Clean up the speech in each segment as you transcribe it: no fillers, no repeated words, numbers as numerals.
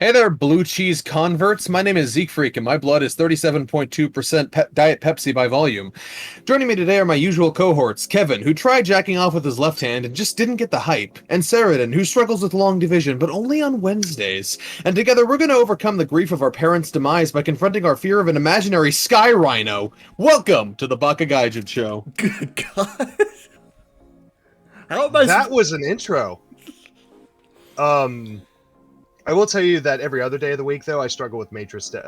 Hey there, blue cheese converts. My name is Zeke Freak, and my blood is 37.2% Diet Pepsi by volume. Joining me today are my usual cohorts, Kevin, who tried jacking off with his left hand and just didn't get the hype, and Saradin, who struggles with long division, but only on Wednesdays. And together we're going to overcome the grief of our parents' demise by confronting our fear of an imaginary sky rhino. Welcome to the Baka Gaijin show. Good God. How am I That was an intro. I will tell you that every other day of the week, though, I struggle with division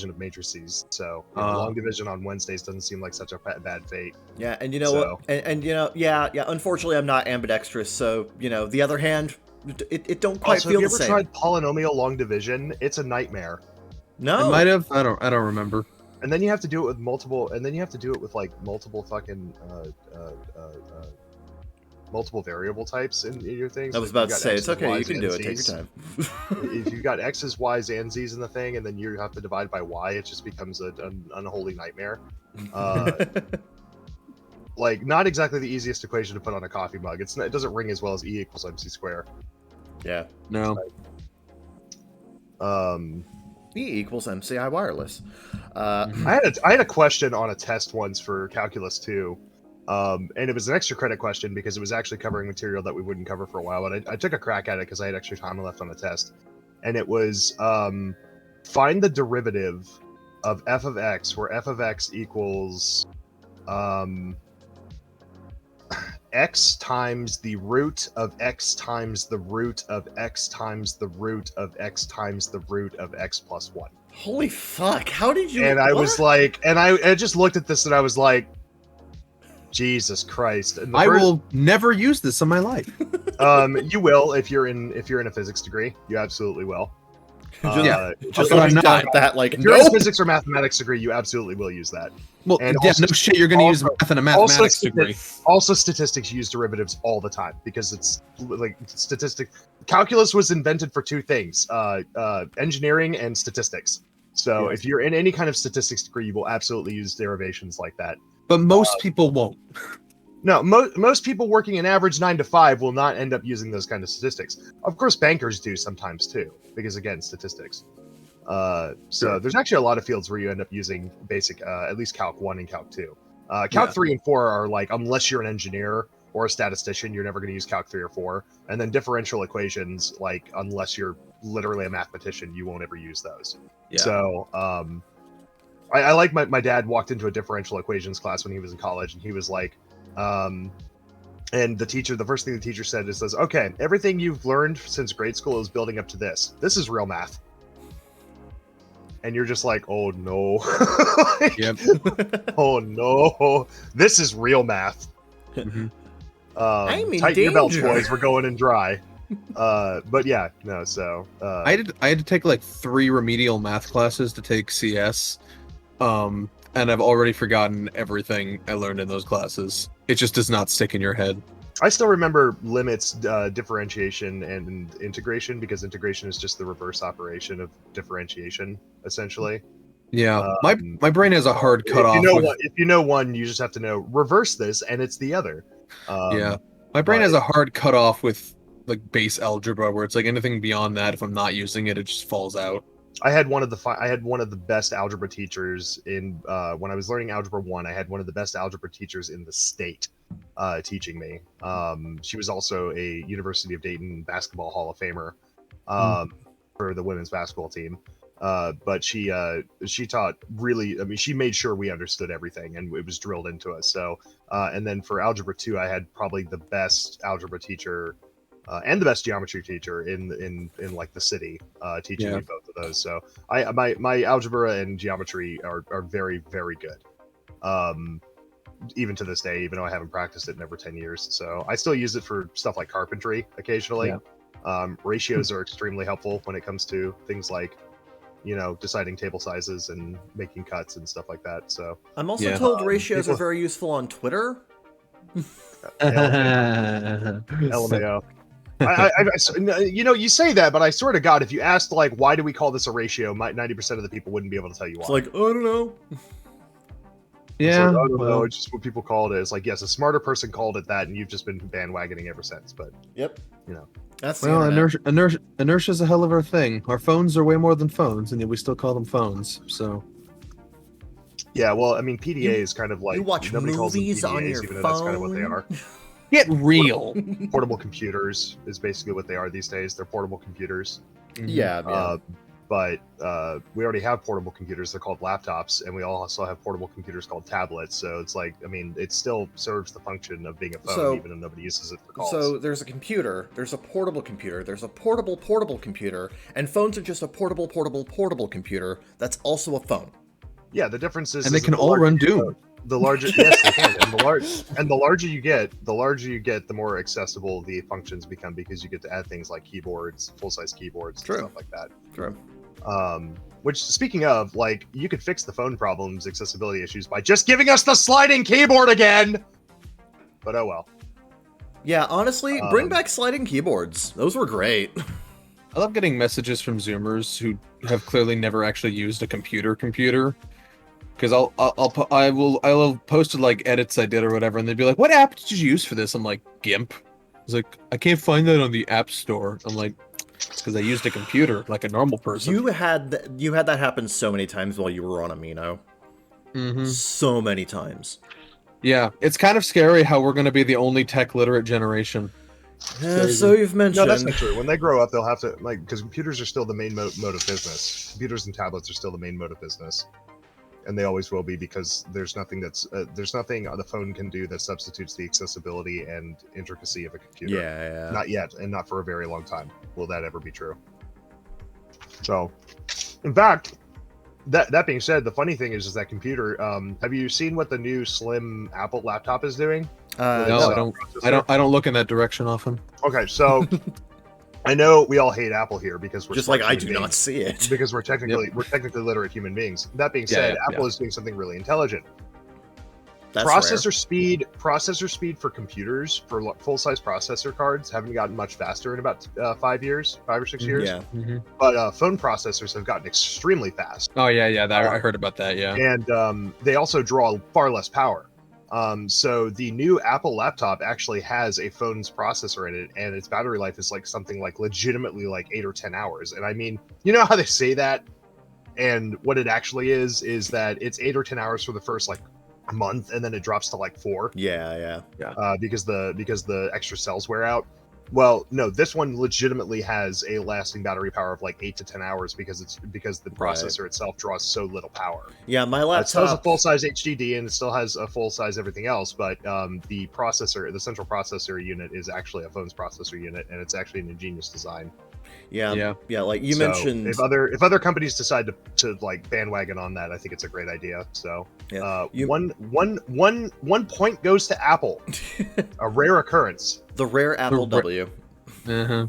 of matrices. So long division on Wednesdays doesn't seem like such a bad fate. Yeah, and you know what? And you know, yeah. Unfortunately, I'm not ambidextrous, so the other hand, it don't quite feel the same. Have you ever tried polynomial long division? It's a nightmare. No, I might have. I don't remember. And then you have to do it with multiple. And then you have to do it with like multiple fucking multiple variable types in your things. I was about to say, it's okay, you can do it, take your time. If you've got X's, Y's, and Z's in the thing, and then you have to divide by Y, it just becomes an unholy nightmare. Like, not exactly the easiest equation to put on a coffee mug. It doesn't ring as well as E equals MC squared. Yeah. No. E equals MCI wireless. I had a question on a test once for Calculus 2. And it was an extra credit question because it was actually covering material that we wouldn't cover for a while. But I took a crack at it because I had extra time left on the test. And it was find the derivative of f of x, where f of x equals x times the root of x times the root of x times the root of x times the root of x plus 1. Holy fuck, how did you... And I was like, and I just looked at this and I was like, Jesus Christ! I will never use this in my life. You will if you're in a physics degree. You absolutely will. Just I'm not that like. If you're in a physics or mathematics degree, you absolutely will use that. Well, and yeah, no shit, you're going to use math in a mathematics degree. Also, statistics use derivatives all the time because it's like statistics. Calculus was invented for two things: engineering and statistics. So if you're in any kind of statistics degree, you will absolutely use derivations like that. But most people won't. No, most people working an average 9 to 5 will not end up using those kind of statistics. Of course, bankers do sometimes too, because again, statistics. So there's actually a lot of fields where you end up using basic, at least Calc 1 and Calc 2. Calc 3 and 4 are like, unless you're an engineer or a statistician, you're never going to use Calc 3 or 4. And then differential equations, like, unless you're literally a mathematician, you won't ever use those. Yeah. So, I like my dad walked into a differential equations class when he was in college, and he was like, and the first thing the teacher said is, okay, everything you've learned since grade school is building up to this. This is real math. And you're just like, oh no. Yep. Oh no. This is real math. Mm-hmm. I'm in tighten your belts, danger. boys. We're going in dry. But yeah, no, so I had to take like 3 remedial math classes to take CS. And I've already forgotten everything I learned in those classes. It just does not stick in your head. I still remember limits, differentiation, and integration, because integration is just the reverse operation of differentiation, essentially. Yeah, my brain has a hard cutoff. If you know one, you just have to know reverse this, and it's the other. Yeah, my brain has a hard cutoff with like base algebra, where it's like anything beyond that, if I'm not using it, it just falls out. I had one of the best algebra teachers in when I was learning algebra 1. I had one of the best algebra teachers in the state teaching me. She was also a University of Dayton basketball Hall of Famer for the women's basketball team. But she taught really. I mean, she made sure we understood everything, and it was drilled into us. So, and then for algebra 2, I had probably the best algebra teacher. And the best geometry teacher in like the city, teaching me both of those. So my algebra and geometry are very, very good. Even to this day, even though I haven't practiced it in over 10 years. So I still use it for stuff like carpentry occasionally. Yeah. Ratios are extremely helpful when it comes to things like, deciding table sizes and making cuts and stuff like that. So I'm also told ratios are very useful on Twitter. LMAO. You say that, but I swear to God, if you asked, like, why do we call this a ratio, 90% of the people wouldn't be able to tell you why. It's like, I don't know. Yeah, I don't know. It's just what people called it. It's like, yes, a smarter person called it that, and you've just been bandwagoning ever since. But yep, That's the Well, internet. inertia's a hell of a thing. Our phones are way more than phones, and yet we still call them phones. So Yeah, well, I mean, You PDA is kind of you like watch nobody calls them movies on PDAs, your even though that's kind of what they phone. are. get real. Portable computers is basically what they are these days. They're portable computers. Mhm. Yeah, yeah. But we already have portable computers. They're called laptops, and we also have portable computers called tablets. So it's like, I mean, it still serves the function of being a phone, So- even though nobody uses it for calls. So there's a computer, there's a portable computer, there's a portable computer, and phones are just a portable computer that's also a phone. Yeah, the difference is And they is can that the all larger run you Doom. go- The larger, yes, they can, and the larger you get, the more accessible the functions become because you get to add things like keyboards, full-size keyboards, True. and stuff like that. True. Which, speaking of, like, you could fix the phone problems, accessibility issues by just giving us the sliding keyboard again. But oh well. Yeah, honestly, bring back sliding keyboards. Those were great. I love getting messages from Zoomers who have clearly never actually used a computer, because I'll post like edits I did or whatever, and they'd be like, "What app did you use for this?" I'm like, "GIMP." It's like, I can't find that on the App Store. I'm like, because I used a computer like a normal person. You had that happen so many times while you were on Amino. Mm-hmm. So many times. Yeah, it's kind of scary how we're going to be the only tech literate generation. So you've mentioned. No, that's not true. When they grow up, they'll have to, like, because computers are still the main mode of business. Computers and tablets are still the main mode of business, and they always will be, because there's nothing on the phone can do that substitutes the accessibility and intricacy of a computer. Yeah. Not yet, and not for a very long time will that ever be true. So, in fact, that being said, the funny thing is that computer. Have you seen what the new slim Apple laptop is doing? No, No. I don't look in that direction often. Okay, so I know we all hate Apple here because we're Just smart like I human do not beings, see it. because we're technically literate human beings. That being Yeah, said, yeah, Apple is doing something really intelligent. That's Processor speed for computers for full-size processor cards haven't gotten much faster in about 5 or 6 years. Yeah. Mm-hmm. But phone processors have gotten extremely fast, Oh yeah. I heard about that. Yeah. and they also draw far less power. So the new Apple laptop actually has a phone's processor in it, and its battery life is like something like legitimately like 8 or 10 hours. And I mean, you know how they say that, and what it actually is that it's 8 or 10 hours for the first like month, and then it drops to like 4. Yeah. Because the extra cells wear out. Well, no, this one legitimately has a lasting battery power of like 8 to 10 hours because the processor itself draws so little power. Yeah, my It still has a laptop. full-size HDD, and it still has a full-size everything else, but the central processor unit is actually a phone's processor unit, and it's actually an ingenious design. Yeah. Like you So mentioned. if other companies decide to like bandwagon on that, I think it's a great idea. So Yeah, one point goes to Apple, a rare occurrence. The rare Apple W. Uh-huh.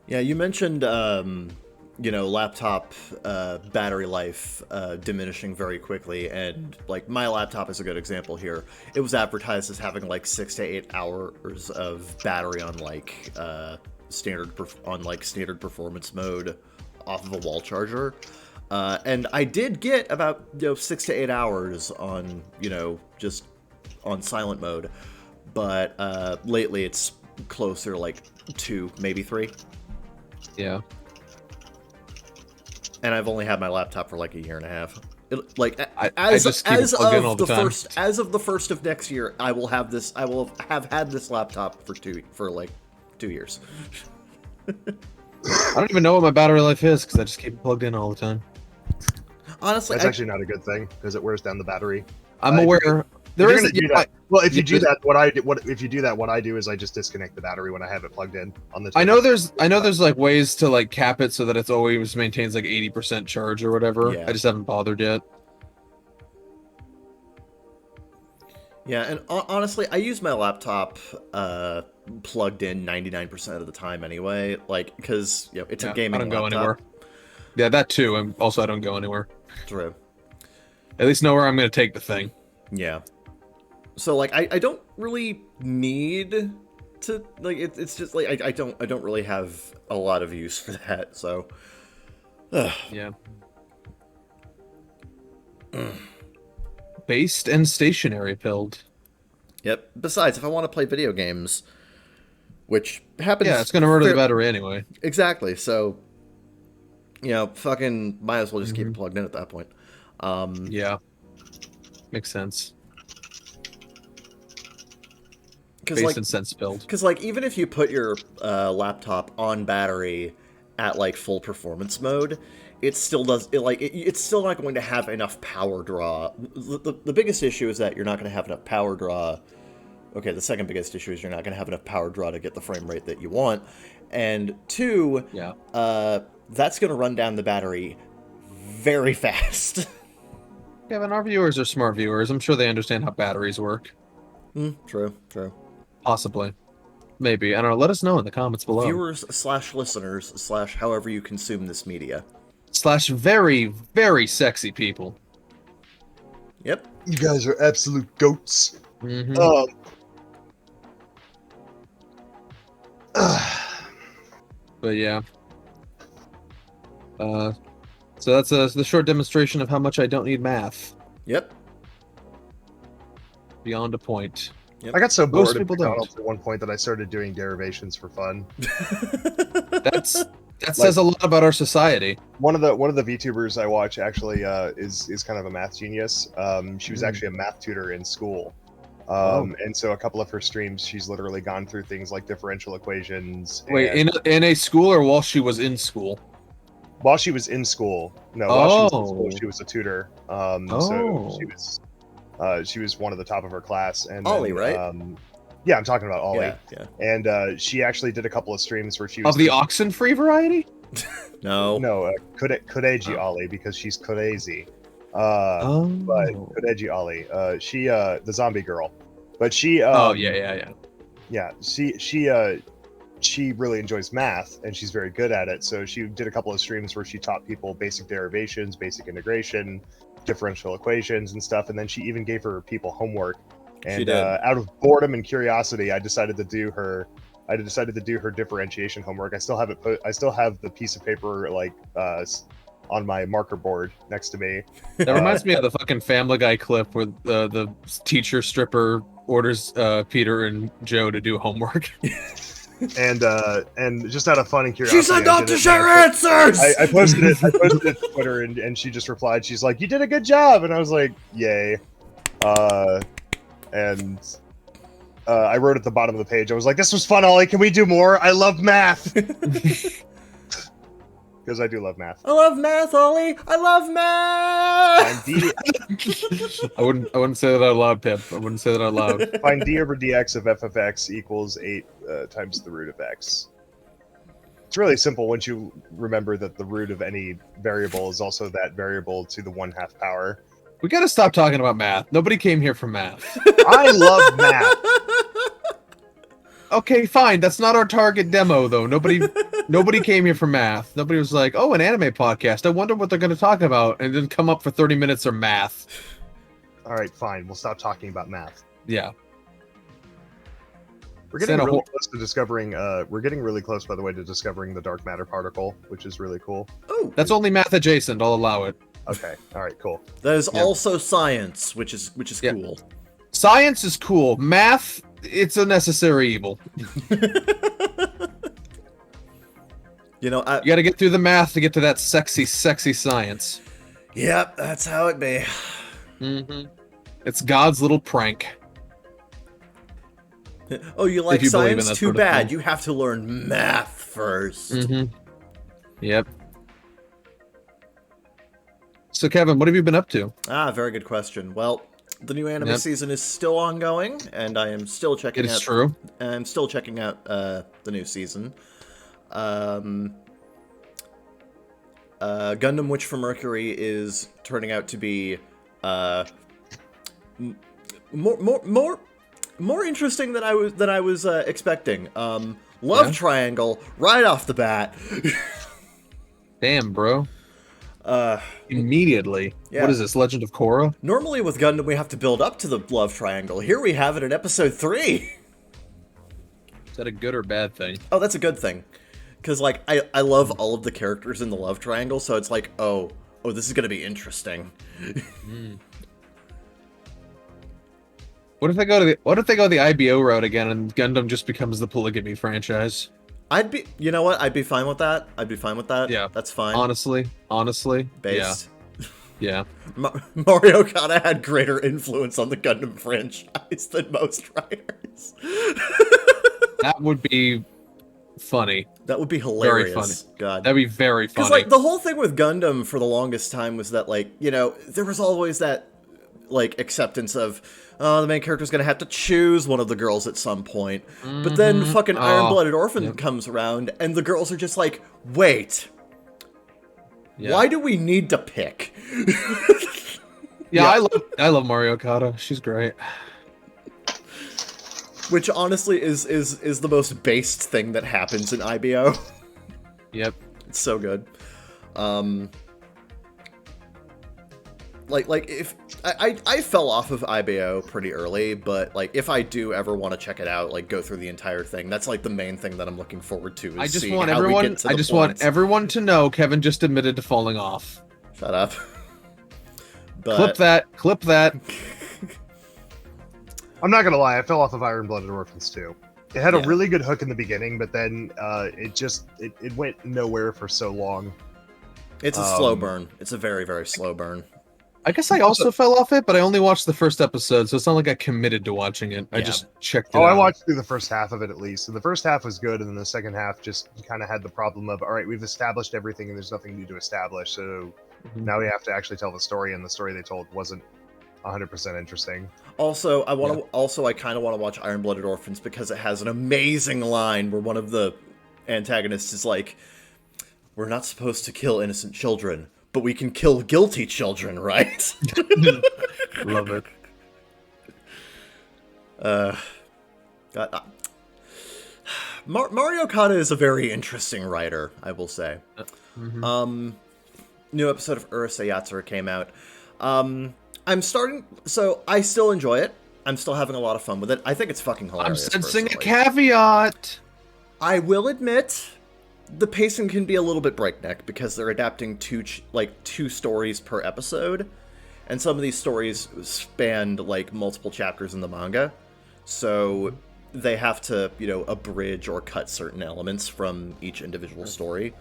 Yeah, you mentioned laptop battery life diminishing very quickly, and like my laptop is a good example here. It was advertised as having like 6 to 8 hours of battery on like standard performance mode off of a wall charger, and I did get about 6 to 8 hours on just on silent mode, but lately it's closer like 2, maybe 3. Yeah. And I've only had my laptop for like a year and a half. I just keep it plugged in all the time. As of the first of next year, I will have had this laptop for like 2 years. I don't even know what my battery life is because I just keep it plugged in all the time. Honestly, That's actually not a good thing because it wears down the battery. I'm aware. There If is you're gonna do that, well, if you do yeah, that, what I do is I just disconnect the battery when I have it plugged in on the. I know there's like ways to like cap it so that it's always maintains like 80% charge or whatever. Yeah. I just haven't bothered yet. yeah, and honestly, I use my laptop plugged in 99% of the time anyway, like because it's a gaming I don't go laptop. anywhere. Yeah, that too. And also I don't go anywhere. True. At least know where I'm going to take the thing. Yeah. So like I don't really need to like it's just like I don't really have a lot of use for that. So Yeah. Based and stationary pilled. Yep. Besides, if I want to play video games which happens. Yeah, it's going to murder the battery anyway. Exactly. So, fucking might as well just keep it plugged in at that point. Yeah, makes sense. Based in sense build. Because like even if you put your laptop on battery at like full performance mode, it still does it's still not going to have enough power draw. The biggest issue is that you're not going to have enough power draw. Okay, the second biggest issue is you're not going to have enough power draw to get the frame rate that you want, and two, that's going to run down the battery very fast. Kevin, our viewers are smart viewers. I'm sure they understand how batteries work. True. Possibly. Maybe. I don't know. Let us know in the comments below. Viewers / listeners / however you consume this media. / very, very sexy people. Yep. You guys are absolute goats. But yeah. So that's the short demonstration of how much I don't need math. Yep. Beyond a point. Yep. I got so bored Most at people McDonald's at one point that I started doing derivations for fun. That says a lot about our society. One of the VTubers I watch actually is kind of a math genius. She was actually a math tutor in school. And so a couple of her streams, she's literally gone through things like differential equations. Wait, in a school or while she was in school? While she was in school. No, while she was in school, she was a tutor. So she was one of the top of her class. And Ollie, right? Yeah, I'm talking about Ollie. Yeah. And she actually did a couple of streams where she was... Of the oxen-free variety? No. No, Kodeji Ollie, because she's crazy. But Kodeji Ollie, she the zombie girl, but she yeah, she really enjoys math and she's very good at it. So she did a couple of streams where she taught people basic derivations, basic integration, differential equations and stuff, and then she even gave her people homework. And out of boredom and curiosity, I decided to do her differentiation homework. I still have the piece of paper like on my marker board next to me. That reminds me of the fucking Family Guy clip where the teacher stripper orders Peter and Joe to do homework. and just out of fun and curiosity, she said not to share answers. I posted it to Twitter, and she just replied. She's like, "You did a good job," and I was like, "Yay!" And I wrote at the bottom of the page, I was like, "This was fun, Ollie. Can we do more? I love math." Because I do love math. I love math, Ollie. I love math. I wouldn't say that out loud, Pip. I wouldn't say that out loud. Find d over dx of f of x equals 8 times the root of x. It's really simple once you remember that the root of any variable is also that variable to the 1/2 power. We gotta stop talking about math. Nobody came here for math. I love math. Okay, fine. That's not our target demo, though. Nobody came here for math. Nobody was like, "Oh, an anime podcast. I wonder what they're going to talk about," and then come up for 30 minutes of math. All right, fine. We'll stop talking about math. Yeah. We're getting really close to discovering. We're getting really close, by the way, to discovering the dark matter particle, which is really cool. Oh, that's only math adjacent. I'll allow it. Okay. All right. Cool. That is also science, which is cool. Science is cool. Math, it's a necessary evil. You know, you got to get through the math to get to that sexy, sexy science. Yep, that's how it be. It's God's little prank. Oh, you like science? Too bad. You have to learn math first. Yep. So, Kevin, what have you been up to? Very good question. Well, the new anime season is still ongoing, and I am still checking out... It is true. I'm still checking out the new season. Gundam Witch from Mercury is turning out to be more interesting than I was expecting. Love triangle right off the bat. Damn, bro. Immediately. Yeah. What is this, Legend of Korra? Normally with Gundam we have to build up to the love triangle. Here we have it in episode 3. Is that a good or bad thing? Oh, that's a good thing. Because, like, I love all of the characters in the love triangle, so it's like, oh, this is going to be interesting. What if they go the IBO route again and Gundam just becomes the polygamy franchise? You know what? I'd be fine with that. Yeah. That's fine. Honestly. Based. Yeah. Mario Okada had greater influence on the Gundam franchise than most writers. That would be funny. That would be hilarious. Very funny. God. That'd be very funny. Because, like, the whole thing with Gundam for the longest time was that, like, you know, there was always that, like, acceptance of, the main character's gonna have to choose one of the girls at some point. But then fucking Iron-Blooded Orphan comes around, and the girls are just like, wait, why do we need to pick? Yeah, I love Mario Okada. She's great. Which honestly is the most based thing that happens in IBO. Yep. It's so good. Like if I fell off of IBO pretty early, but like if I do ever want to check it out, like go through the entire thing, that's like the main thing that I'm looking forward to. Is I just seeing want how we everyone. get to I the just point. want everyone to know Kevin just admitted to falling off. Shut up. But, Clip that. I'm not gonna lie, I fell off of Iron-Blooded Orphans too. It had a really good hook in the beginning, but then it went nowhere for so long. It's a slow burn. It's a very, very slow burn. I guess I also fell off it, but I only watched the first episode, so it's not like I committed to watching it. I just checked it out. I watched through the first half of it at least, and the first half was good, and then the second half just kind of had the problem of, all right, we've established everything, and there's nothing new to establish, so now we have to actually tell the story, and the story they told wasn't 100% interesting. Also, I kind of want to watch Iron-Blooded Orphans because it has an amazing line where one of the antagonists is like, "We're not supposed to kill innocent children, but we can kill guilty children, right?" Love it. God, Mario Okada is a very interesting writer, I will say. New episode of Urusei Yatsura came out. I still enjoy it. I'm still having a lot of fun with it. I think it's fucking hilarious. I'm sensing personally. a caveat. I will admit, the pacing can be a little bit breakneck because they're adapting two stories per episode, and some of these stories span like multiple chapters in the manga, so they have to, you know, abridge or cut certain elements from each individual story.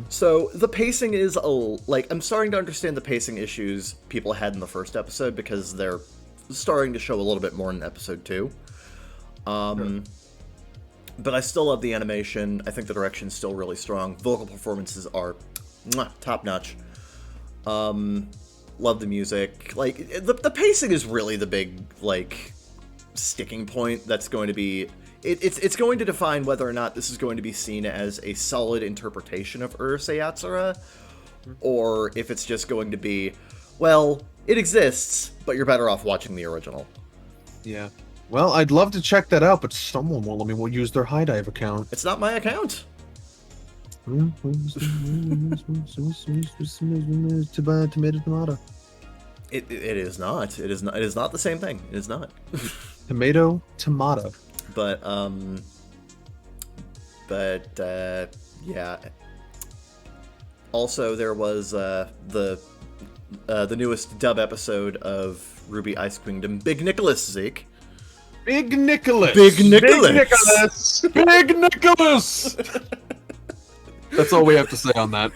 So the pacing is I'm starting to understand the pacing issues people had in the first episode because they're starting to show a little bit more in episode 2. But I still love the animation. I think the direction's still really strong. Vocal performances are top notch. Love the music. Like the pacing is really the big like sticking point that's going to be it's going to define whether or not this is going to be seen as a solid interpretation of Urusei Yatsura, or if it's just going to be, well, it exists, but you're better off watching the original. Yeah. Well, I'd love to check that out, but someone won't let me use their High Dive account. It's not my account. Tomato. It is not. It is not. It is not the same thing. It is not. Tomato. But yeah. Also, there was the newest dub episode of Ruby Ice Kingdom, Big Nicholas, Zeke. Big Nicholas. Big Nicholas. Big Nicholas. That's all we have to say on that.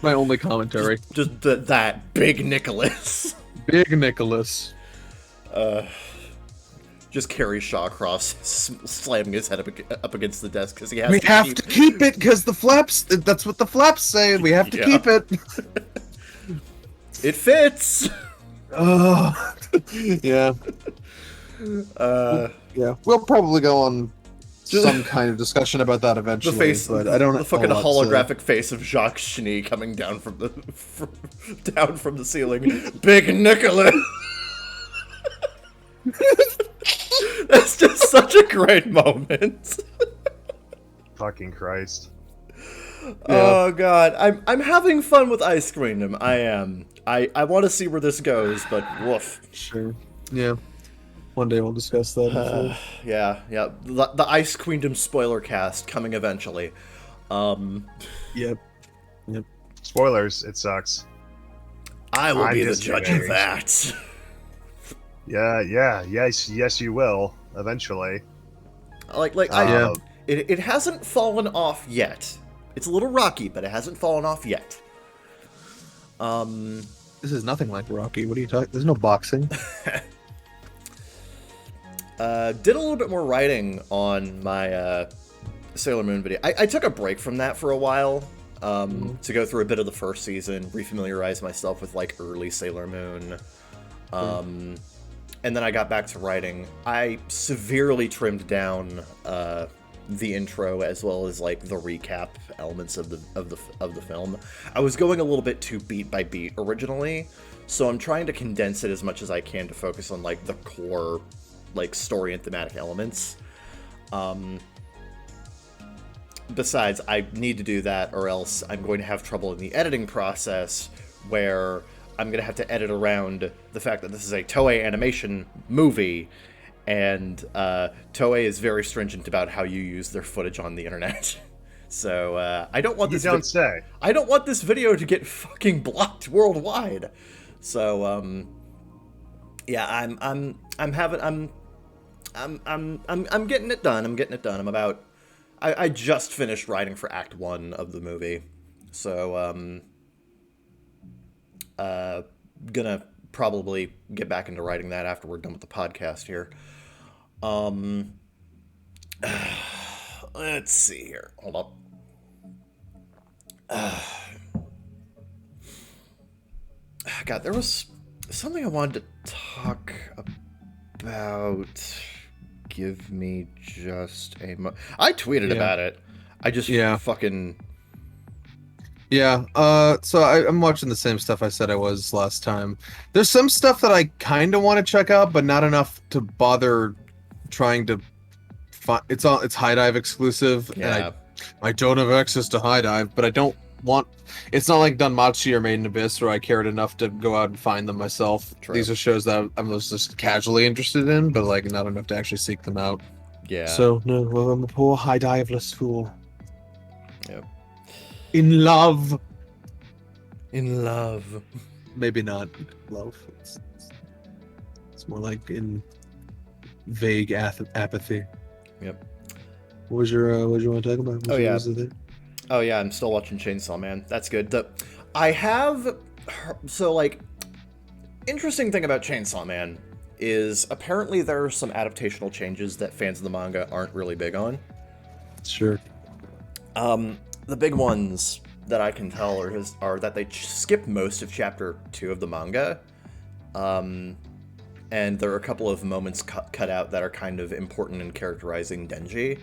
My only commentary. Just that Big Nicholas. Big Nicholas. Just carry Shawcross slamming his head up against the desk because he has. We have to keep it because the flaps. That's what the flaps say. We have to keep it. It fits. Oh, yeah. Yeah. We'll probably go on some kind of discussion about that eventually. The face, but I don't. The fucking holographic face of Jacques Cheny coming down from the ceiling. Big Nicholas. That's just such a great moment. Fucking Christ. Yeah. Oh god, I'm having fun with Ice Kingdom. I am. I want to see where this goes, but woof. Sure. Yeah. One day we'll discuss that. Yeah. The Ice Kingdom spoiler cast coming eventually. Yep. Spoilers, it sucks. I will be the just judge kidding. of that. Yes, you will eventually. Yeah. It hasn't fallen off yet. It's a little rocky, but it hasn't fallen off yet. This is nothing like Rocky. What are you talking? There's no boxing. Did a little bit more writing on my Sailor Moon video. I took a break from that for a while to go through a bit of the first season, refamiliarize myself with like early Sailor Moon. And then I got back to writing. I severely trimmed down the intro as well as like the recap elements of the film. I was going a little bit too beat by beat originally, so I'm trying to condense it as much as I can to focus on like the core like story and thematic elements. Besides, I need to do that or else I'm going to have trouble in the editing process where I'm going to have to edit around the fact that this is a Toei animation movie, and Toei is very stringent about how you use their footage on the internet. So I don't want this. I don't want this video to get fucking blocked worldwide. So yeah, I'm getting it done. I'm getting it done. I just finished writing for Act 1 of the movie, so gonna probably get back into writing that after we're done with the podcast here. Let's see here. Hold up. God, there was something I wanted to talk about. Give me just a I tweeted about it. I just fucking... Yeah, so I'm watching the same stuff I said I was last time. There's some stuff that I kind of want to check out, but not enough to bother trying to find. It's High Dive exclusive, and I don't have access to High Dive, but I don't want... It's not like Danmachi or Made in Abyss where I cared enough to go out and find them myself. True. These are shows that I'm just casually interested in, but like not enough to actually seek them out. Yeah. So, no, well, I'm a poor High Diveless fool. Yep. In love. In love. Maybe not love. It's more like in vague apathy. Yep. What was your what did you want to talk about? Oh yeah, I'm still watching Chainsaw Man. That's good. Interesting thing about Chainsaw Man is apparently there are some adaptational changes that fans of the manga aren't really big on. Sure. The big ones that I can tell are that they skip most of chapter 2 of the manga. And there are a couple of moments cut out that are kind of important in characterizing Denji.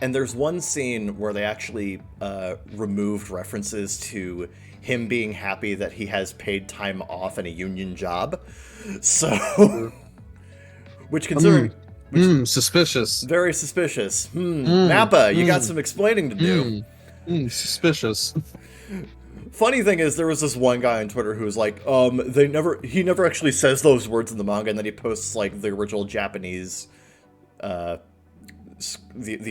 And there's one scene where they actually removed references to him being happy that he has paid time off and a union job. So, which considering... suspicious. Very suspicious. Nappa, you got some explaining to do. Suspicious. Funny thing is, there was this one guy on Twitter who was like, he never actually says those words in the manga, and then he posts like the original Japanese, the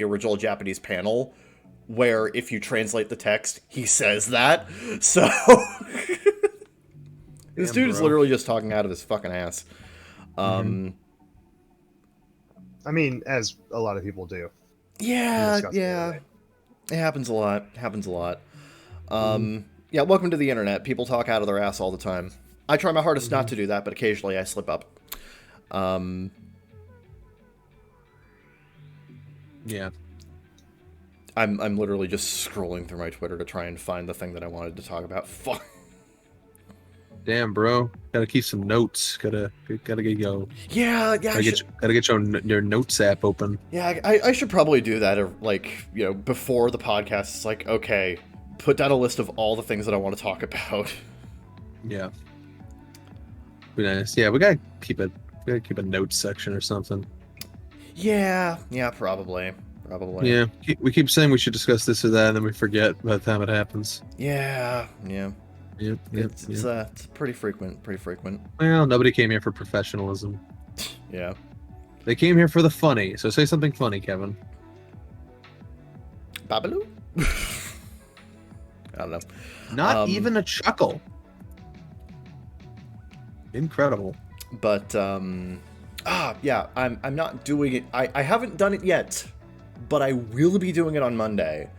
original Japanese panel, where if you translate the text, he says that. So this dude is literally just talking out of his fucking ass. I mean, as a lot of people do. Yeah. It happens a lot. Yeah, welcome to the internet. People talk out of their ass all the time. I try my hardest not to do that, but occasionally I slip up. Yeah. I'm literally just scrolling through my Twitter to try and find the thing that I wanted to talk about. Fuck. Damn, bro. Gotta keep some notes. Gotta get yo. Yeah. Gotta get your notes app open. Yeah, I should probably do that. Like, before the podcast, it's like, okay, put down a list of all the things that I want to talk about. Yeah. Be nice. Yeah, we gotta keep a notes section or something. Yeah, probably. Yeah, we keep saying we should discuss this or that, and then we forget by the time it happens. Yeah. Yep. It's pretty frequent. Well, nobody came here for professionalism. Yeah. They came here for the funny, so say something funny, Kevin. Babaloo? I don't know. Not even a chuckle. Incredible. But yeah, I'm not doing it. I haven't done it yet, but I will be doing it on Monday.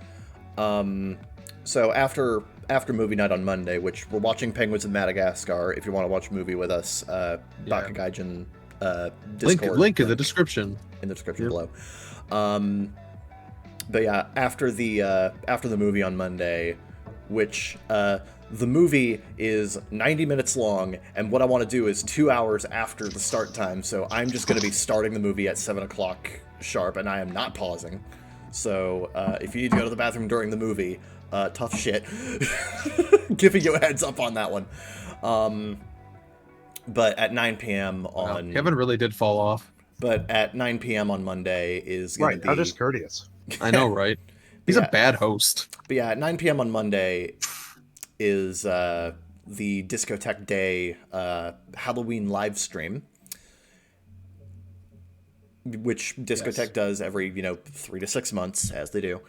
So after movie night on Monday, which we're watching Penguins of Madagascar. If you want to watch a movie with us, Baka Gaijin Discord Link in the description. In the description below. But yeah, after the movie on Monday, which the movie is 90 minutes long, and what I want to do is 2 hours after the start time, so I'm just going to be starting the movie at 7 o'clock sharp, and I am not pausing. So if you need to go to the bathroom during the movie, tough shit. Giving you a heads up on that one. But at 9 p.m. on... Wow, Kevin really did fall off. But at 9 p.m. on Monday is going to be... How discourteous. I know, right? He's a bad host. But yeah, at 9 p.m. on Monday is the Discotheque Day Halloween live stream, which Discotheque does every 3 to 6 months, as they do.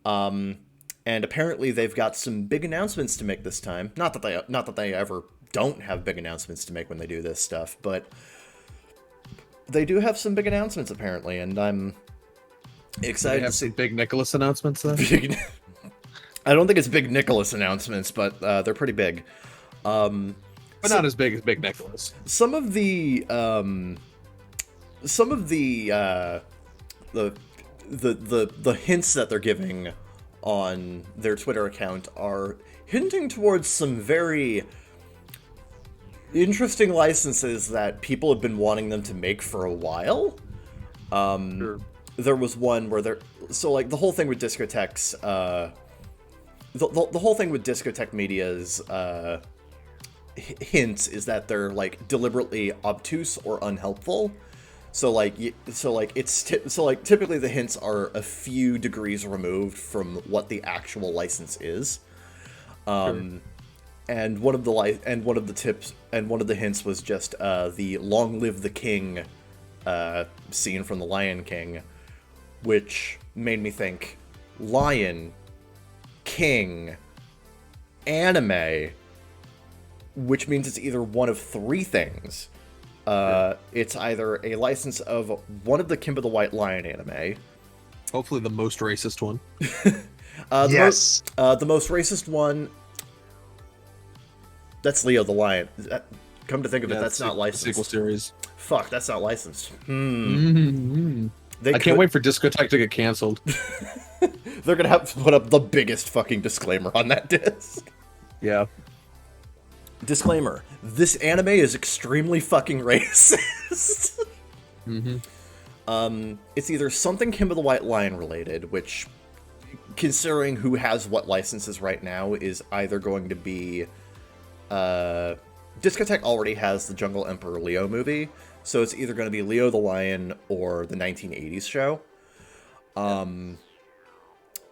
And apparently they've got some big announcements to make this time. Not that they ever don't have big announcements to make when they do this stuff, but they do have some big announcements apparently, and I'm excited to see big Nicholas announcements then. I don't think it's big Nicholas announcements, but they're pretty big. But not as big as Big Nicholas. Some of the hints that they're giving on their Twitter account are hinting towards some very interesting licenses that people have been wanting them to make for a while. Sure. There was one where the whole thing with discotheques, the whole thing with Discotheque Media's hints is that they're like deliberately obtuse or unhelpful. Typically the hints are a few degrees removed from what the actual license is. Sure. And one of the hints was just the "Long Live the King" scene from The Lion King, which made me think Lion King anime, which means it's either one of three things. It's either a license of one of the Kimba the White Lion anime. Hopefully the most racist one. Yes. The most racist one... That's Leo the Lion. Come to think of it, that's not licensed. Sequel series. Fuck, that's not licensed. Mm-hmm. I can't wait for Discotheque to get canceled. They're gonna have to put up the biggest fucking disclaimer on that disc. Yeah. Disclaimer: this anime is extremely fucking racist. Mm-hmm. It's either something Kimba the White Lion related, which, considering who has what licenses right now, is either going to be... Discotheque already has the Jungle Emperor Leo movie, so it's either going to be Leo the Lion or the 1980s show.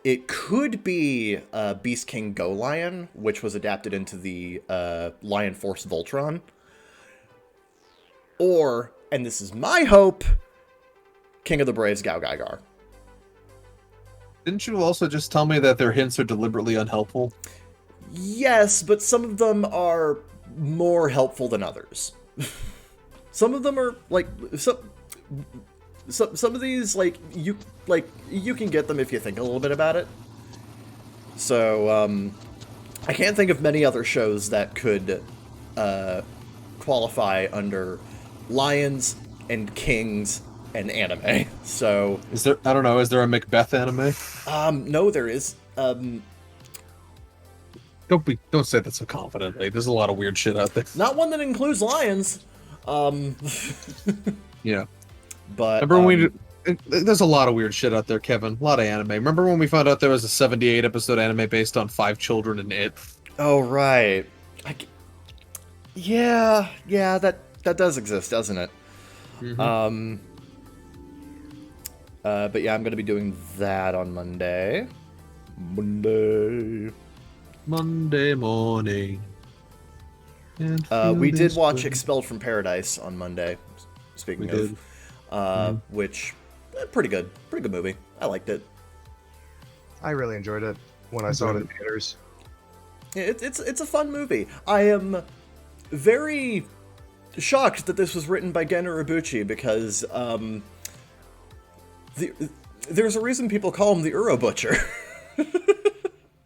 It could be Beast King Go Lion, which was adapted into the Lion Force Voltron. Or, and this is my hope, King of the Braves Gao Gaigar. Didn't you also just tell me that their hints are deliberately unhelpful? Yes, but some of them are more helpful than others. Some of them are like some of these you can get them if you think a little bit about it. So I can't think of many other shows that could qualify under lions and kings and anime. So is there is there a Macbeth anime? No, there is. Don't say that so confidently. There's a lot of weird shit out there. Not one that includes lions. Yeah. But remember there's a lot of weird shit out there, Kevin. A lot of anime. Remember when we found out there was a 78 episode anime based on 5 children and it? Oh right. Yeah, that does exist, doesn't it? Mm-hmm. But yeah, I'm gonna be doing that on Monday. Monday morning. We did watch Expelled from Paradise on Monday. Speaking of, which pretty good movie. I liked it. I really enjoyed it when I saw it in theaters. It's a fun movie. I am very shocked that this was written by Gen Urobuchi because there's a reason people call him the Uro Butcher.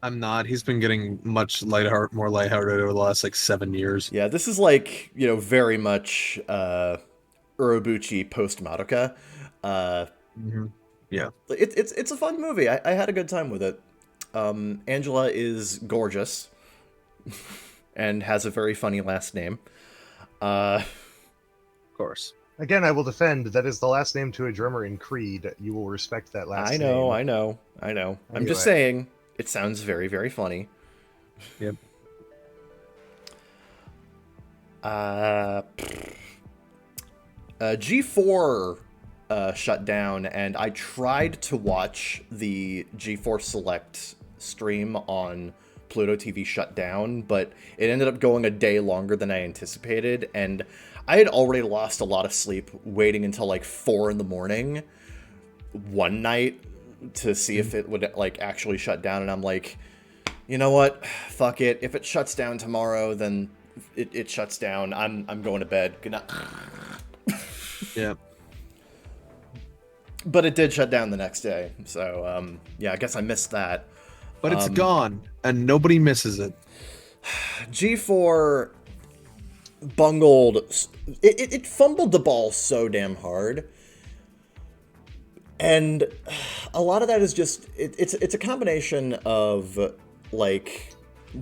I'm not. He's been getting much more lighthearted over the last like 7 years. Yeah, this is like, very much Urobuchi post Madoka. Yeah. It's a fun movie. I had a good time with it. Angela is gorgeous and has a very funny last name. Of course. Again, I will defend that is the last name to a drummer in Creed. You will respect that last name. I know. I'm just Anyway. saying, it sounds very, very funny. Yep. G4 shut down, and I tried to watch the G4 Select stream on Pluto TV shut down, but it ended up going a day longer than I anticipated, and I had already lost a lot of sleep waiting until like 4 in the morning one night to see if it would like actually shut down, and I'm like, you know what, fuck it, if it shuts down tomorrow, then it shuts down. I'm going to bed. Good night. Yeah. But it did shut down the next day, so yeah, I guess I missed that. But it's gone, and nobody misses it. G4 bungled. It fumbled the ball so damn hard. And a lot of that is just, it's a combination of, like,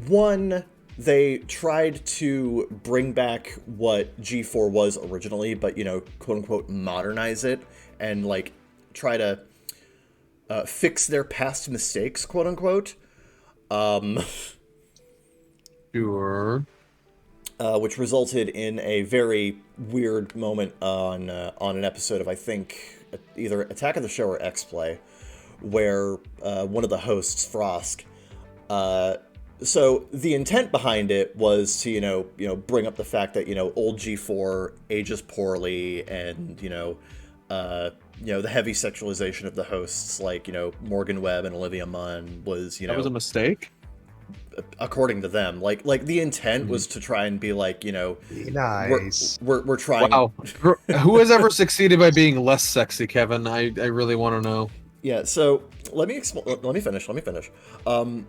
one, they tried to bring back what G4 was originally, but, quote-unquote, modernize it, and, like, try to fix their past mistakes, quote-unquote. Sure. Which resulted in a very weird moment on an episode of, I think, either Attack of the Show or X-Play, where one of the hosts, Frosk, so the intent behind it was to, bring up the fact that, old G4 ages poorly, and, the heavy sexualization of the hosts, like, Morgan Webb and Olivia Munn was, That was a mistake? according to them, like the intent was to try and be like, Be nice. we're trying. Wow. Who has ever succeeded by being less sexy, Kevin? I really want to know. Yeah, so let me finish.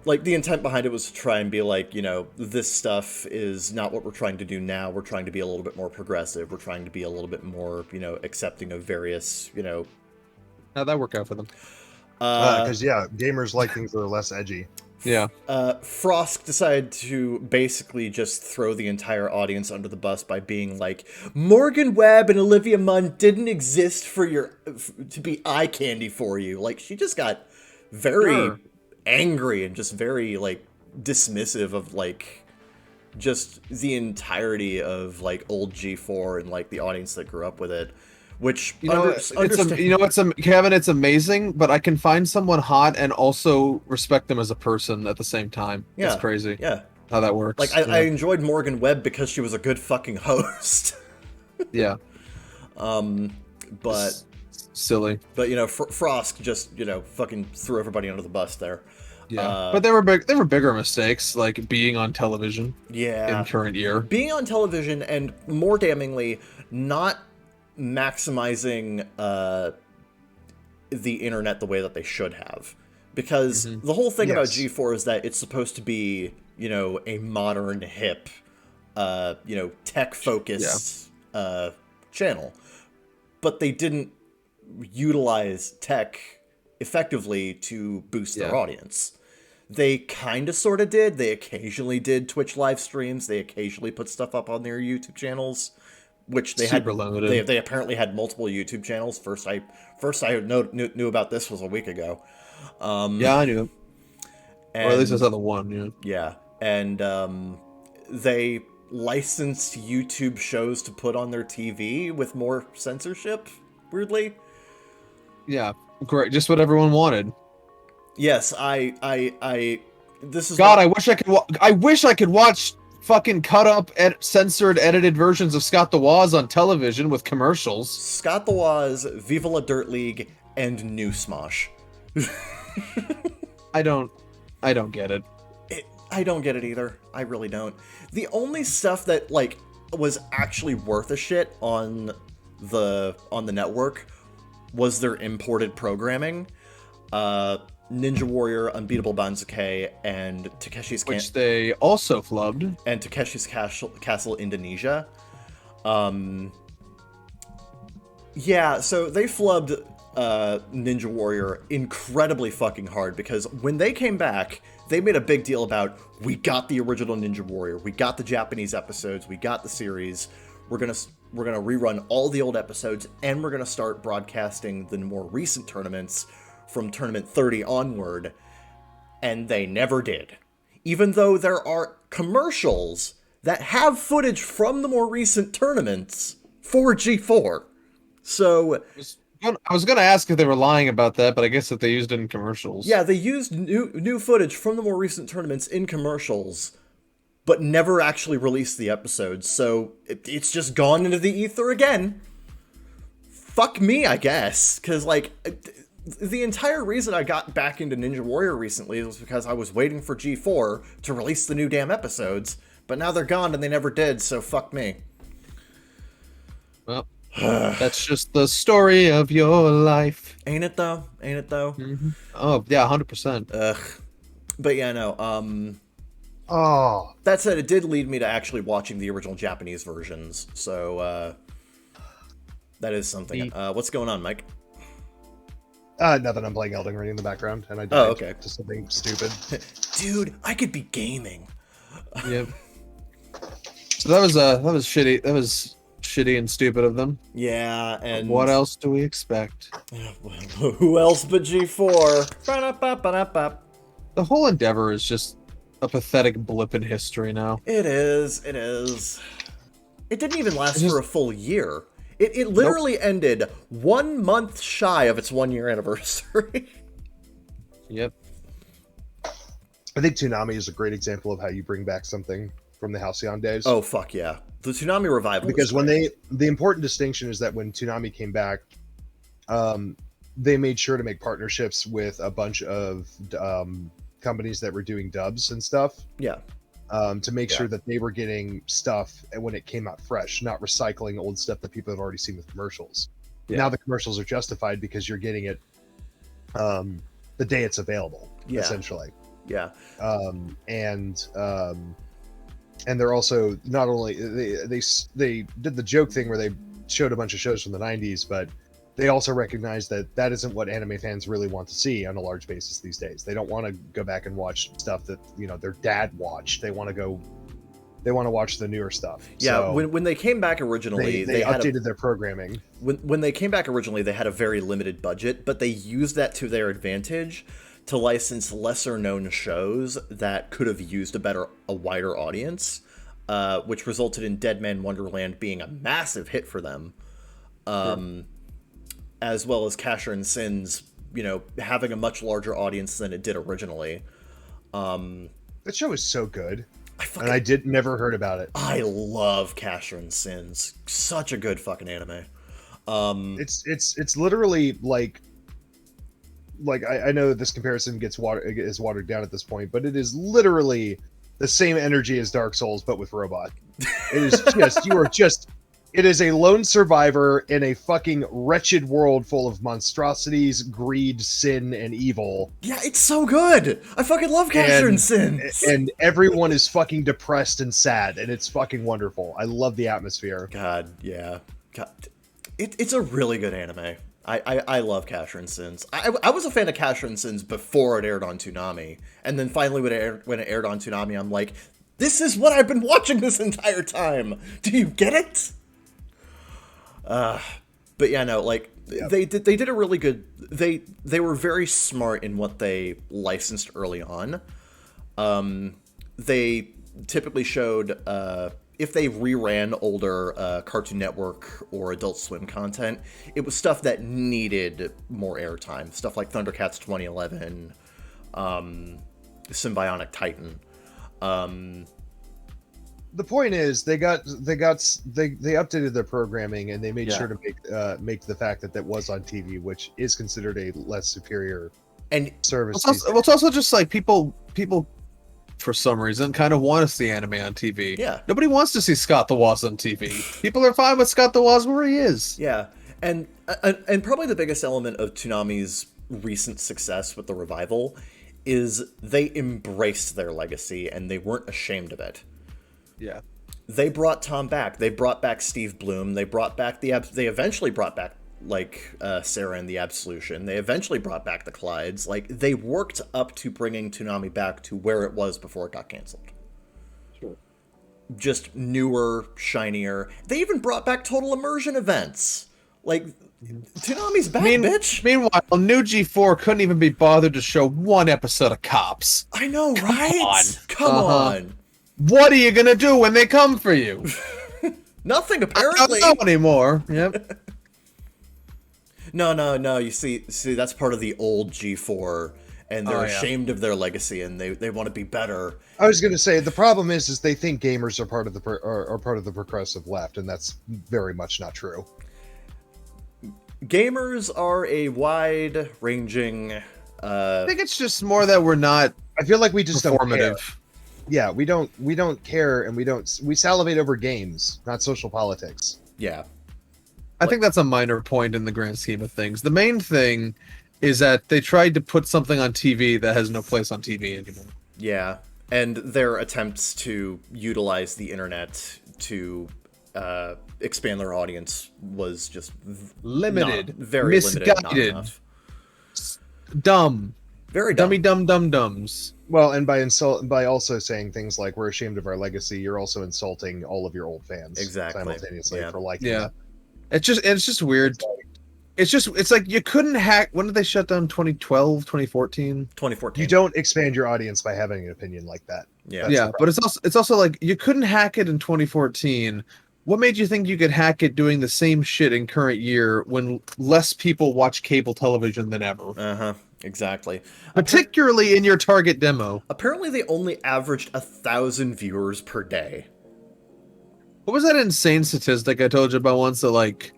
Like, the intent behind it was to try and be like, this stuff is not what we're trying to do now. We're trying to be a little bit more progressive. We're trying to be a little bit more, accepting of various, How'd that work out for them? Because, gamers like things that are less edgy. Yeah. Frosk decided to basically just throw the entire audience under the bus by being like, Morgan Webb and Olivia Munn didn't exist to be eye candy for you. Like, she just got very angry and just very, like, dismissive of, like, just the entirety of, like, old G4 and, like, the audience that grew up with it. Which, Kevin, it's amazing, but I can find someone hot and also respect them as a person at the same time. Yeah, it's crazy. Yeah. How that works. Like, I enjoyed Morgan Webb because she was a good fucking host. Yeah. But silly. But Frosk just fucking threw everybody under the bus there. Yeah. But there were bigger mistakes, like being on television. Yeah. In current year. Being on television, and more damningly, not maximizing the internet the way that they should have, because the whole thing about G4 is that it's supposed to be a modern, hip, tech focused channel, but they didn't utilize tech effectively to boost their audience. They kind of sort of did. They occasionally did Twitch live streams. They occasionally put stuff up on their YouTube channels, which they Super limited. They apparently had multiple YouTube channels. First I knew about this was a week ago. Yeah, I knew. Or at least I saw the one. Yeah. Yeah, and they licensed YouTube shows to put on their TV with more censorship. Weirdly. Yeah, great. Just what everyone wanted. Yes, this is God, I wish I could. I wish I could watch fucking cut up, censored, edited versions of Scott the Woz on television with commercials. Scott the Woz, Viva La Dirt League, and New Smosh. I don't get it. I don't get it either. I really don't. The only stuff that, like, was actually worth a shit on the network was their imported programming. Ninja Warrior, Unbeatable Banzuke, and Which they also flubbed. And Takeshi's Castle Indonesia. Yeah, so they flubbed Ninja Warrior incredibly fucking hard, because when they came back, they made a big deal about, we got the original Ninja Warrior, we got the Japanese episodes, we got the series, we're gonna rerun all the old episodes, and we're gonna start broadcasting the more recent tournaments from Tournament 30 onward, and they never did. Even though there are commercials that have footage from the more recent tournaments for G4. So I was going to ask if they were lying about that, but I guess that they used it in commercials. yeah, they used new footage from the more recent tournaments in commercials, but never actually released the episodes. So it's just gone into the ether again. Fuck me, I guess, because like the entire reason I got back into Ninja Warrior recently was because I was waiting for G4 to release the new damn episodes, but now they're gone and they never did. So fuck me. Well, that's just the story of your life. Ain't it though? Mm-hmm. Oh, yeah, 100%. Ugh. But yeah, no, that said, it did lead me to actually watching the original Japanese versions, so, that is something. What's going on, Mike? Nothing, I'm playing Elden Ring in the background, and I died okay. to something stupid. Dude, I could be gaming. Yep. So that was shitty. That was shitty and stupid of them. Yeah, and what else do we expect? Who else but G4? Ba-da-ba-ba-da-ba. The whole endeavor is just a pathetic blip in history now. It is. It didn't even last for a full year. It literally ended 1 month shy of its 1-year anniversary. Yep. I think Toonami is a great example of how you bring back something from the Halcyon days. Oh, fuck yeah. The Toonami revival. Because when the important distinction is that when Toonami came back, they made sure to make partnerships with a bunch of companies that were doing dubs and stuff. Yeah. To make sure that they were getting stuff when it came out fresh, not recycling old stuff that people have already seen with commercials. Yeah. Now the commercials are justified because you're getting it the day it's available, essentially. Yeah. And they're also not only they did the joke thing where they showed a bunch of shows from the 90s, but they also recognize that isn't what anime fans really want to see on a large basis these days. They don't want to go back and watch stuff that their dad watched. They want to watch the newer stuff. Yeah, so when they came back originally, they updated their programming. When they came back originally, they had a very limited budget, but they used that to their advantage to license lesser known shows that could have used a wider audience, which resulted in Dead Man Wonderland being a massive hit for them. As well as Casher and Sins, having a much larger audience than it did originally. That show is so good. I never heard about it. I love Casher and Sins. Such a good fucking anime. It's literally like I know this comparison is watered down at this point, but it is literally the same energy as Dark Souls, but with robot. It is just it is a lone survivor in a fucking wretched world full of monstrosities, greed, sin, and evil. Yeah, it's so good. I fucking love Casher and Sins. And everyone is fucking depressed and sad, and it's fucking wonderful. I love the atmosphere. God, yeah. God. It's a really good anime. I love Casher and Sins. I was a fan of Casher and Sins before it aired on Toonami. And then finally when it aired on Toonami, I'm like, this is what I've been watching this entire time. Do you get it? But yeah, no, they did a really good. They were very smart in what they licensed early on. They typically showed if they reran older Cartoon Network or Adult Swim content, it was stuff that needed more airtime. Stuff like Thundercats 2011, Symbionic Titan. The point is they updated their programming, and they made sure to make the fact that was on TV, which is considered a less superior and service. It's also just like people for some reason, kind of want to see anime on TV. Yeah. Nobody wants to see Scott the Woz on TV. People are fine with Scott the Woz where he is. Yeah, and probably the biggest element of Toonami's recent success with the revival is they embraced their legacy and they weren't ashamed of it. Yeah. They brought Tom back. They brought back Steve Bloom. They brought back they eventually brought back Sarah and the Absolution. They eventually brought back the Clydes. Like, they worked up to bringing Toonami back to where it was before it got canceled. Sure. Just newer, shinier. They even brought back Total Immersion events. Like, Toonami's back, bitch. Meanwhile, New G4 couldn't even be bothered to show one episode of Cops. I know, right? Come on. What are you gonna do when they come for you? Nothing, I apparently. don't know anymore. Yep. No. You see, that's part of the old G4, and they're yeah. ashamed of their legacy, and they want to be better. I was going to say the problem is they think gamers are part of the progressive left, and that's very much not true. Gamers are a wide-ranging. I think it's just more that we're not I feel like we just don't care. performative. Yeah, we don't care, and we salivate over games, not social politics. Yeah. I think that's a minor point in the grand scheme of things. The main thing is that they tried to put something on TV that has no place on TV anymore. Yeah, and their attempts to utilize the internet to expand their audience was just Limited, very limited, not misguided, enough. dumb, Very dumb. dummy-dum-dum-dums. Well, and by also saying things like we're ashamed of our legacy, you're also insulting all of your old fans Exactly. simultaneously Yeah. for liking Yeah. that. It's just weird. It's like you couldn't hack. When did they shut down? 2012, 2014? 2014. You don't expand your audience by having an opinion like that. Yeah. That's Yeah, the but it's also like you couldn't hack it in 2014. What made you think you could hack it doing the same shit in current year when less people watch cable television than ever? Uh-huh. Exactly. Particularly in your target demo. Apparently, they only averaged 1,000 viewers per day. What was that insane statistic I told you about once that like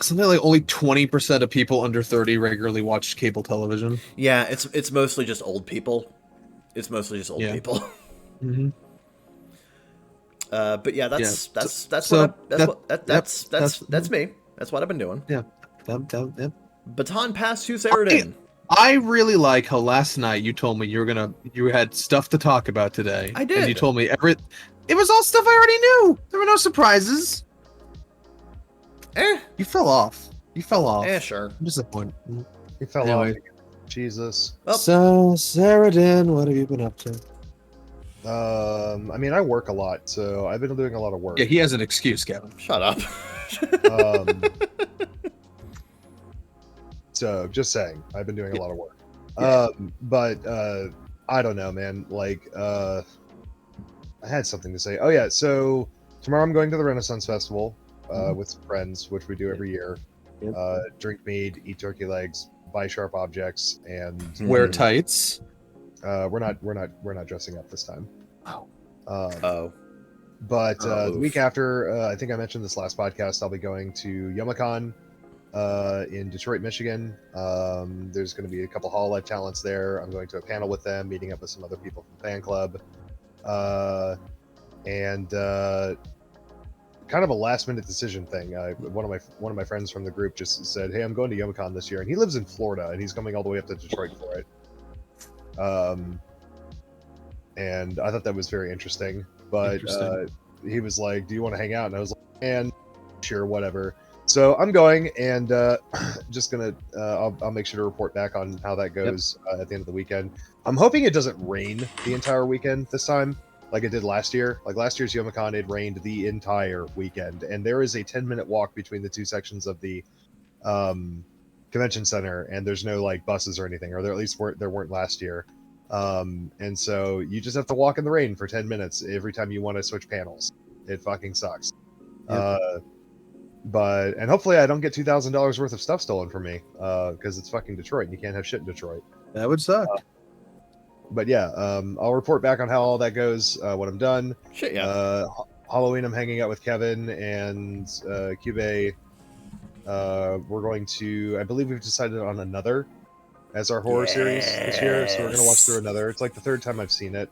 something like only 20% of people under 30 regularly watch cable television? Yeah, it's mostly just old people. It's mostly just old Yeah. people. Mm-hmm. But yeah, that's so that's me. That's what I've been doing. Yeah. Baton pass to Saradin. I really like how last night you told me you had stuff to talk about today. I did. And you told me it was all stuff I already knew. There were no surprises. You fell off. Sure. I'm disappointed. He fell Anyway. off. Jesus. Oh. So, Saradin, what have you been up to? I mean, I work a lot, so I've been doing a lot of work. Yeah, he has an excuse, Kevin. Shut up. Um, so just saying, I've been doing a lot of work. Yeah. But I don't know, man. Like, I had something to say. Oh yeah, so tomorrow I'm going to the Renaissance Festival with some friends, which we do every year. Yep. Drink mead, eat turkey legs, buy sharp objects, and Wear tights. we're not dressing up this time. Oh. Oh. But the Oof. week after, I think I mentioned this last podcast, I'll be going to Yomicon in Detroit, Michigan. There's going to be a couple Hall Life talents there. I'm going to a panel with them, meeting up with some other people from fan club. And kind of a last minute decision thing. One of my friends from the group just said, "Hey, I'm going to Yomicon this year," and he lives in Florida, and he's coming all the way up to Detroit for it. And I thought that was very interesting. But he was like, "Do you want to hang out?" And I was like, "And sure, whatever." So I'm going, and just gonna I'll make sure to report back on how that goes at the end of the weekend. I'm hoping it doesn't rain the entire weekend this time, like it did last year. Like last year's Yomicon, it rained the entire weekend, and there is a 10-minute walk between the two sections of the convention center, and there's no like buses or anything, or there at least weren't last year. And so you just have to walk in the rain for 10 minutes every time you want to switch panels. It fucking sucks. Yep. And hopefully I don't get $2,000 worth of stuff stolen from me, because it's fucking Detroit and you can't have shit in Detroit. That would suck. But yeah, I'll report back on how all that goes when I'm done. Shit, yeah. Halloween, I'm hanging out with Kevin and Cube. We're going to, I believe we've decided on Another as our horror series this year, so we're going to watch through Another. It's like the third time I've seen it.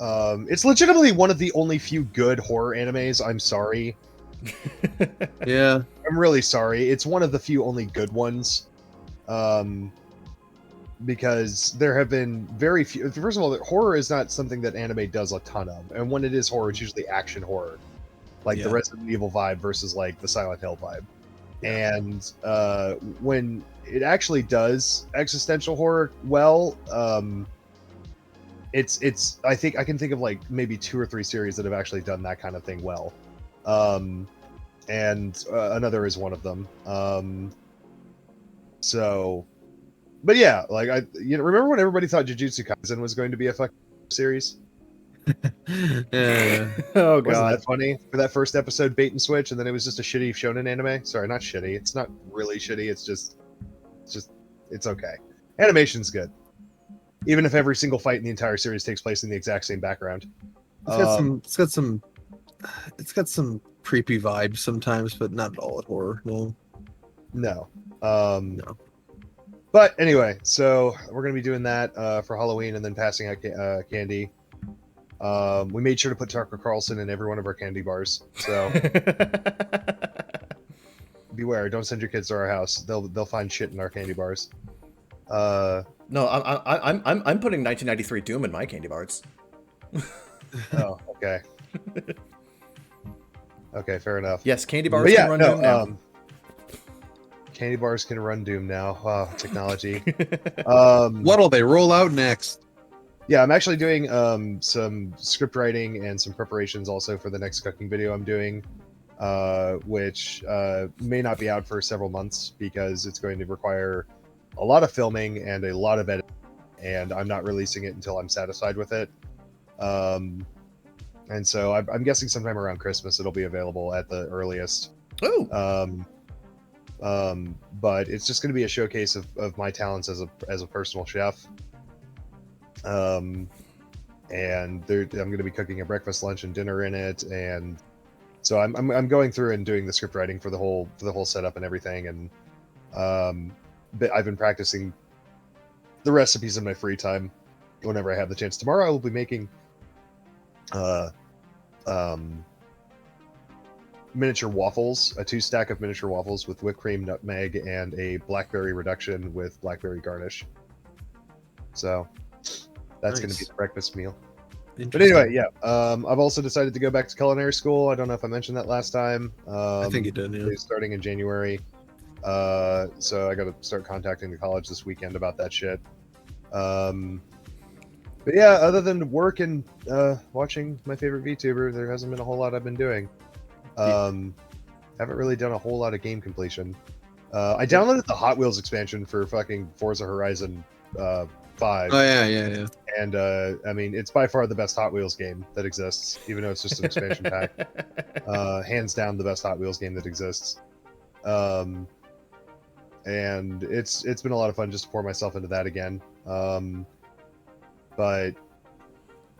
It's legitimately one of the only few good horror animes. I'm sorry. Yeah. I'm really sorry. It's one of the few only good ones. Because there have been very few. First of all, horror is not something that anime does a ton of, and when it is horror, it's usually action horror, like the Yeah. Resident Evil vibe versus like the Silent Hill vibe. Yeah. And when it actually does existential horror well, it's I think I can think of like maybe 2 or 3 series that have actually done that kind of thing well. And another is one of them. So, but yeah, like remember when everybody thought Jujutsu Kaisen was going to be a fucking series? Yeah. Oh Wasn't god. that funny for that first episode, bait and switch, and then it was just a shitty shonen anime? Sorry, not shitty. It's not really shitty. It's okay. Animation's good, even if every single fight in the entire series takes place in the exact same background. It's got some creepy vibes sometimes, but not at all at horror. No. No. No. But anyway, so we're gonna be doing that for Halloween, and then passing out candy. We made sure to put Tucker Carlson in every one of our candy bars. So beware! Don't send your kids to our house. They'll find shit in our candy bars. No, I'm putting 1993 Doom in my candy bars. Oh, okay. Okay, fair enough. Yes, candy But bars yeah, can run no, Doom now. candy bars can run Doom now. Wow, technology. What'll they roll out next? Yeah, I'm actually doing some script writing and some preparations also for the next cooking video I'm doing, which may not be out for several months because it's going to require a lot of filming and a lot of editing, and I'm not releasing it until I'm satisfied with it. And so I'm guessing sometime around Christmas it'll be available at the earliest. Oh, But it's just going to be a showcase of my talents as a personal chef. And I'm going to be cooking a breakfast, lunch, and dinner in it, and so I'm going through and doing the script writing for the whole setup and everything, and but I've been practicing the recipes in my free time whenever I have the chance. Tomorrow I will be making miniature waffles, a 2-stack of miniature waffles with whipped cream, nutmeg, and a blackberry reduction with blackberry garnish. So that's going to be Nice. the breakfast meal. But Interesting. anyway, yeah. I've also decided to go back to culinary school. I don't know if I mentioned that last time. I think you did. Yeah. It's starting in January. So I got to start contacting the college this weekend about that shit. But yeah, other than work and watching my favorite VTuber, there hasn't been a whole lot I've been doing. Haven't really done a whole lot of game completion. I downloaded the Hot Wheels expansion for fucking Forza Horizon 5. Oh yeah. And I mean, it's by far the best Hot Wheels game that exists, even though it's just an expansion pack. Hands down, the best Hot Wheels game that exists. And it's been a lot of fun just to pour myself into that again. But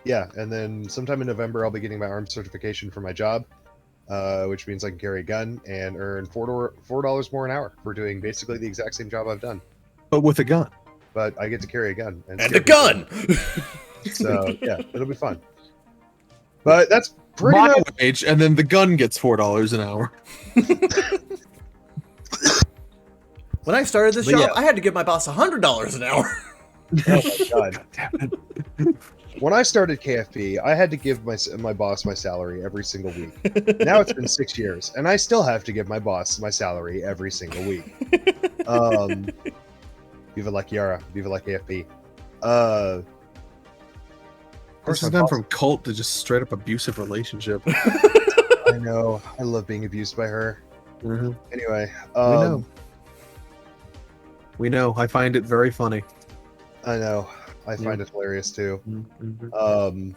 yeah, and then sometime in November, I'll be getting my arms certification for my job, which means I can carry a gun and earn $4 more an hour for doing basically the exact same job I've done. But with a gun. But I get to carry a gun and scare a gun. So yeah, it'll be fun. But that's pretty My much wage, and then the gun gets $4 an hour. When I started this But job, yeah. I had to give my boss $100 an hour. oh my god. When I started KFP, I had to give my boss my salary every single week. Now it's been 6 years, and I still have to give my boss my salary every single week. Viva la Kiara, Viva la KFP. Of course, This has my gone boss- from cult to just straight up abusive relationship. I know. I love being abused by her. Mhm. Anyway, We know. We know. I find it very funny. I know. I find it hilarious too. Mhm.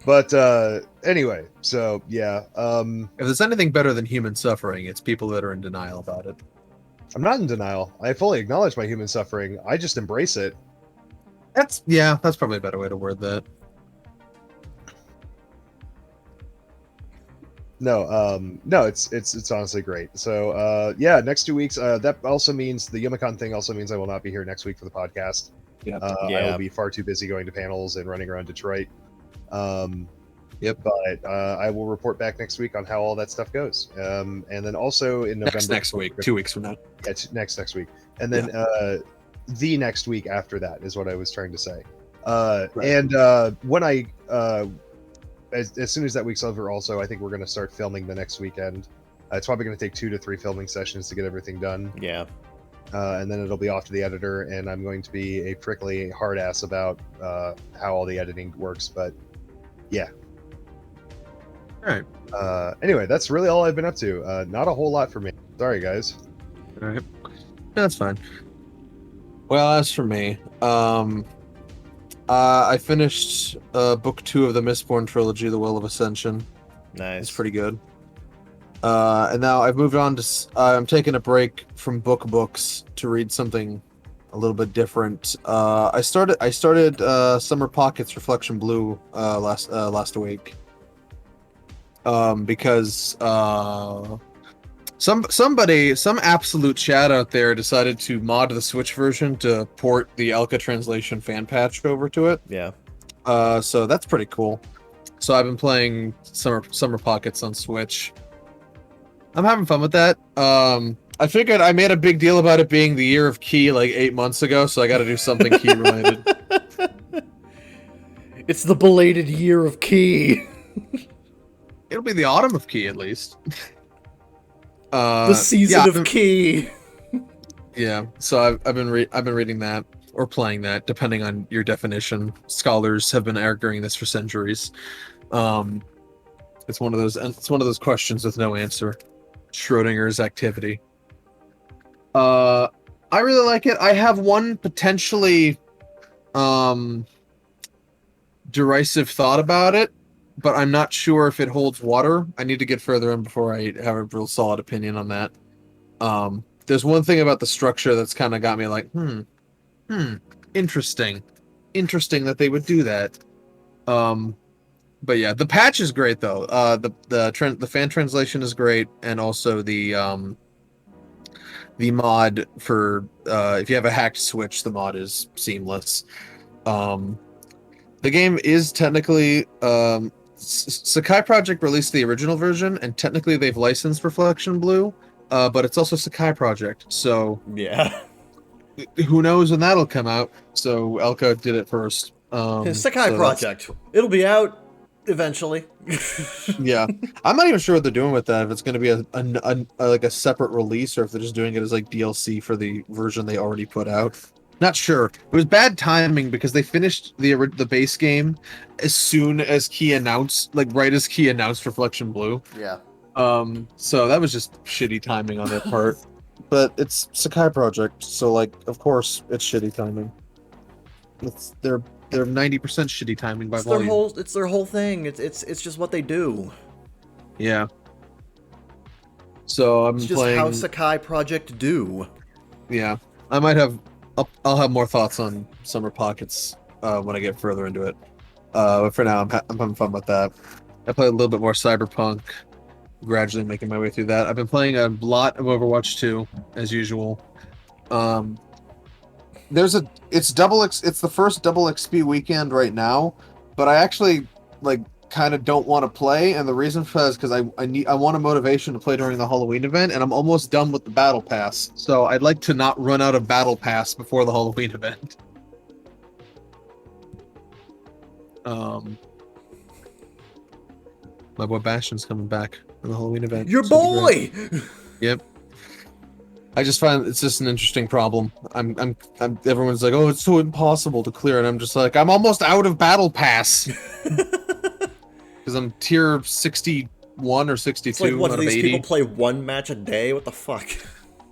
But anyway, so yeah. If there's anything better than human suffering, it's people that are in denial about it. I'm not in denial. I fully acknowledge my human suffering. I just embrace it. That's probably a better way to word that. No, it's honestly great. So yeah, next 2 weeks. That also means the Yumicon thing also means I will not be here next week for the podcast. Yeah. I will be far too busy going to panels and running around Detroit. Yep. But I will report back next week on how all that stuff goes. And then also in November. Next week, 2 weeks from now. Yeah, next week. And then the next week after that is what I was trying to say. Right. And when I, as soon as that week's over, also, I think we're going to start filming the next weekend. It's probably going to take 2 to 3 filming sessions to get everything done. Yeah. And then it'll be off to the editor, and I'm going to be a prickly hard ass about how all the editing works. But yeah. All right. Anyway, that's really all I've been up to. Not a whole lot for me. Sorry, guys. All right. That's fine. Well, as for me, I finished book 2 of the Mistborn trilogy, The Will of Ascension. Nice. It's pretty good. And now I've moved on to. I'm taking a break from books to read something a little bit different. I started Summer Pockets Reflection Blue last week. Because some absolute chat out there decided to mod the Switch version to port the Elka translation fan patch over to it. Yeah. So that's pretty cool. So I've been playing Summer Pockets on Switch. I'm having fun with that. I figured I made a big deal about it being the year of Key like 8 months ago, so I got to do something Key related. It's the belated year of Key. It'll be the autumn of Key at least. The season of Key. Yeah, so I've been reading that or playing that, depending on your definition. Scholars have been arguing this for centuries. It's one of those questions with no answer. Schrodinger's activity. I really like it. I have one potentially derisive thought about it, but I'm not sure if it holds water. I need to get further in before I have a real solid opinion on that. There's one thing about the structure that's kind of got me like, interesting that they would do that. But yeah, the patch is great though. The fan translation is great, and also the mod for if you have a hacked Switch, the mod is seamless. The game is technically Sakai Project released the original version, and technically they've licensed Reflection Blue, but it's also Sakai Project, so yeah. Who knows when that'll come out? So Elka did it first. Sakai Project. It'll be out eventually. Yeah, I'm not even sure what they're doing with that. If it's going to be a like a separate release, or if they're just doing it as like DLC for the version they already put out. Not sure. It was bad timing because they finished the base game as soon as Key announced, like right as Key announced Reflection Blue. Yeah. So that was just shitty timing on their part. But it's Sakai Project, so like of course it's shitty timing. It's they're 90% shitty timing by volume. It's their whole thing. It's just what they do. Yeah. So I'm it's just playing. How Sakai Project do. Yeah, I might have. I'll have more thoughts on Summer Pockets when I get further into it. But for now, I'm having fun with that. I played a little bit more Cyberpunk. Gradually making my way through that. I've been playing a lot of Overwatch 2 as usual. It's the first double XP weekend right now, but I actually like kind of don't want to play, and the reason for that is because I want a motivation to play during the Halloween event, and I'm almost done with the battle pass, so I'd like to not run out of battle pass before the Halloween event. My boy Bastion's coming back for the Halloween event. Your boy. Yep. I just find it's just an interesting problem. I'm everyone's like, oh, it's so impossible to clear, and I'm just like, I'm almost out of battle pass. Because I'm tier 61 or 62 it's like, what, out of these 80. people play one match a day? What the fuck?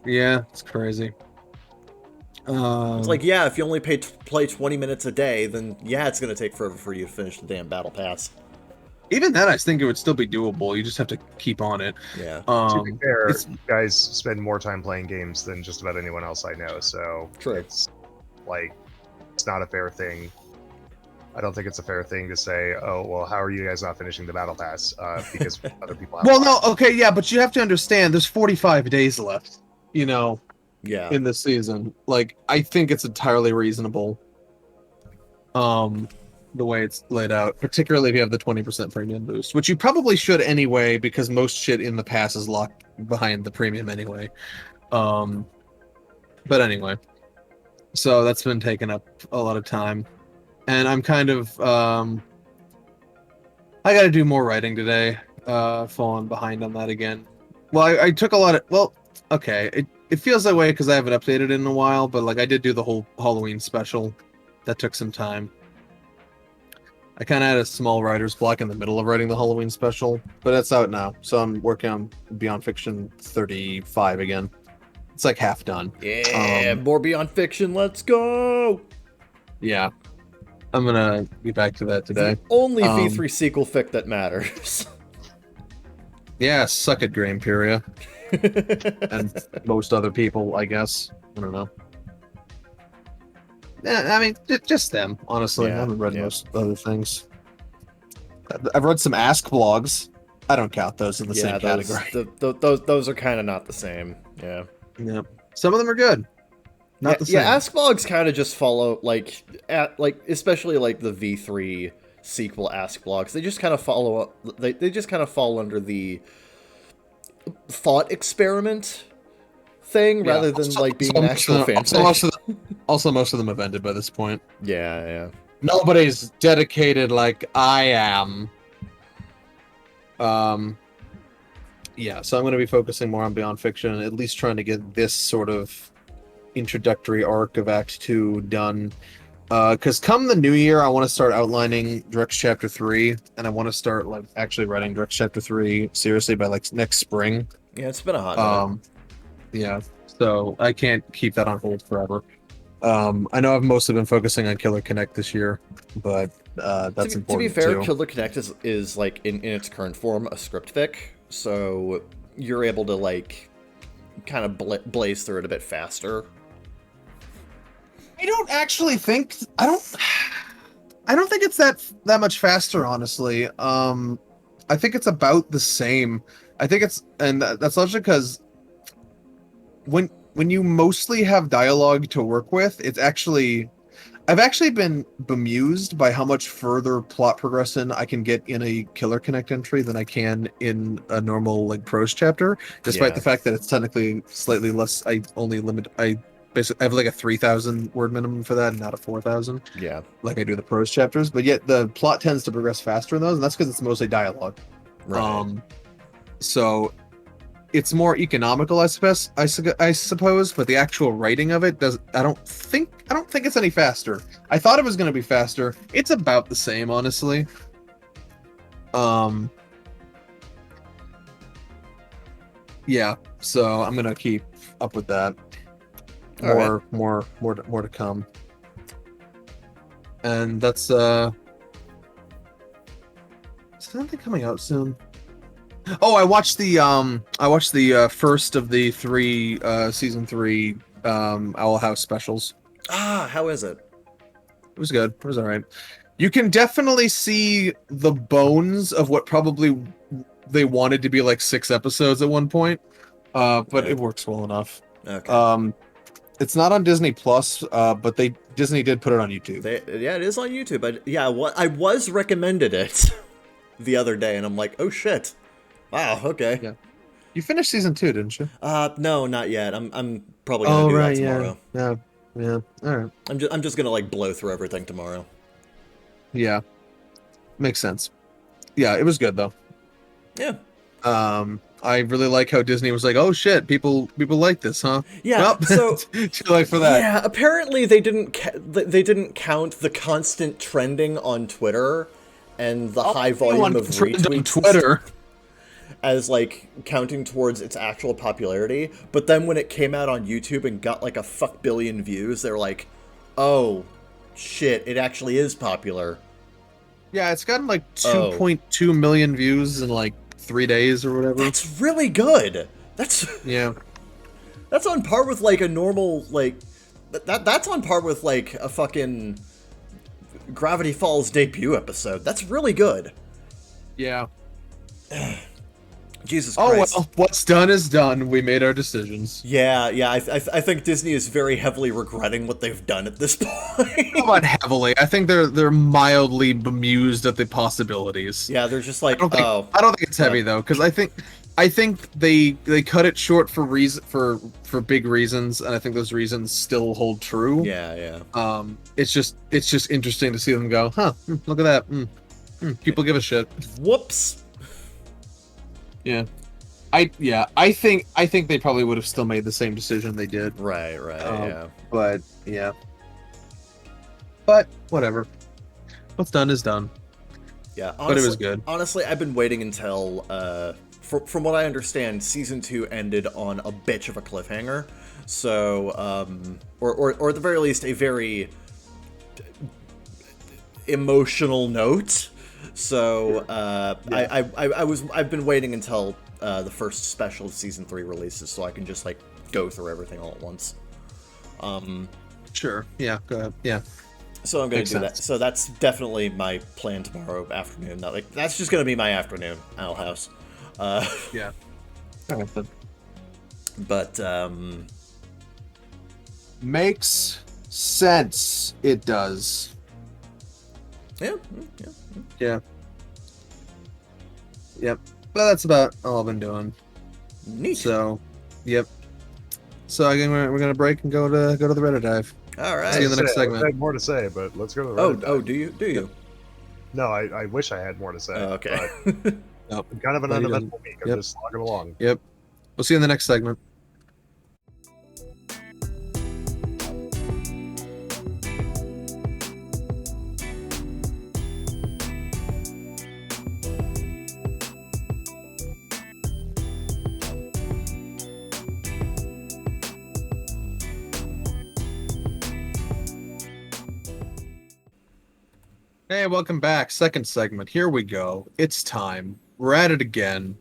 Yeah, it's crazy. It's like, yeah, if you only play 20 minutes a day, then yeah, it's gonna take forever for you to finish the damn battle pass. Even then, I think it would still be doable. You just have to keep on it. Yeah. To be fair, you guys spend more time playing games than just about anyone else I know, so true. It's not a fair thing. I don't think it's a fair thing to say, oh, well, how are you guys not finishing the battle pass? Because other people have Well, no, okay, yeah, but you have to understand, there's 45 days left, Yeah. in this season. Like, I think it's entirely reasonable The way it's laid out, particularly if you have the 20% premium boost, which you probably should anyway, because most shit in the pass is locked behind the premium anyway. But anyway, so that's been taking up a lot of time, and I'm kind of I got to do more writing today. Falling behind on that again. Well, I took a lot of okay. It feels that way because I haven't updated it in a while, but like I did do the whole Halloween special. That took some time. I kind of had a small writer's block in the middle of writing the Halloween special, but that's out now. So I'm working on Beyond Fiction 35 again. It's like half done. Yeah, more Beyond Fiction. Let's go. Yeah, I'm gonna be back to that today. The only V3 sequel fic that matters. Yeah, suck it, Grey Imperia. And most other people, I guess. I don't know. Yeah, I mean, just them, honestly. I haven't read most other things. I've read some Ask blogs. I don't count those in the same category. Those are kind of not the same. Yeah. Yeah. Some of them are good. Not the same. Yeah, Ask blogs kind of just follow, especially like the V3 sequel Ask blogs. They just kind of follow up. They just kind of fall under the thought experiment thing rather than being an actual fanfic. Also, most of them have ended by this point. Yeah. Nobody's dedicated like I am. Yeah, so I'm going to be focusing more on Beyond Fiction, and at least trying to get this sort of introductory arc of Act 2 done. Because come the new year, I want to start outlining Drex Chapter 3, and I want to start actually writing Drex Chapter 3 seriously by next spring. Yeah, it's been a hot minute. Yeah, so I can't keep that on hold forever. I know I've mostly been focusing on Killer Connect this year, but that's important too. To be fair, Killer Connect is in its current form a script fic, so you're able to kind of blaze through it a bit faster. I don't actually think I don't think it's that much faster, honestly. I think it's about the same. I think that's largely because when you mostly have dialogue to work with, I've actually been bemused by how much further plot progression I can get in a Killer Connect entry than I can in a normal prose chapter, despite the fact that it's technically slightly less. I have a 3,000 word minimum for that, and not a 4,000. Yeah, like I do the prose chapters, but yet the plot tends to progress faster in those, and that's because it's mostly dialogue. Right. So it's more economical, I suppose, but the actual writing of it I don't think it's any faster. I thought it was going to be faster. It's about the same, honestly. Yeah, so I'm gonna keep up with that. More to come. And that's is something coming out soon? Oh, I watched the first of the 3 season 3 Owl House specials. How is it? It was good. It was all right. You can definitely see the bones of what probably they wanted to be 6 episodes at one point, but it works well enough. Okay. It's not on Disney Plus, but Disney did put it on YouTube. Yeah, it is on YouTube. I was recommended it the other day, and I'm like, oh shit. Wow, okay. Yeah. You finished season 2, didn't you? No, not yet. I'm probably gonna do that tomorrow. Yeah. All right. I'm just gonna blow through everything tomorrow. Yeah. Makes sense. Yeah, it was good though. Yeah. I really like how Disney was like, "Oh shit, people like this, huh?" Yeah. Well, So too late for that. Yeah. Apparently, they didn't count the constant trending on Twitter and the high volume of retweets on Twitter as counting towards its actual popularity. But then when it came out on YouTube and got a fuck billion views, they're like, "Oh shit, it actually is popular." Yeah, it's gotten 2.2 million views in 3 days or whatever. That's really good. That's on par with a normal that's on par with a fucking Gravity Falls debut episode. That's really good. Yeah. Jesus Oh Christ. well, what's done is done. We made our decisions. Yeah. I think Disney is very heavily regretting what they've done at this point. Not heavily. I think they're mildly bemused at the possibilities. Yeah, they're just like, I don't think it's heavy though, because I think they cut it short for big reasons, and I think those reasons still hold true. Yeah. It's just interesting to see them go, huh? Look at that. People give a shit. Whoops. Yeah. I think they probably would have still made the same decision they did. Right, yeah. But yeah. But whatever. What's done is done. Yeah, honestly, But it was good. Honestly, I've been waiting until, from what I understand, season 2 ended on a bitch of a cliffhanger. So, or at the very least, a very emotional note. So, I've been waiting until the first special of season 3 releases, so I can just like go through everything all at once. Sure. Yeah. Go ahead. Yeah. So I'm going Makes to do that. sense. So that's definitely my plan tomorrow afternoon. That's just going to be my afternoon, Owl House. Yeah. Okay, then. But Makes sense. It does. yeah. Yeah. Yep. Well, that's about all I've been doing. Neat. So, yep. So again, we're gonna break and go to the Reddit dive. All right. See you in the next segment. I had more to say, but let's go to the Reddit. Oh, do you? No, I wish I had more to say. Oh, okay. But Nope. kind of an But he uneventful week. I'm Yep. just slogging along. Yep. We'll see you in the next segment. Hey, welcome back. Second segment. Here we go. It's time. We're at it again.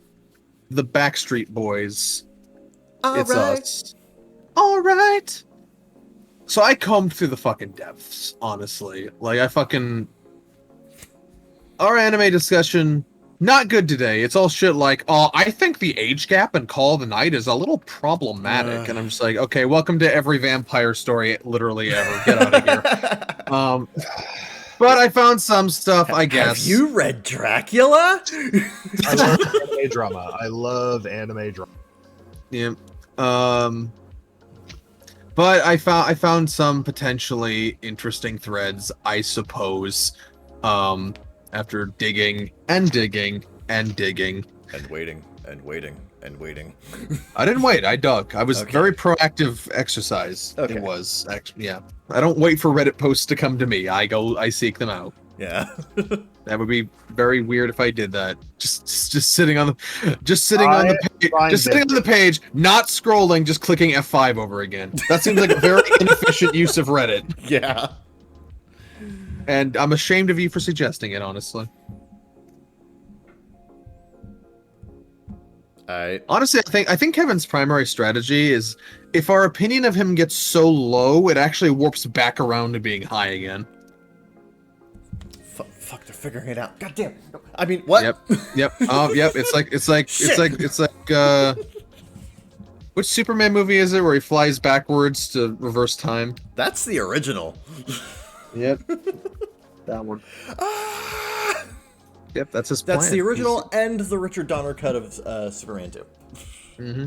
The Backstreet Boys. It's us. All right. So I combed through the fucking depths, honestly. Like, our anime discussion, not good today. It's all shit like, oh, I think the age gap in Call of the Night is a little problematic. And I'm just like, okay, welcome to every vampire story literally ever. Get out of here. But I found some stuff, I guess. Have you read Dracula? I love anime drama. I love anime drama. Yeah. But I found some potentially interesting threads, I suppose. After digging and digging and digging. And waiting and waiting and waiting. I didn't wait. I dug. I was Okay. very proactive exercise. Okay. It was actually, yeah. I don't wait for Reddit posts to come to me. I seek them out. Yeah. That would be very weird if I did that. Just sitting on the on the page, not scrolling, just clicking F5 over again. That seems like a very inefficient use of Reddit. Yeah. And I'm ashamed of you for suggesting it, honestly. Honestly, I think Kevin's primary strategy is if our opinion of him gets so low, it actually warps back around to being high again. Fuck, they're figuring it out. God damn. I mean, what? Yep. Yep. Yep. It's like which Superman movie is it where he flies backwards to reverse time? That's the original. Yep. That one. Yep, that's his plan. That's the original and the Richard Donner cut of Superman 2. Mm-hmm.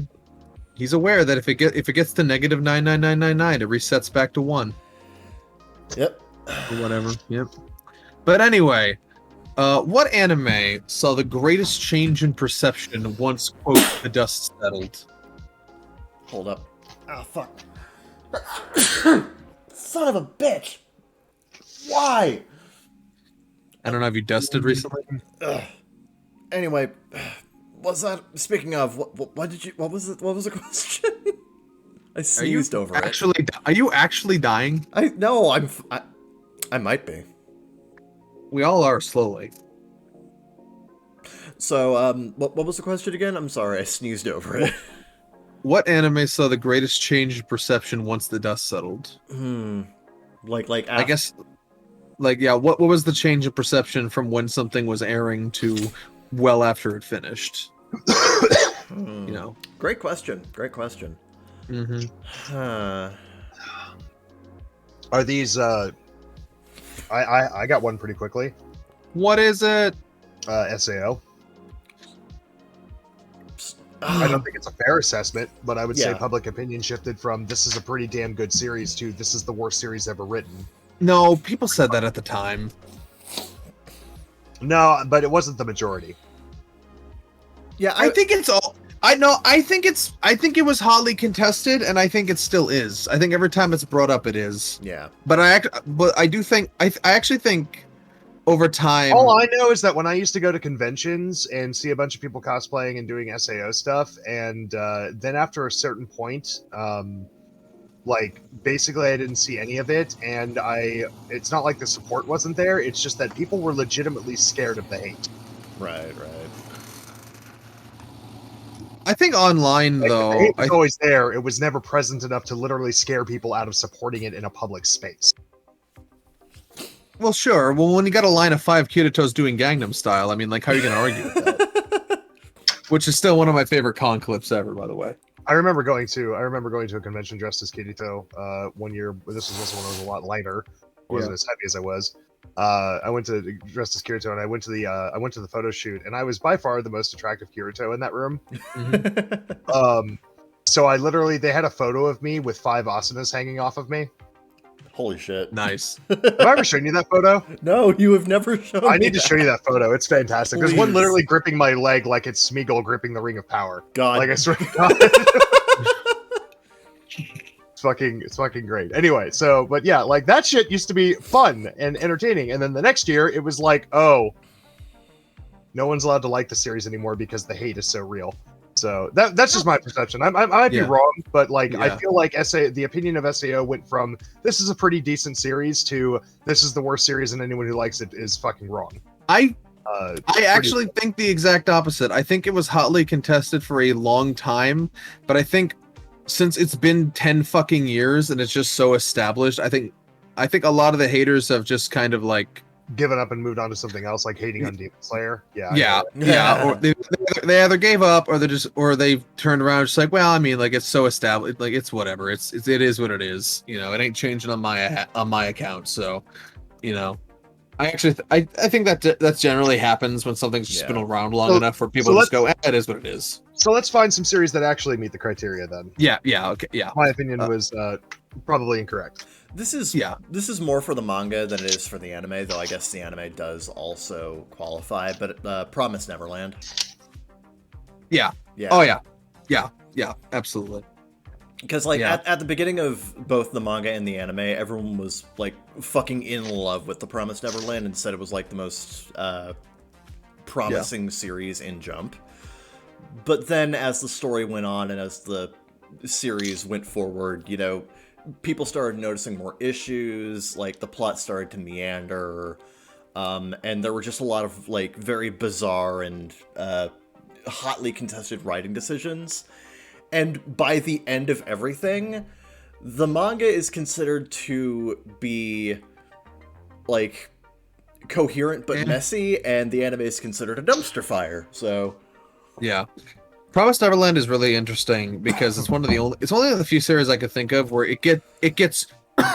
He's aware that if it gets to negative 99999, it resets back to 1. Yep. Or whatever. Yep. But anyway, what anime saw the greatest change in perception once, quote, the dust settled? Hold up. Oh, fuck. Son of a bitch! Why? I don't know, have you dusted recently? Anyway, what's that? Speaking of, what was the question? I sneezed over it. Are you actually dying? I might be. We all are slowly. So, what was the question again? I'm sorry, I sneezed over it. What anime saw the greatest change in perception once the dust settled? I guess, yeah, what was the change in perception from when something was airing to well after it finished? You know. Great question. Great question. Mm-hmm. Are these? I got one pretty quickly. What is it? SAO. I don't think it's a fair assessment, but I would say Yeah. public opinion shifted from "this is a pretty damn good series" to "this is the worst series ever written." No, people said that at the time. No, but it wasn't the majority. Yeah, I think it's all. I know. I think it was hotly contested, and I think it still is. I think every time it's brought up, it is. Yeah. But I do think. I actually think over time. All I know is that when I used to go to conventions and see a bunch of people cosplaying and doing SAO stuff, and then after a certain point, like basically I didn't see any of it, and it's not like the support wasn't there. It's just that people were legitimately scared of the hate. Right. I think online Like, though. the hate was always there. It was never present enough to literally scare people out of supporting it in a public space. Well, sure. Well, when you got a line of 5 Kiritos doing Gangnam Style, I mean, like, how are you going to argue with that? Which is still one of my favorite con clips ever, by the way. I remember going to a convention dressed as Kirito one year. This was also when I was a lot lighter. I wasn't as heavy as I was. I went to dressed as Kirito, and I went to the photo shoot, and I was by far the most attractive Kirito in that room. Mm-hmm. So I literally, they had a photo of me with 5 asanas hanging off of me. Holy shit. Nice. Have I ever shown you that photo? No, you have never shown I need to show you that photo. It's fantastic. There's one Please. literally gripping my leg like it's Smeagol gripping the Ring of Power. God. Like I swear to God. It's fucking great. Anyway, but yeah, like that shit used to be fun and entertaining, and then the next year it was like, oh, no one's allowed to like the series anymore because the hate is so real. So that's just my perception. I might be wrong, but like I feel like the opinion of SAO went from this is a pretty decent series to this is the worst series, and anyone who likes it is fucking wrong. I actually think the exact opposite. I think it was hotly contested for a long time, but I think since it's been 10 fucking years and it's just so established, I think a lot of the haters have just kind of like given up and moved on to something else, like hating on Demon Slayer. Yeah. Or they either gave up, or they've turned around just like, well, I mean, like it's so established, like it's whatever. It is what it is. You know, it ain't changing on my account. So, you know, I actually I think that generally happens when something's just been around long enough for people to just go, it is what it is. So let's find some series that actually meet the criteria then. Yeah. Okay. Yeah. My opinion was probably incorrect. This is more for the manga than it is for the anime, though I guess the anime does also qualify, but Promised Neverland. Yeah. Oh yeah, absolutely. Because like at the beginning of both the manga and the anime, everyone was like fucking in love with the Promised Neverland and said it was like the most promising series in Jump. But then as the story went on and as the series went forward, you know, people started noticing more issues, like the plot started to meander, and there were just a lot of like very bizarre and hotly contested writing decisions. And by the end of everything, the manga is considered to be like coherent but messy, and the anime is considered a dumpster fire. So yeah. Promised Neverland is really interesting because it's only the few series I could think of where it gets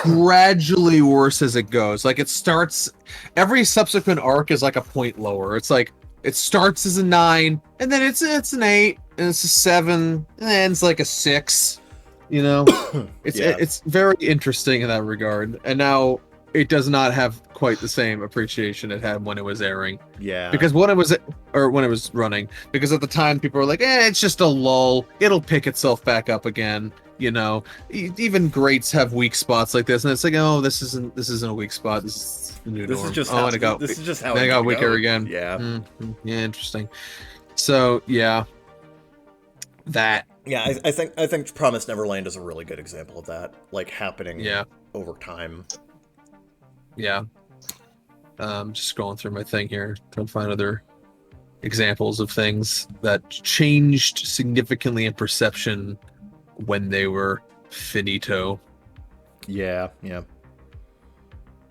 gradually worse as it goes. Like it starts, every subsequent arc is like a point lower. It's like it starts as a 9, and then it's an 8, and it's a 7, and then it's like a 6. You know, it's very interesting in that regard. And now it does not have quite the same appreciation it had when it was airing. Yeah. Because when it was running, because at the time people were like, it's just a lull. It'll pick itself back up again. You know, even greats have weak spots like this, and it's like, oh, this isn't a weak spot. This is the new norm. This is just how it got weaker go. again. Yeah. Mm-hmm. Yeah, interesting. So yeah, that. Yeah, I think Promised Neverland is a really good example of that, like happening over time. Yeah. Just scrolling through my thing here, trying to find other examples of things that changed significantly in perception when they were finito. Yeah. Can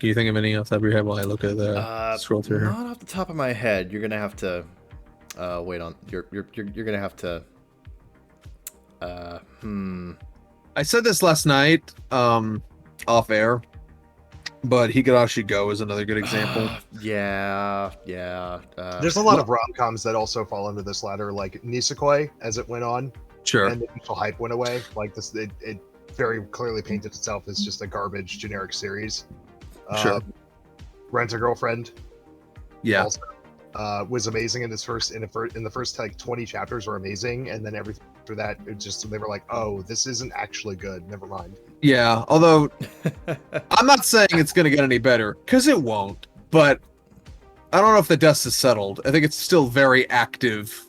you think of any off the top of your head while I look at the scroll through here? Not off the top of my head. You're gonna have to Wait on. You're gonna have to. I said this last night, off air, but Higurashi Go is another good example. Yeah. There's a lot of rom-coms that also fall under this ladder, like Nisekoi, as it went on, Sure. and the initial hype went away. Like this, it very clearly painted itself as just a garbage generic series. Sure. Rent a Girlfriend. Yeah. Also, was amazing in the first like 20 chapters were amazing, and then everything after that, it just they were like, oh, this isn't actually good. Never mind. Yeah. Although I'm not saying it's going to get any better, because it won't. But I don't know if the dust has settled. I think it's still very active.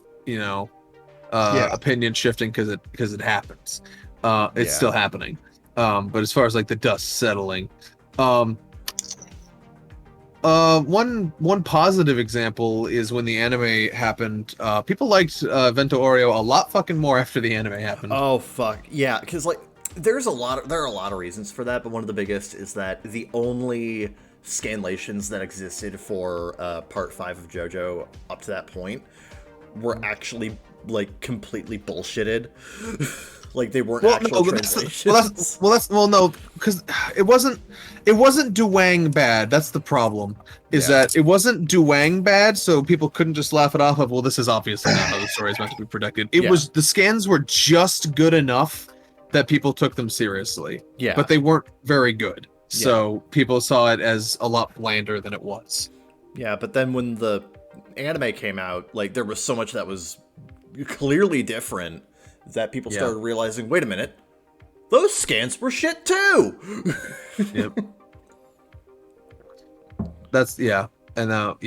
Opinion shifting because it happens. It's still happening. But as far as like the dust settling, one positive example is when the anime happened. People liked Vento Oreo a lot fucking more after the anime happened. Oh fuck yeah, because like there are a lot of reasons for that, but one of the biggest is that the only scanlations that existed for part 5 of JoJo up to that point were actually like completely bullshitted. Like they weren't actual translations. No, because it wasn't Duang bad. That's the problem. That it wasn't Duang bad, so people couldn't just laugh it off of, well, this is obviously not how the story is meant to be predicted. It was the scans were just good enough that people took them seriously. Yeah. But they weren't very good. So people saw it as a lot blander than it was. Yeah, but then when the anime came out, like there was so much that was clearly different that people started realizing, wait a minute, those scans were shit too. Yep. That's and now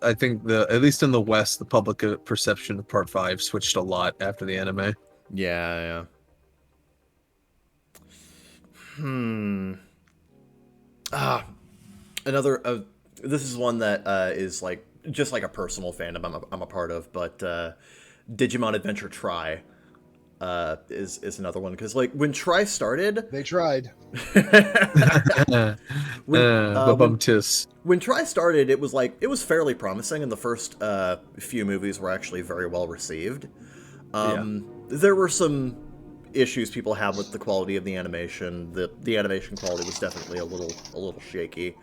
I think at least in the West, the public perception of Part 5 switched a lot after the anime. Yeah. Another. This is one that is like just like a personal fandom I'm a part of, but Digimon Adventure Tri is another one, because like when Tri started, They tried. when Tri started, it was fairly promising, and the first few movies were actually very well received. There were some issues people have with the quality of the animation. The animation quality was definitely a little shaky.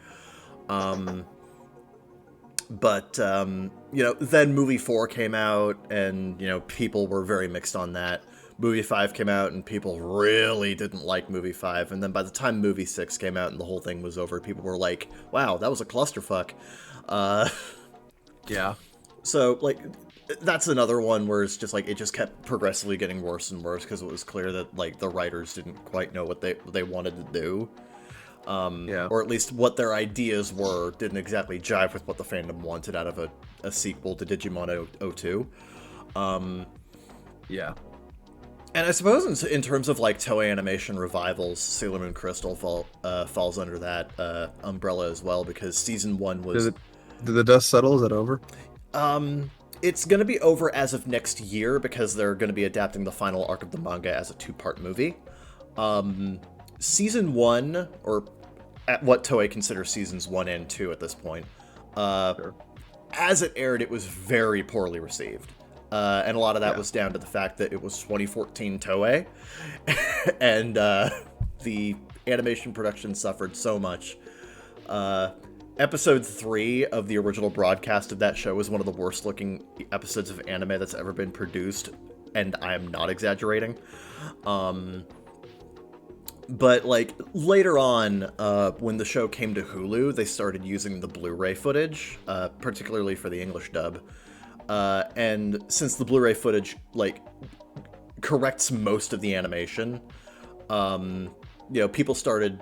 But then movie 4 came out, and people were very mixed on that. Movie 5 came out, and people really didn't like movie 5. And then by the time movie 6 came out and the whole thing was over, people were like, wow, that was a clusterfuck. So, like, that's another one where it's just, like, it just kept progressively getting worse and worse, because it was clear that, like, the writers didn't quite know what they wanted to do. Or at least what their ideas were didn't exactly jive with what the fandom wanted out of a sequel to Digimon 02. And I suppose in terms of like Toei Animation revivals, Sailor Moon Crystal falls under that umbrella as well, because season 1 was... Did the dust settle? Is it over? It's going to be over as of next year, because they're going to be adapting the final arc of the manga as a 2-part movie. Season 1, or at what Toei considers seasons 1 and 2 at this point, as it aired, it was very poorly received. And a lot of that was down to the fact that it was 2014 Toei, and the animation production suffered so much. Episode 3 of the original broadcast of that show was one of the worst looking episodes of anime that's ever been produced, and I am not exaggerating. But like later on, when the show came to Hulu, they started using the Blu-ray footage, particularly for the English dub. And since the Blu-ray footage, like, corrects most of the animation, people started,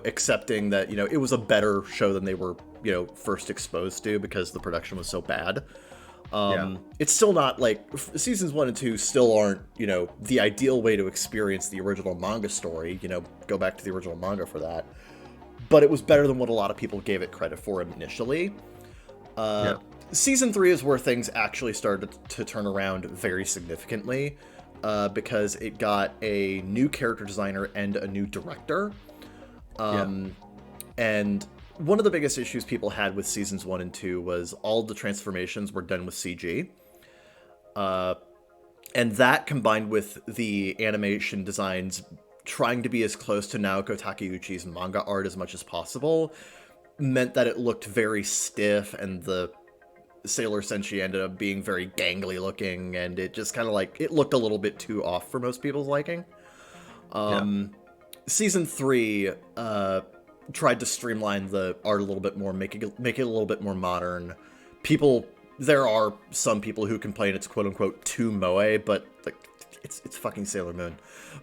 accepting that, it was a better show than they were, first exposed to, because the production was so bad. It's still not, like, seasons 1 and 2 still aren't, the ideal way to experience the original manga story, go back to the original manga for that. But it was better than what a lot of people gave it credit for initially. Season 3 is where things actually started to turn around very significantly, because it got a new character designer and a new director. And one of the biggest issues people had with seasons 1 and 2 was all the transformations were done with CG. And that combined with the animation designs trying to be as close to Naoko Takeuchi's manga art as much as possible meant that it looked very stiff, and the Sailor Senshi ended up being very gangly looking, and it just kind of like, it looked a little bit too off for most people's liking. Season 3 tried to streamline the art a little bit more, make it a little bit more modern. There are some people who complain it's quote unquote too moe, but like it's fucking Sailor Moon.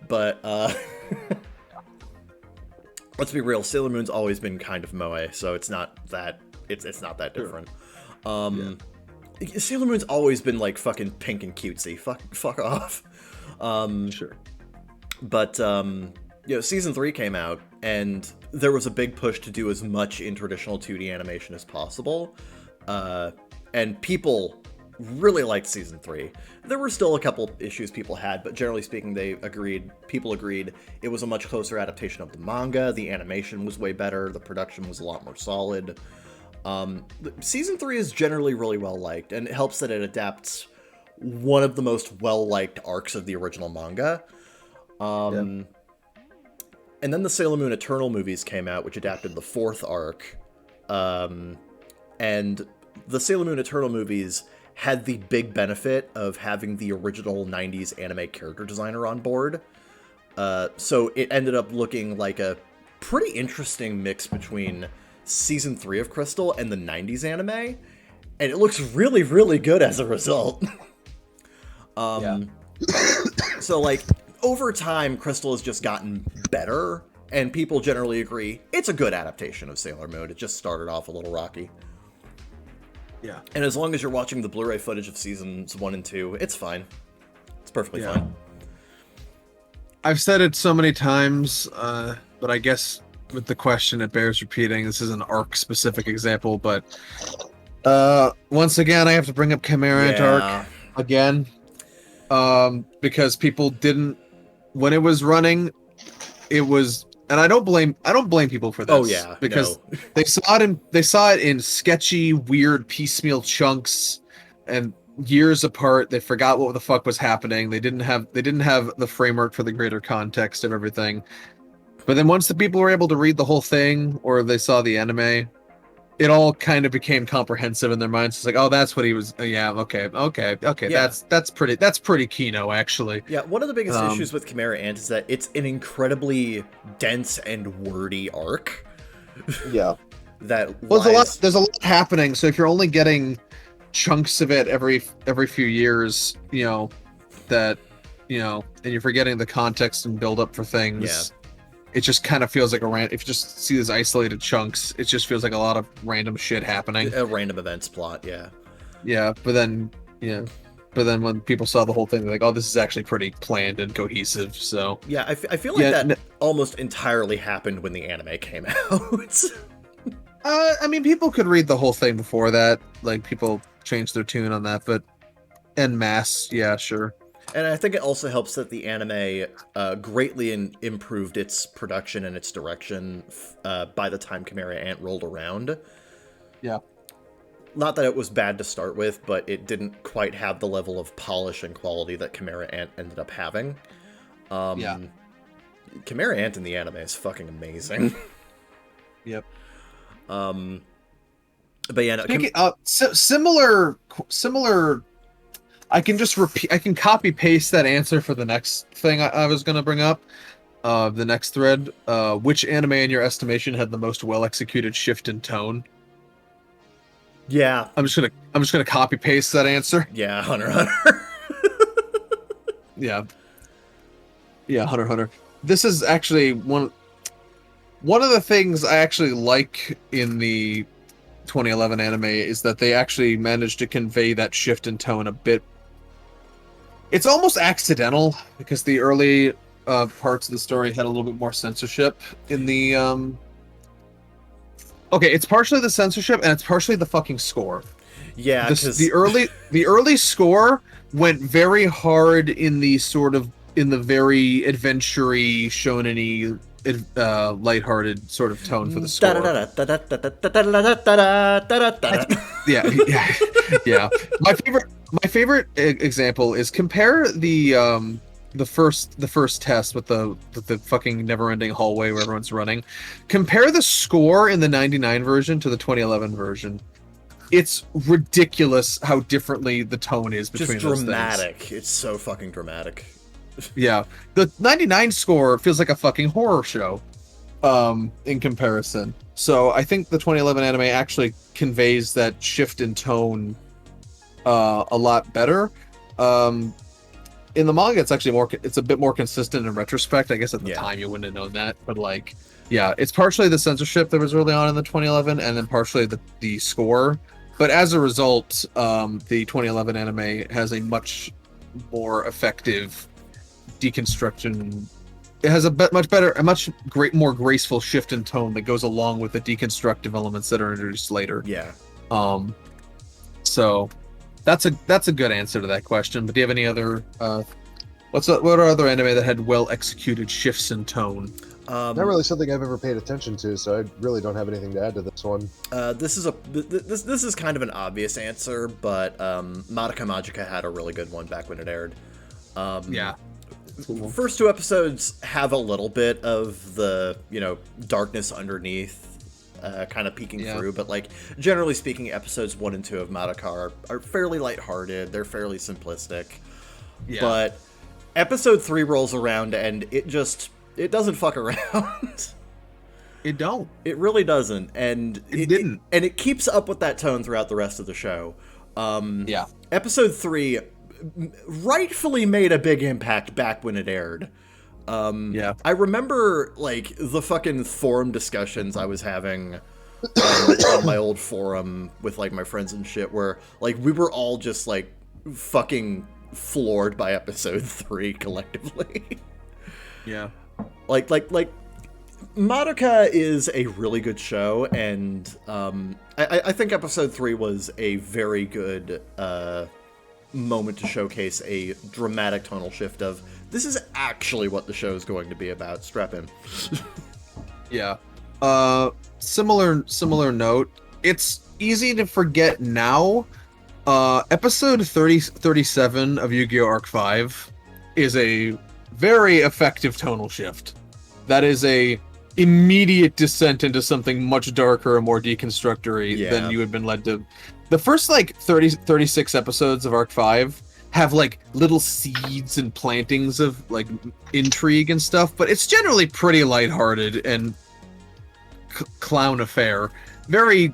But let's be real, Sailor Moon's always been kind of moe, so it's not that different. Sailor Moon's always been like fucking pink and cutesy. Fuck off. Sure. But season 3 came out, and there was a big push to do as much in traditional 2D animation as possible. And people really liked season 3. There were still a couple issues people had, but generally speaking, people agreed it was a much closer adaptation of the manga, the animation was way better, the production was a lot more solid. Season 3 is generally really well liked, and it helps that it adapts one of the most well-liked arcs of the original manga. And then the Sailor Moon Eternal movies came out, which adapted the 4th arc. And the Sailor Moon Eternal movies had the big benefit of having the original 90s anime character designer on board. So it ended up looking like a pretty interesting mix between season 3 of Crystal and the 90s anime. And it looks really, really good as a result. So, like, over time, Crystal has just gotten better, and people generally agree it's a good adaptation of Sailor Moon. It just started off a little rocky. Yeah. And as long as you're watching the Blu-ray footage of seasons 1 and 2, it's fine. It's perfectly fine. I've said it so many times, but I guess with the question, it bears repeating. This is an arc-specific example, but once again, I have to bring up Chimera Ant arc again, because people didn't, when it was running, it was. And I don't blame people for this. Oh yeah, because they saw it in sketchy, weird, piecemeal chunks, and years apart. They forgot what the fuck was happening. They didn't have the framework for the greater context of everything. But then once the people were able to read the whole thing, or they saw the anime, it all kind of became comprehensive in their minds. It's like, oh, that's what he was. Yeah, okay. Yeah. That's pretty Kino, actually. Yeah, one of the biggest issues with Chimera Ant is that it's an incredibly dense and wordy arc. Yeah. There's a lot happening. So if you're only getting chunks of it every few years, and you're forgetting the context and build up for things. It just kind of feels like if you just see these isolated chunks, it just feels like a lot of random shit happening. A random events plot, yeah. Yeah, but then when people saw the whole thing, they're like, oh, this is actually pretty planned and cohesive, so... Yeah, I feel like that almost entirely happened when the anime came out. I mean, people could read the whole thing before that. Like, people changed their tune on that, but en masse, yeah, sure. And I think it also helps that the anime greatly improved its production and its direction by the time Chimera Ant rolled around. Yeah. Not that it was bad to start with, but it didn't quite have the level of polish and quality that Chimera Ant ended up having. Chimera Ant in the anime is fucking amazing. Yep. But yeah, no, similar. I can just repeat. I can copy paste that answer for the next thing I was going to bring up. The next thread. Which anime, in your estimation, had the most well executed shift in tone? Yeah, I'm just gonna copy paste that answer. Yeah, Hunter x Hunter. Yeah, Hunter x Hunter. This is actually one of the things I actually like in the 2011 anime is that they actually managed to convey that shift in tone a bit. It's almost accidental because the early parts of the story had a little bit more censorship in the. Okay, it's partially the censorship and it's partially the fucking score. Yeah, the early score went very hard in the very adventure-y, shonen-y, lighthearted sort of tone for the score. Yeah. My My favorite example is compare the first test with the fucking never-ending hallway where everyone's running. Compare the score in the 99 version to the 2011 version. It's ridiculous how differently the tone is between Just those dramatic. things. It's so fucking dramatic. Yeah. The 99 score feels like a fucking horror show in comparison. So I think the 2011 anime actually conveys that shift in tone a lot better. In the manga, it's actually it's a bit more consistent in retrospect. I guess at the time you wouldn't have known that, but like, yeah, it's partially the censorship that was early on in the 2011, and then partially the score. But as a result, the 2011 anime has a much more effective deconstruction. It has a more graceful shift in tone that goes along with the deconstructive elements that are introduced later. Yeah. So that's a good answer to that question. But do you have any other what are other anime that had well executed shifts in tone? Not really something I've ever paid attention to, so I really don't have anything to add to this one. This is kind of an obvious answer, but Madoka Magica had a really good one back when it aired. Yeah. Cool. First two episodes have a little bit of the, darkness underneath kind of peeking through, but like generally speaking, episodes 1 and 2 of Madoka are fairly lighthearted. They're fairly simplistic. Yeah. But episode 3 rolls around and it doesn't fuck around. It don't. It really doesn't, and it didn't. And it keeps up with that tone throughout the rest of the show. Yeah. Episode 3 rightfully made a big impact back when it aired. Yeah. I remember like the fucking forum discussions I was having on my old forum with like my friends and shit, where like we were all just like fucking floored by episode 3 collectively. Yeah. Like Madoka is a really good show, and I think episode 3 was a very good moment to showcase a dramatic tonal shift of this is actually what the show is going to be about. Strap in. Yeah. Similar note. It's easy to forget now. Episode 37 of Yu-Gi-Oh! Arc 5 is a very effective tonal shift. That is a immediate descent into something much darker and more deconstructory than you had been led to. The first like 36 episodes of Arc 5 have like little seeds and plantings of like intrigue and stuff, but it's generally pretty lighthearted and clown affair. Very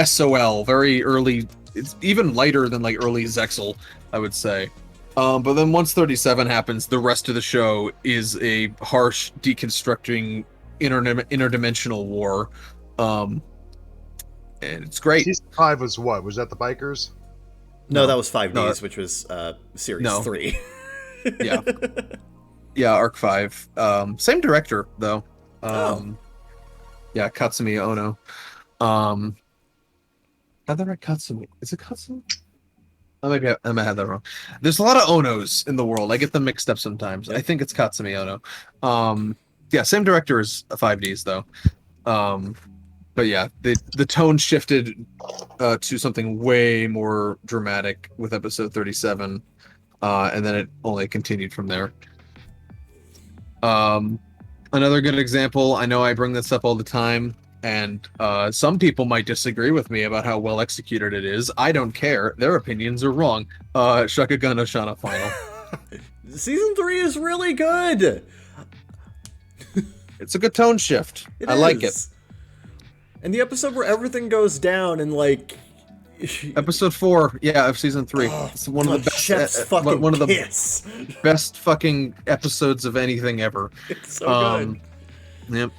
SOL, very early. It's even lighter than like early Zexal, I would say. But then once 37 happens, the rest of the show is a harsh, deconstructing interdimensional war. And it's great. Season 5 was what? Was that the bikers? No, that was 5Ds, which was series 3. Yeah. Yeah, Arc 5. Same director, though. Yeah, Katsumi Ono. Have the right Katsumi? Is it Katsumi? I might have that wrong. There's a lot of Onos in the world. I get them mixed up sometimes. I think it's Katsumi Ono. Yeah, same director as 5Ds though. But yeah, the tone shifted to something way more dramatic with episode 37, and then it only continued from there. Another good example. I know I bring this up all the time, and some people might disagree with me about how well executed it is. I don't care. Their opinions are wrong. Shakugan no Shana Final. Season 3 is really good. It's a good tone shift. I like it. And the episode where everything goes down and like episode 4, of season 3. It's one of the best. One of the best fucking episodes of anything ever. It's so good. Yep.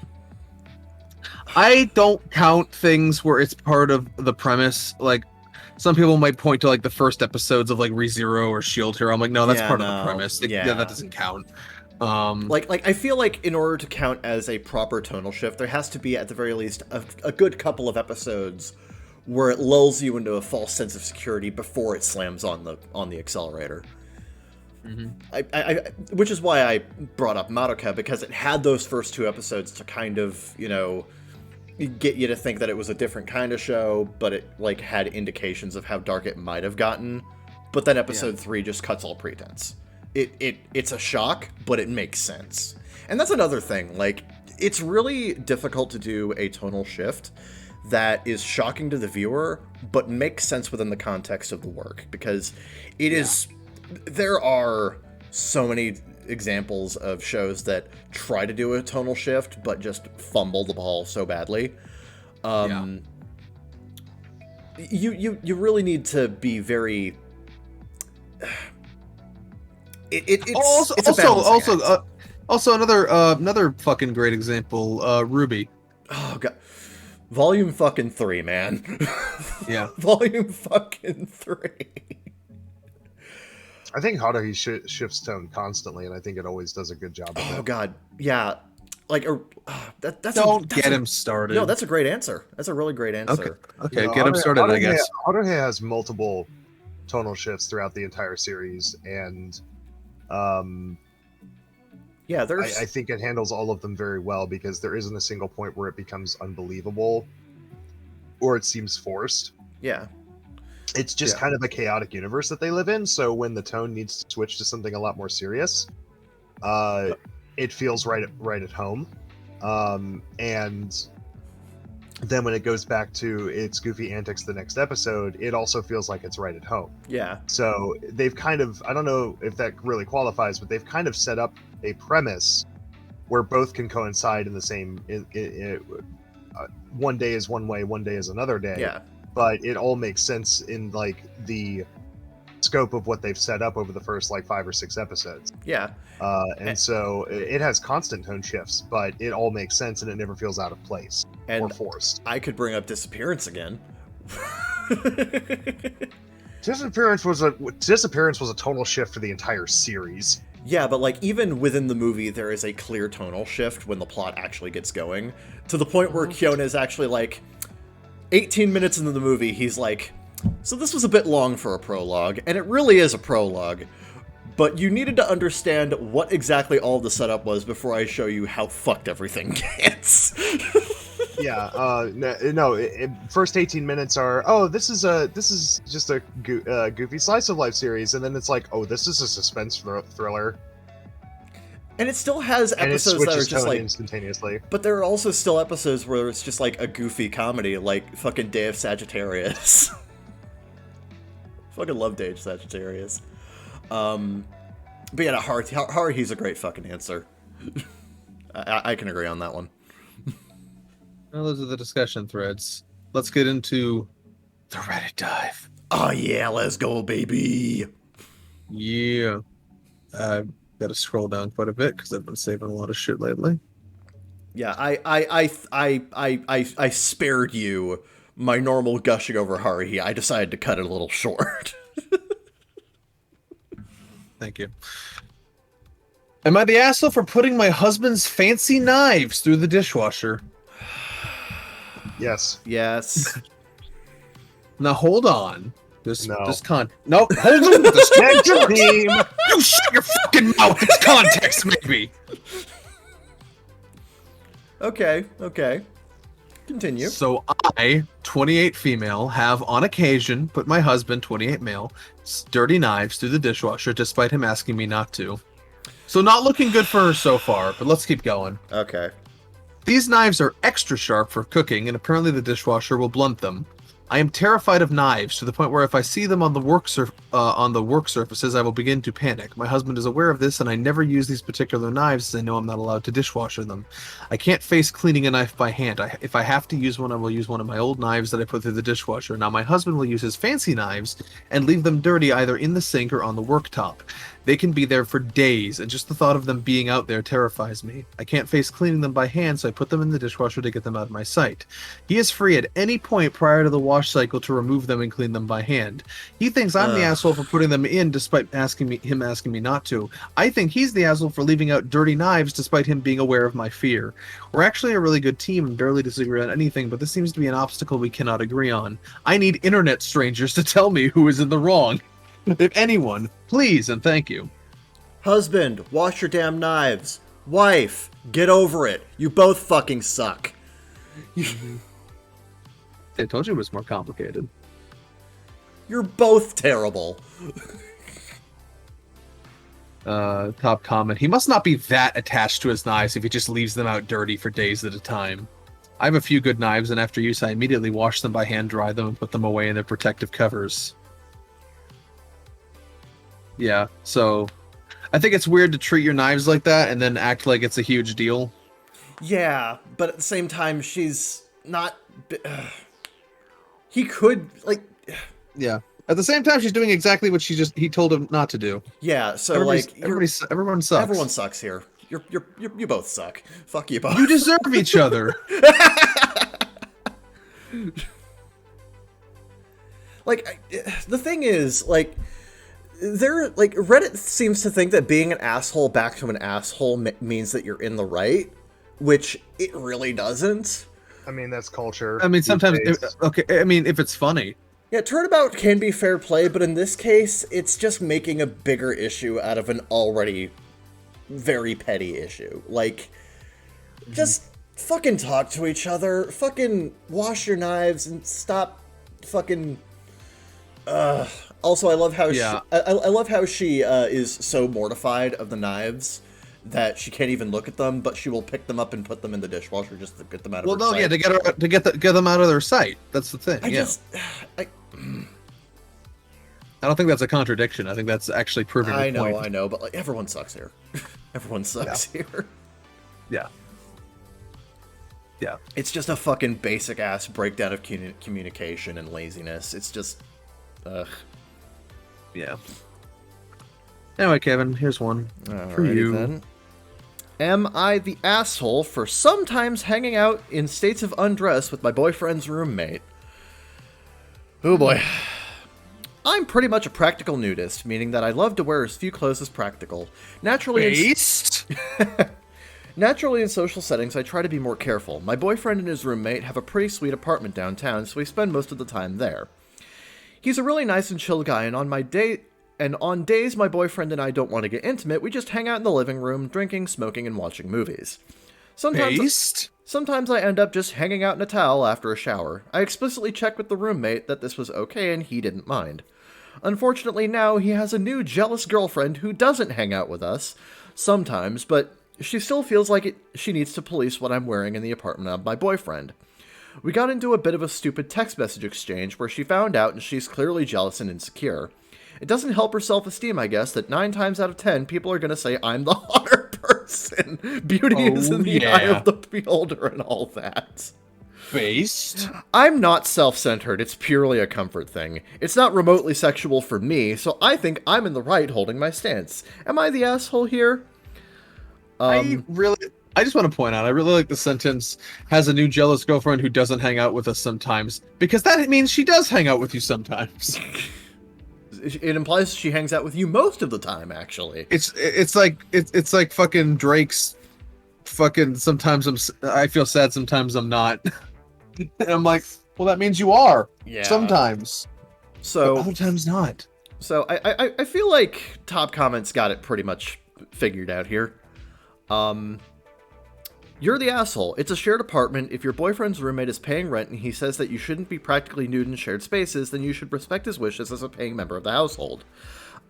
I don't count things where it's part of the premise. Like some people might point to like the first episodes of like ReZero or Shield Hero. I'm like, no, that's part of the premise. Like, that doesn't count. Like I feel like in order to count as a proper tonal shift, there has to be at the very least a good couple of episodes where it lulls you into a false sense of security before it slams on the accelerator. Mm-hmm. Which is why I brought up Madoka, because it had those first 2 episodes to kind of, get you to think that it was a different kind of show, but it like had indications of how dark it might have gotten but then episode 3 just cuts all pretense. It's a shock, but it makes sense. And that's another thing. Like, it's really difficult to do a tonal shift that is shocking to the viewer, but makes sense within the context of the work, because it is. There are so many examples of shows that try to do a tonal shift, but just fumble the ball so badly. You really need to be very. Also another fucking great example, Ruby. Oh god, volume fucking 3, man. Yeah, volume fucking 3. I think Haruhi shifts tone constantly, and I think it always does a good job of it. Oh god, yeah. Like, don't get him started. No, that's a great answer. That's a really great answer. Okay, you know, get him started, I guess. Haruhi has multiple tonal shifts throughout the entire series, and there's. I think it handles all of them very well, because there isn't a single point where it becomes unbelievable or it seems forced. Yeah. It's just kind of a chaotic universe that they live in, so when the tone needs to switch to something a lot more serious, it feels right at home. And then when it goes back to its goofy antics the next episode, it also feels like it's right at home. Yeah. So they've kind of, I don't know if that really qualifies, but they've kind of set up a premise where both can coincide in the same, one day is one way, one day is another day. Yeah. But it all makes sense in like the scope of what they've set up over the first like 5 or 6 episodes. Yeah. And so it has constant tone shifts, but it all makes sense and it never feels out of place or forced. I could bring up Disappearance again. Disappearance was a total shift for the entire series. Yeah, but like even within the movie, there is a clear tonal shift when the plot actually gets going, to the point where Kyona is actually like, 18 minutes into the movie, he's like, so this was a bit long for a prologue, and it really is a prologue, but you needed to understand what exactly all the setup was before I show you how fucked everything gets. First 18 minutes are, this is just a goofy slice of life series, and then it's like, this is a suspense thriller. And it still has episodes that are just like instantaneously. But there are also still episodes where it's just like a goofy comedy, like fucking Day of Sagittarius. Fucking love Day of Sagittarius. But yeah, Haruhi's a great fucking answer. I can agree on that one. Well, those are the discussion threads. Let's get into the Reddit dive. Oh yeah, let's go, baby. Yeah. Got to scroll down quite a bit because I've been saving a lot of shit lately. Yeah, I spared you my normal gushing over Haruhi. I decided to cut it a little short. Thank you. Am I the asshole for putting my husband's fancy knives through the dishwasher? Yes. Yes. Now hold on. No, hold on. Team. You shut your fucking mouth. It's context, maybe. Okay. Continue. So I, 28 female, have on occasion put my husband, 28 male, dirty knives through the dishwasher despite him asking me not to. So not looking good for her so far, but let's keep going. Okay. These knives are extra sharp for cooking, and apparently the dishwasher will blunt them. I am terrified of knives to the point where if I see them on the work surfaces, I will begin to panic. My husband is aware of this, and I never use these particular knives as I know I'm not allowed to dishwasher them. I can't face cleaning a knife by hand. If I have to use one, I will use one of my old knives that I put through the dishwasher. Now my husband will use his fancy knives and leave them dirty either in the sink or on the worktop. They can be there for days, and just the thought of them being out there terrifies me. I can't face cleaning them by hand, so I put them in the dishwasher to get them out of my sight. He is free at any point prior to the wash cycle to remove them and clean them by hand. He thinks I'm the asshole for putting them in despite him asking me not to. I think he's the asshole for leaving out dirty knives despite him being aware of my fear. We're actually a really good team and barely disagree on anything, but this seems to be an obstacle we cannot agree on. I need internet strangers to tell me who is in the wrong. If anyone, please and thank you. Husband, wash your damn knives. Wife, get over it. You both fucking suck. I told you it was more complicated. You're both terrible. Top comment. He must not be that attached to his knives if he just leaves them out dirty for days at a time. I have a few good knives, and after use, I immediately wash them by hand, dry them, and put them away in their protective covers. Yeah, so I think it's weird to treat your knives like that and then act like it's a huge deal. Yeah, but at the same time, she's not... he could, like... Yeah. At the same time, she's doing exactly what he told him not to do. Yeah, so everyone sucks. Everyone sucks here. You both suck. Fuck you both. You deserve each other. Like, the thing is, like, Reddit seems to think that being an asshole back to an asshole means that you're in the right, which it really doesn't. I mean, that's culture. I mean, sometimes, if it's funny. Yeah, turnabout can be fair play, but in this case, it's just making a bigger issue out of an already very petty issue. Like, just fucking talk to each other, fucking wash your knives, and stop fucking... Also, I love how I love how she is so mortified of the knives that she can't even look at them, but she will pick them up and put them in the dishwasher just to get them out of her sight. Yeah, to get them out of their sight. That's the thing. I don't think that's a contradiction. I think that's actually proving the point. I know, but like everyone sucks here. Everyone sucks here. Yeah. Yeah. It's just a fucking basic ass breakdown of communication and laziness. It's just, ugh. Yeah. Anyway, Kevin, here's one for you. Then. Am I the asshole for sometimes hanging out in states of undress with my boyfriend's roommate? Oh boy. I'm pretty much a practical nudist, meaning that I love to wear as few clothes as practical. Naturally in social settings, I try to be more careful. My boyfriend and his roommate have a pretty sweet apartment downtown, so we spend most of the time there. He's a really nice and chill guy, and on days my boyfriend and I don't want to get intimate, we just hang out in the living room, drinking, smoking, and watching movies. Sometimes I end up just hanging out in a towel after a shower. I explicitly checked with the roommate that this was okay, and he didn't mind. Unfortunately, now he has a new jealous girlfriend who doesn't hang out with us sometimes, but she still feels like she needs to police what I'm wearing in the apartment of my boyfriend. We got into a bit of a stupid text message exchange where she found out and she's clearly jealous and insecure. It doesn't help her self-esteem, I guess, that 9 times out of 10 people are going to say I'm the hotter person. Beauty is in the eye of the beholder and all that. Based? I'm not self-centered, it's purely a comfort thing. It's not remotely sexual for me, so I think I'm in the right holding my stance. Am I the asshole here? I just want to point out, I really like the sentence, has a new jealous girlfriend who doesn't hang out with us sometimes, because that means she does hang out with you sometimes. It implies she hangs out with you most of the time, actually. It's like fucking Drake's fucking sometimes I feel sad, sometimes I'm not. And I'm like, well, that means you are. Yeah. Sometimes. So but other times not. So I feel like top comments got it pretty much figured out here. You're the asshole. It's a shared apartment. If your boyfriend's roommate is paying rent and he says that you shouldn't be practically nude in shared spaces, then you should respect his wishes as a paying member of the household.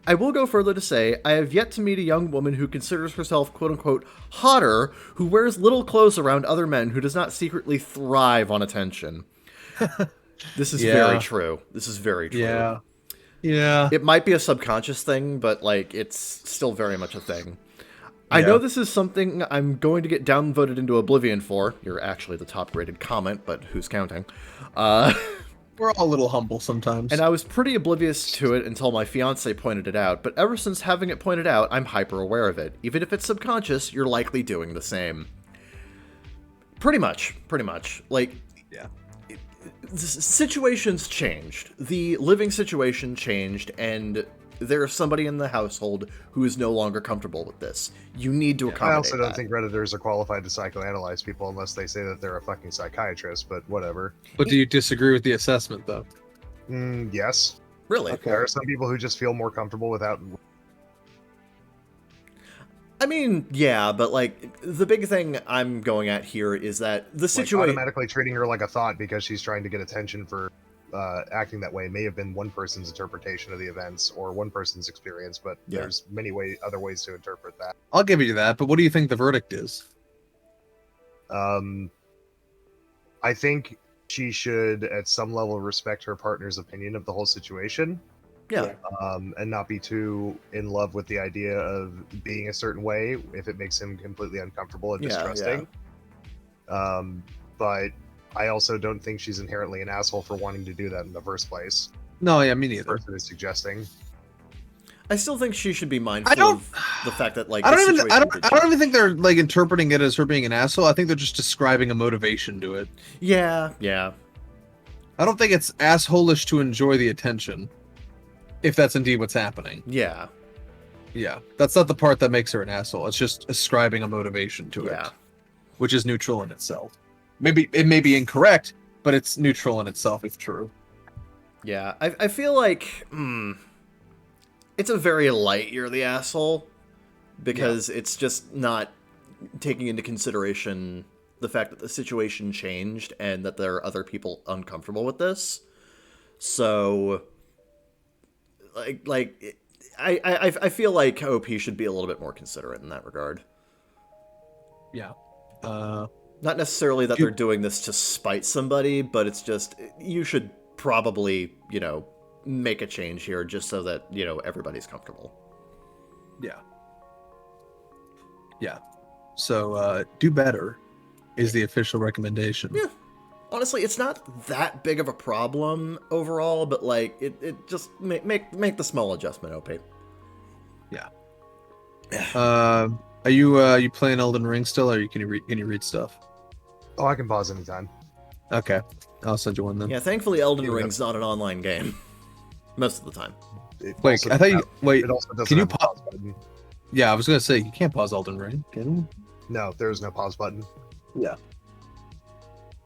I will go further to say, I have yet to meet a young woman who considers herself quote-unquote hotter, who wears little clothes around other men, who does not secretly thrive on attention. This is very true. This is very true. Yeah. Yeah. It might be a subconscious thing, but like it's still very much a thing. I Yeah. know this is something I'm going to get downvoted into oblivion for. You're actually the top-rated comment, but who's counting? We're all a little humble sometimes. And I was pretty oblivious to it until my fiance pointed it out, but ever since having it pointed out, I'm hyper-aware of it. Even if it's subconscious, you're likely doing the same. Pretty much. Like, yeah. The situations changed. The living situation changed, and there's somebody in the household who is no longer comfortable with this. You need to accommodate I also don't that. think Redditors are qualified to psychoanalyze people unless they say that they're a fucking psychiatrist, but whatever. But do you disagree with the assessment, though? Yes. Really? Okay. There are some people who just feel more comfortable without... I mean, yeah, but like the big thing I'm going at here is that the situation automatically treating her like a thought because she's trying to get attention for acting that way may have been one person's interpretation of the events or one person's experience, but Yeah. there's many other ways to interpret that. I'll give you that, but what do you think the verdict is? I think she should, at some level, respect her partner's opinion of the whole situation, Yeah. and not be too in love with the idea of being a certain way if it makes him completely uncomfortable and Yeah, distrusting. But I also don't think she's inherently an asshole for wanting to do that in the first place. No, yeah, me The neither. person is suggesting. I still think she should be mindful don't- of the fact that, like, I the don't situation did even change. think they're like interpreting it as her being an asshole. I think they're just describing a motivation to it. Yeah. I don't think it's assholish to enjoy the attention, if that's indeed what's happening. Yeah. Yeah, that's not the part that makes her an asshole. It's just ascribing a motivation to Yeah. it, which is neutral in itself. Maybe it may be incorrect, but it's neutral in itself if true. Yeah. I feel like it's a very light you're the asshole, because it's just not taking into consideration the fact that the situation changed and that there are other people uncomfortable with this. So, I feel like OP should be a little bit more considerate in that regard. Yeah. Not necessarily that they're doing this to spite somebody, but it's just, you should probably, make a change here just so that, everybody's comfortable. Yeah. Yeah. So, do better is the official recommendation. Yeah. Honestly, it's not that big of a problem overall, but, like, it just make the small adjustment, OP. Yeah. Are you playing Elden Ring still, or can you read stuff? Oh, I can pause anytime. Okay, I'll send you one then. Yeah, thankfully Elden Yeah. Ring's not an online game. Most of the time. Wait, also I thought you doesn't wait. It also doesn't Can you have a pause? pause button. Yeah, I was gonna say you can't pause Elden Ring, can you? No, there is no pause button. Yeah.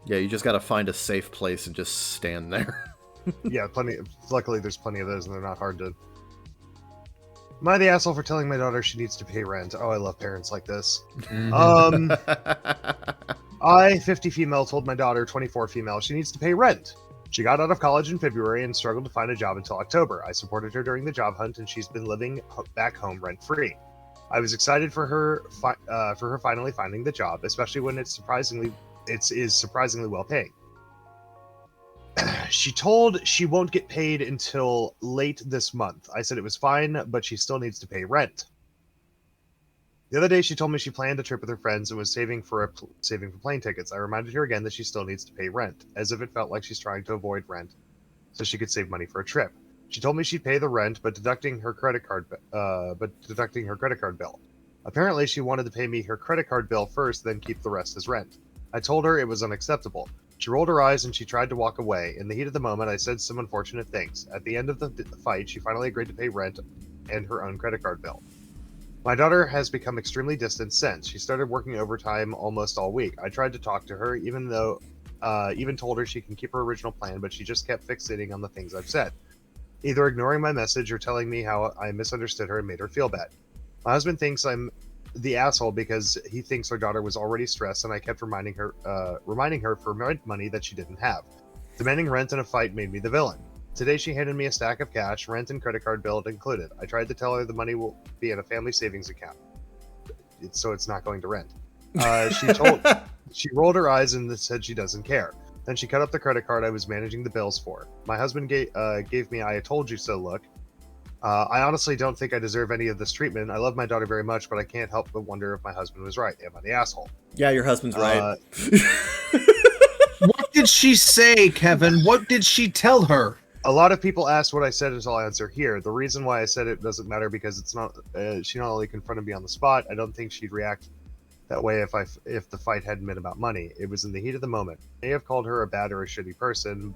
Yeah, you just gotta find a safe place and just stand there. Yeah, plenty. Luckily, there's plenty of those, and they're not hard to. Am I the asshole for telling my daughter she needs to pay rent? Oh, I love parents like this. Mhm. I, 50 female, told my daughter, 24 female, she needs to pay rent. She got out of college in February and struggled to find a job until October. I supported her during the job hunt, and she's been living back home rent-free. I was excited for her finally finding the job, especially when it is surprisingly well paying. She told she won't get paid until late this month. I said it was fine, but she still needs to pay rent. The other day, she told me she planned a trip with her friends and was saving for plane tickets. I reminded her again that she still needs to pay rent, as if it felt like she's trying to avoid rent, so she could save money for a trip. She told me she'd pay the rent, but deducting her credit card bill. Apparently, she wanted to pay me her credit card bill first, then keep the rest as rent. I told her it was unacceptable. She rolled her eyes and she tried to walk away. In the heat of the moment, I said some unfortunate things. At the end of the fight, she finally agreed to pay rent and her own credit card bill. My daughter has become extremely distant since. She started working overtime almost all week. I tried to talk to her, even told her she can keep her original plan, but she just kept fixating on the things I've said, either ignoring my message or telling me how I misunderstood her and made her feel bad. My husband thinks I'm the asshole because he thinks our daughter was already stressed, and I kept reminding her for rent money that she didn't have. Demanding rent in a fight made me the villain. Today she handed me a stack of cash, rent and credit card bill included. I tried to tell her the money will be in a family savings account, so it's not going to rent. She rolled her eyes and said she doesn't care. Then she cut up the credit card I was managing the bills for. My husband gave me I told you so look. I honestly don't think I deserve any of this treatment. I love my daughter very much, but I can't help but wonder if my husband was right. Am I the asshole? Yeah, your husband's right. What did she say, Kevin? What did she tell her? A lot of people asked what I said, so I'll answer here. The reason why I said it doesn't matter because it's not. She not only confronted me on the spot. I don't think she'd react that way if the fight hadn't been about money. It was in the heat of the moment. I may have called her a bad or a shitty person,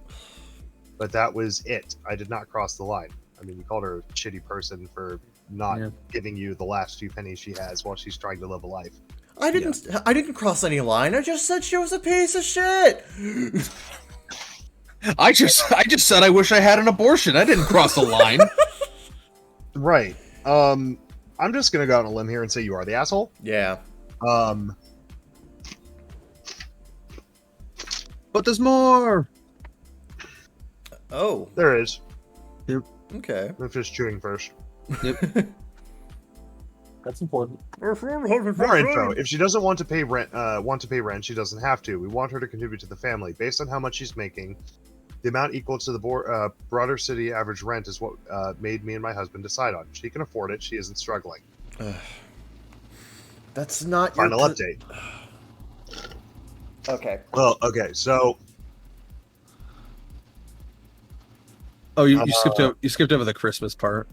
but that was it. I did not cross the line. I mean, you called her a shitty person for not giving you the last few pennies she has while she's trying to live a life. I didn't cross any line. I just said she was a piece of shit. I just said I wish I had an abortion. I didn't cross a line. Right. I'm just gonna go out on a limb here and say you are the asshole. Yeah. But there's more. Oh, There is. okay. I'm just chewing first. That's important. More info. If she doesn't want to pay rent, she doesn't have to. We want her to contribute to the family. Based on how much she's making, the amount equal to the broader city average rent is what made me and my husband decide on. She can afford it. She isn't struggling. That's not Final your update. Okay. Well, okay, so Oh, you skipped over the Christmas part.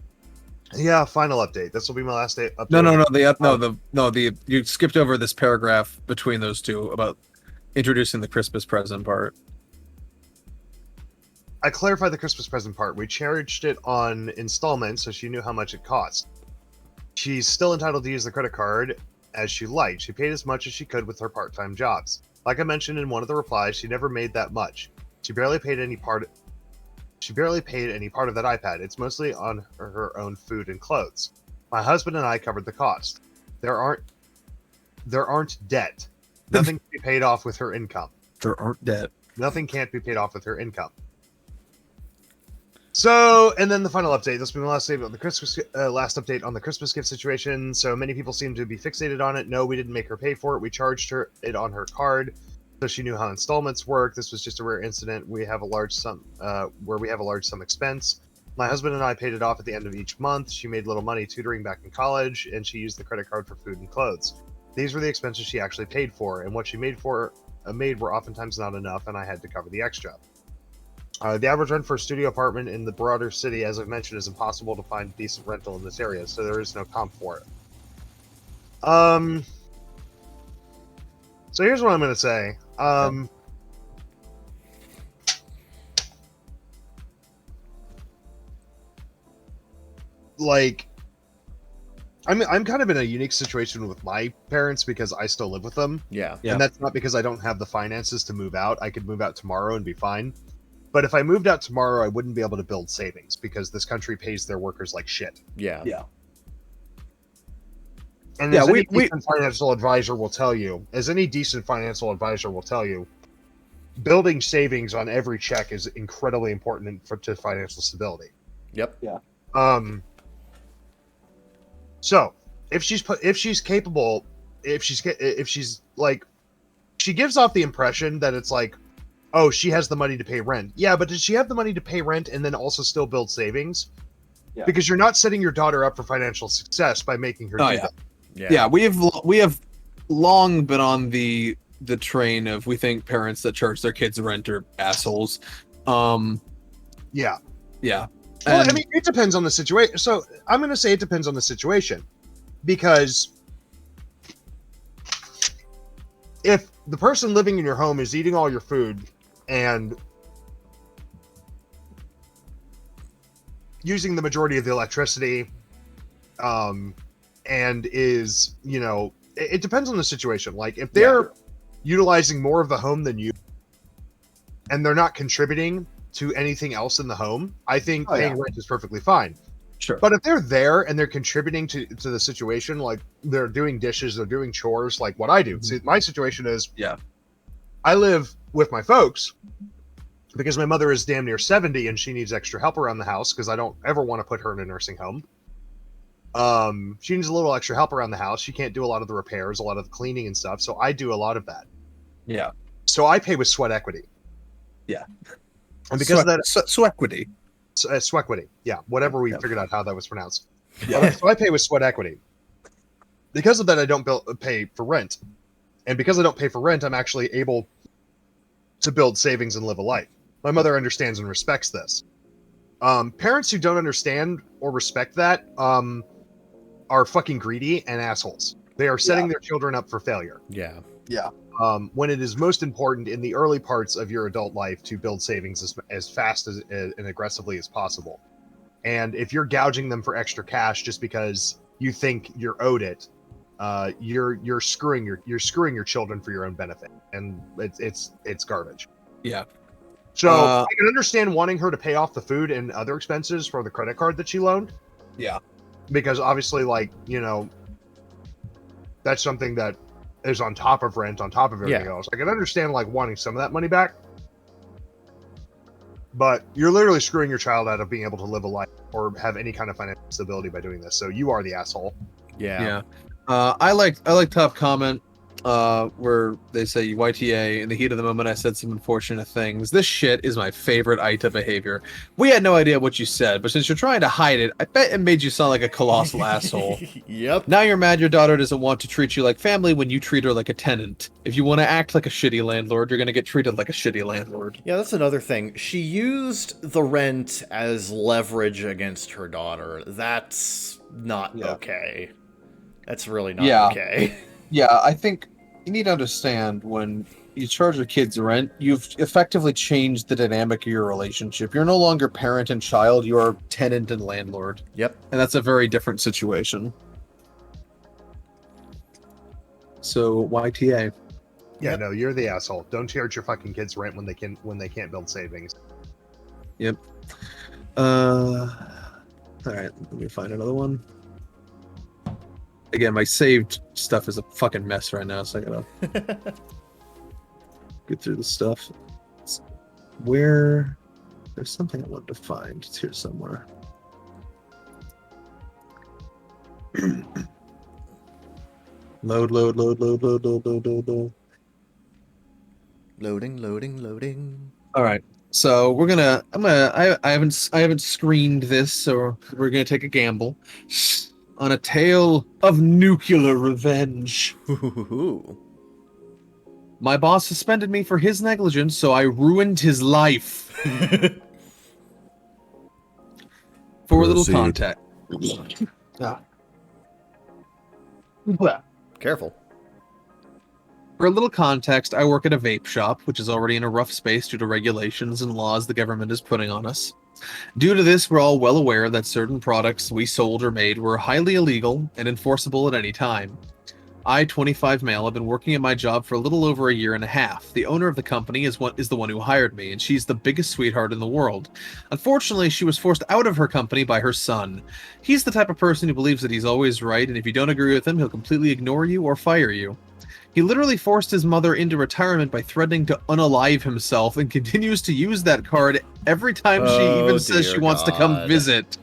yeah, final update. This will be my last day update. No, you skipped over this paragraph between those two about introducing the Christmas present part. I clarified the Christmas present part. We charged it on installments, so she knew how much it cost. She's still entitled to use the credit card as she liked. She paid as much as she could with her part-time jobs. Like I mentioned in one of the replies, she never made that much. She barely paid any part of that iPad. It's mostly on her own food and clothes. My husband and I covered the cost. There aren't debt. Nothing can be paid off with her income. There aren't debt. Nothing can't be paid off with her income. So, and then the final update. This will be my last update on the update on the Christmas gift situation. So many people seem to be fixated on it. No, we didn't make her pay for it. We charged it on her card, so she knew how installments work. This was just a rare incident. We have a large sum expense. My husband and I paid it off at the end of each month. She made little money tutoring back in college, and she used the credit card for food and clothes. These were the expenses she actually paid for, and what she made were oftentimes not enough, and I had to cover the extra. The average rent for a studio apartment in the broader city, as I've mentioned, is impossible to find decent rental in this area, so there is no comp for it. So here's what I'm going to say. Like, I'm kind of in a unique situation with my parents because I still live with them. Yeah. Yeah. And that's not because I don't have the finances to move out. I could move out tomorrow and be fine. But if I moved out tomorrow, I wouldn't be able to build savings because this country pays their workers like shit. Yeah. Yeah. And Yeah, as any we- decent financial advisor will tell you, building savings on every check is incredibly important to financial stability. Yep. So if she's like, she gives off the impression that it's like, oh, she has the money to pay rent. Yeah, but does she have the money to pay rent and then also still build savings? Yeah. Because you're not setting your daughter up for financial success by making her do that. Yeah. We have long been on the train of we think parents that charge their kids rent are assholes. Yeah. Yeah. Well, And- I mean, it depends on the situation. So I'm going to say it depends on the situation, because if the person living in your home is eating all your food and using the majority of the electricity, and is, it depends on the situation. Like, if they're utilizing more of the home than you, and they're not contributing to anything else in the home, I think paying rent is perfectly fine. Sure. But if they're there and they're contributing to the situation, like they're doing dishes, they're doing chores, like what I do. Mhm. See, my situation is, Yeah. I live with my folks because my mother is damn near 70 and she needs extra help around the house because I don't ever want to put her in a nursing home. She needs a little extra help around the house. She can't do a lot of the repairs, a lot of the cleaning and stuff. So I do a lot of that. Yeah. So I pay with sweat equity. Yeah. And because of that, Swequity. Swequity. Yeah, whatever we Yeah. figured out how that was pronounced. Yeah. So I pay with sweat equity. Because of that, I don't pay for rent. And because I don't pay for rent, I'm actually able to build savings and live a life. My mother understands and respects this. Parents who don't understand or respect that are fucking greedy and assholes. They are setting their children up for failure. Yeah. When it is most important in the early parts of your adult life to build savings as fast and aggressively as possible. And if you're gouging them for extra cash just because you think you're owed it, you're screwing your children for your own benefit, and it's garbage. Yeah. So I can understand wanting her to pay off the food and other expenses for the credit card that she loaned. Yeah. Because obviously, that's something that is on top of rent, on top of everything else. I can understand wanting some of that money back. But you're literally screwing your child out of being able to live a life or have any kind of financial stability by doing this. So you are the asshole. Yeah. I like Top Comment, where they say YTA, in the heat of the moment I said some unfortunate things. This shit is my favorite Aita behavior. We had no idea what you said, but since you're trying to hide it, I bet it made you sound like a colossal asshole. Yep. Now you're mad your daughter doesn't want to treat you like family when you treat her like a tenant. If you want to act like a shitty landlord, you're gonna get treated like a shitty landlord. Yeah, that's another thing. She used the rent as leverage against her daughter. That's not okay. That's really not okay. Yeah, I think you need to understand when you charge your kids rent, you've effectively changed the dynamic of your relationship. You're no longer parent and child, you are tenant and landlord. Yep. And that's a very different situation. So, YTA. Yeah, no, you're the asshole. Don't charge your fucking kids rent when they can't build savings. Yep. Alright, let me find another one. Again, my saved stuff is a fucking mess right now, so I gotta get through the stuff. Where there's something I wanted to find. It's here somewhere. Load. Loading. All right. So I haven't screened this, so we're gonna take a gamble on a tale of nuclear revenge. Ooh. My boss suspended me for his negligence, so I ruined his life. For a little context. Careful. For a little context, I work at a vape shop, which is already in a rough space due to regulations and laws the government is putting on us. Due to this, we're all well aware that certain products we sold or made were highly illegal and enforceable at any time. I, 25 male, have been working at my job for a little over a year and a half. The owner of the company is the one who hired me, and she's the biggest sweetheart in the world. Unfortunately, she was forced out of her company by her son. He's the type of person who believes that he's always right, and if you don't agree with him, he'll completely ignore you or fire you. He literally forced his mother into retirement by threatening to unalive himself and continues to use that card every time she even says she wants to come visit.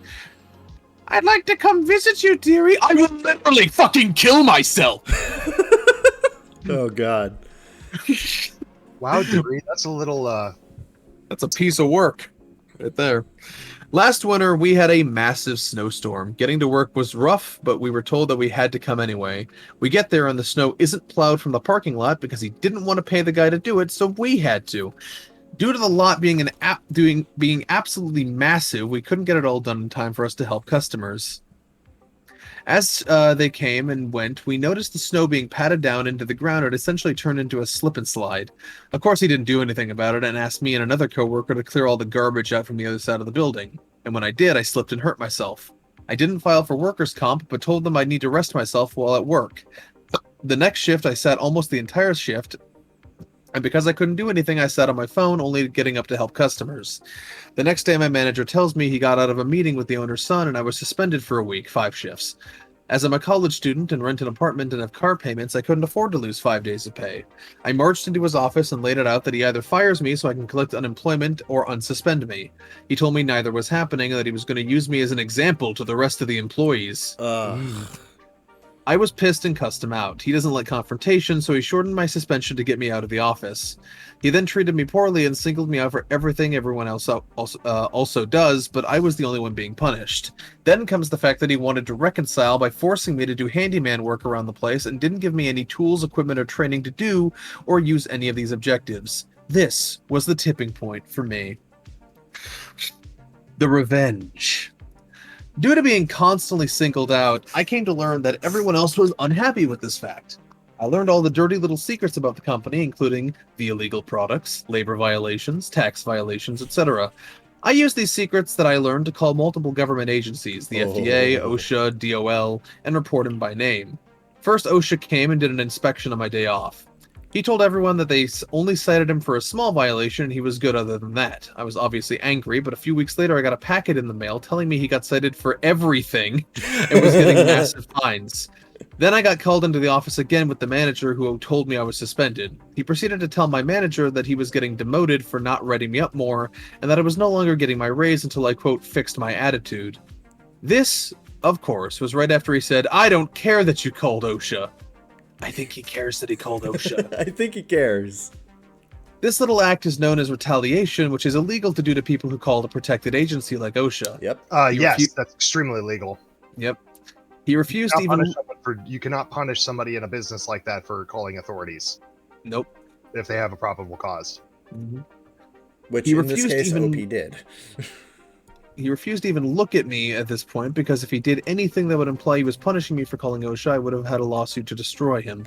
I'd like to come visit you, dearie. I will literally fucking kill myself. Oh, God. Wow, dearie, that's a little, That's a piece of work right there. Last winter, we had a massive snowstorm. Getting to work was rough, but we were told that we had to come anyway. We get there and the snow isn't plowed from the parking lot because he didn't want to pay the guy to do it, so we had to. Due to the lot being being absolutely massive, we couldn't get it all done in time for us to help customers. As they came and went, we noticed the snow being patted down into the ground. It essentially turned into a slip and slide. Of course, he didn't do anything about it and asked me and another coworker to clear all the garbage out from the other side of the building. And when I did, I slipped and hurt myself. I didn't file for workers' comp, but told them I'd need to rest myself while at work. The next shift, I sat almost the entire shift, and because I couldn't do anything, I sat on my phone, only getting up to help customers. The next day, my manager tells me he got out of a meeting with the owner's son, and I was suspended for a week, 5 shifts. As I'm a college student and rent an apartment and have car payments, I couldn't afford to lose 5 days of pay. I marched into his office and laid it out that he either fires me so I can collect unemployment or unsuspend me. He told me neither was happening and that he was going to use me as an example to the rest of the employees. I was pissed and cussed him out. He doesn't like confrontation, so he shortened my suspension to get me out of the office. He then treated me poorly and singled me out for everything everyone else also does, but I was the only one being punished. Then comes the fact that he wanted to reconcile by forcing me to do handyman work around the place and didn't give me any tools, equipment, or training to do or use any of these objectives. This was the tipping point for me. The revenge. Due to being constantly singled out, I came to learn that everyone else was unhappy with this fact. I learned all the dirty little secrets about the company, including the illegal products, labor violations, tax violations, etc. I used these secrets that I learned to call multiple government agencies, the FDA, OSHA, DOL, and report them by name. First, OSHA came and did an inspection on my day off. He told everyone that they only cited him for a small violation and he was good other than that. I was obviously angry, but a few weeks later I got a packet in the mail telling me he got cited for everything and was getting massive fines. Then I got called into the office again with the manager who told me I was suspended. He proceeded to tell my manager that he was getting demoted for not writing me up more, and that I was no longer getting my raise until I, quote, fixed my attitude. This, of course, was right after he said, I don't care that you called OSHA. I think he cares that he called OSHA. I think he cares. This little act is known as retaliation, which is illegal to do to people who call a protected agency like OSHA. Yep. Yes, that's extremely illegal. Yep. He refused to even... You cannot punish somebody in a business like that for calling authorities. Nope. If they have a probable cause. Mm-hmm. Which He in this refused case, even- OP did. He refused to even look at me at this point, because if he did anything that would imply he was punishing me for calling OSHA, I would have had a lawsuit to destroy him.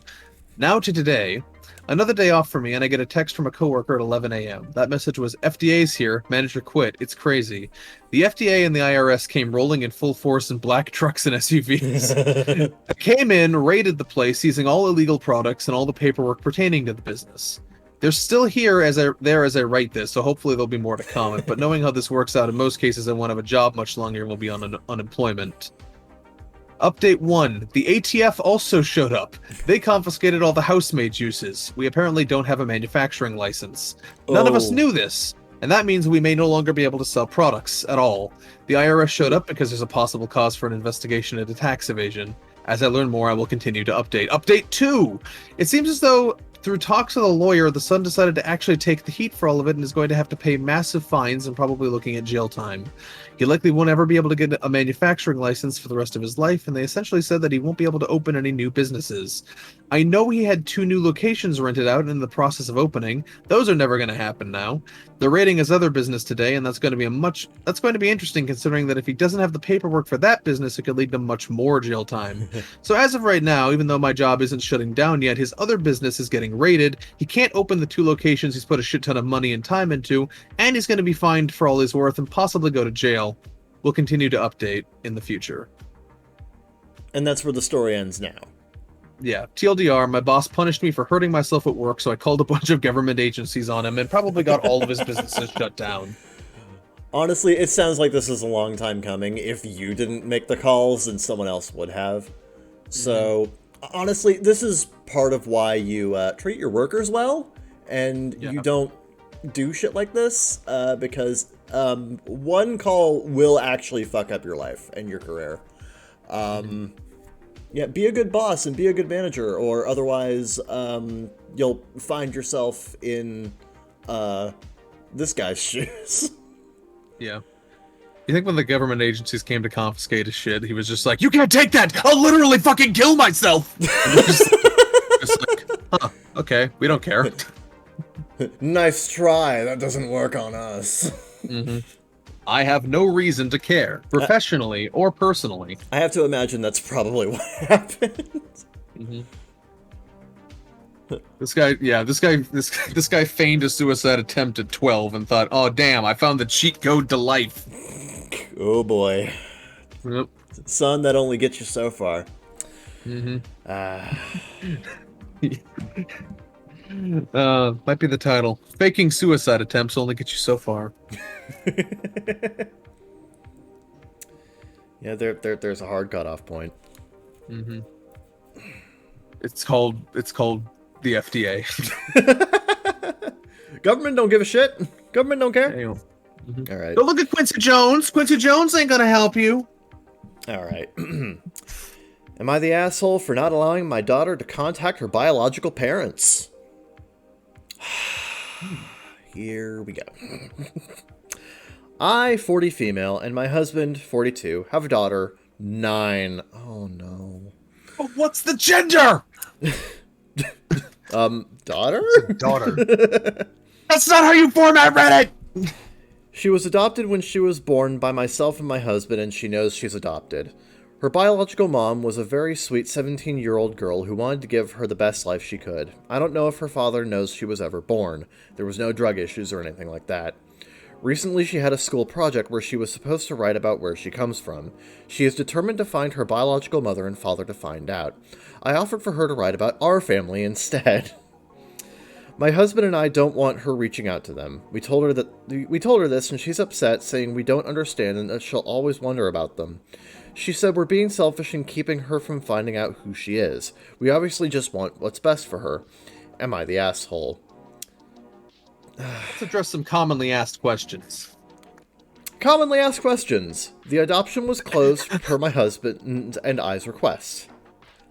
Now to today. Another day off for me, and I get a text from a coworker at 11 a.m. That message was, FDA's here, manager quit, it's crazy. The FDA and the IRS came rolling in full force in black trucks and SUVs. I came in, raided the place, seizing all illegal products and all the paperwork pertaining to the business. They're still here as I write this, so hopefully there'll be more to come, but knowing how this works out, in most cases I won't have a job much longer and will be on unemployment. Update 1. The ATF also showed up. They confiscated all the housemaid juices. We apparently don't have a manufacturing license. None of us knew this, and that means we may no longer be able to sell products at all. The IRS showed up because there's a possible cause for an investigation into tax evasion. As I learn more, I will continue to update. Update 2! It seems as though, through talks with a lawyer, the son decided to actually take the heat for all of it and is going to have to pay massive fines and probably looking at jail time. He likely won't ever be able to get a manufacturing license for the rest of his life, and they essentially said that he won't be able to open any new businesses. I know he had 2 new locations rented out and in the process of opening. Those are never going to happen now. They're raiding his other business today, and that's going to be interesting, considering that if he doesn't have the paperwork for that business, it could lead to much more jail time. So as of right now, even though my job isn't shutting down yet, his other business is getting raided. He can't open the 2 locations he's put a shit ton of money and time into, and he's going to be fined for all he's worth and possibly go to jail. We'll continue to update in the future. And that's where the story ends now. Yeah, TLDR, my boss punished me for hurting myself at work, so I called a bunch of government agencies on him and probably got all of his businesses shut down. Honestly, it sounds like this is a long time coming. If you didn't make the calls, then someone else would have. So, honestly, this is part of why you treat your workers well, and you don't do shit like this, because one call will actually fuck up your life and your career. Yeah, be a good boss and be a good manager, or otherwise you'll find yourself in this guy's shoes. Yeah. You think when the government agencies came to confiscate his shit, he was just like, you can't take that! I'll literally fucking kill myself! just like, huh, okay, we don't care. Nice try, that doesn't work on us. I have no reason to care, professionally or personally. I have to imagine that's probably what happened. This guy feigned a suicide attempt at 12 and thought, oh damn, I found the cheat code to life. Oh boy. Yep. Son, that only gets you so far. Might be the title. Faking suicide attempts only get you so far. Yeah, there's a hard cutoff point. It's called the FDA. Government don't give a shit. Government don't care. Anyway. All right. Don't look at Quincy Jones. Quincy Jones ain't gonna help you. All right. Am I the asshole for not allowing my daughter to contact her biological parents? Here we go. I, 40 female, and my husband, 42, have a daughter, 9. Oh no. But what's the gender? Daughter? Daughter. That's not how you format Reddit! She was adopted when she was born by myself and my husband, and she knows she's adopted. Her biological mom was a very sweet 17-year-old girl who wanted to give her the best life she could. I don't know if her father knows she was ever born. There was no drug issues or anything like that. Recently, she had a school project where she was supposed to write about where she comes from. She is determined to find her biological mother and father to find out. I offered for her to write about our family instead. My husband and I don't want her reaching out to them. We told her this, and she's upset, saying we don't understand and that she'll always wonder about them. She said we're being selfish and keeping her from finding out who she is. We obviously just want what's best for her. Am I the asshole? Let's address some commonly asked questions. Commonly asked questions. The adoption was closed per my husband and I's request.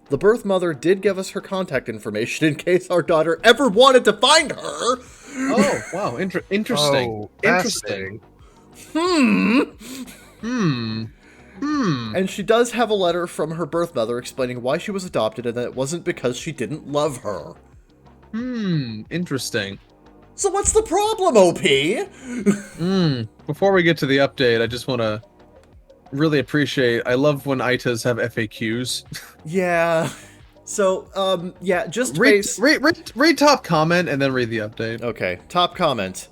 The birth mother did give us her contact information in case our daughter ever wanted to find her. Oh, wow. Interesting. Oh, Interesting. And she does have a letter from her birth mother explaining why she was adopted and that it wasn't because she didn't love her. Interesting. So what's the problem, OP? Before we get to the update, I just want to really appreciate, I love when ITAs have FAQs. Yeah. So, yeah, just read top comment and then read the update. Okay, top comment.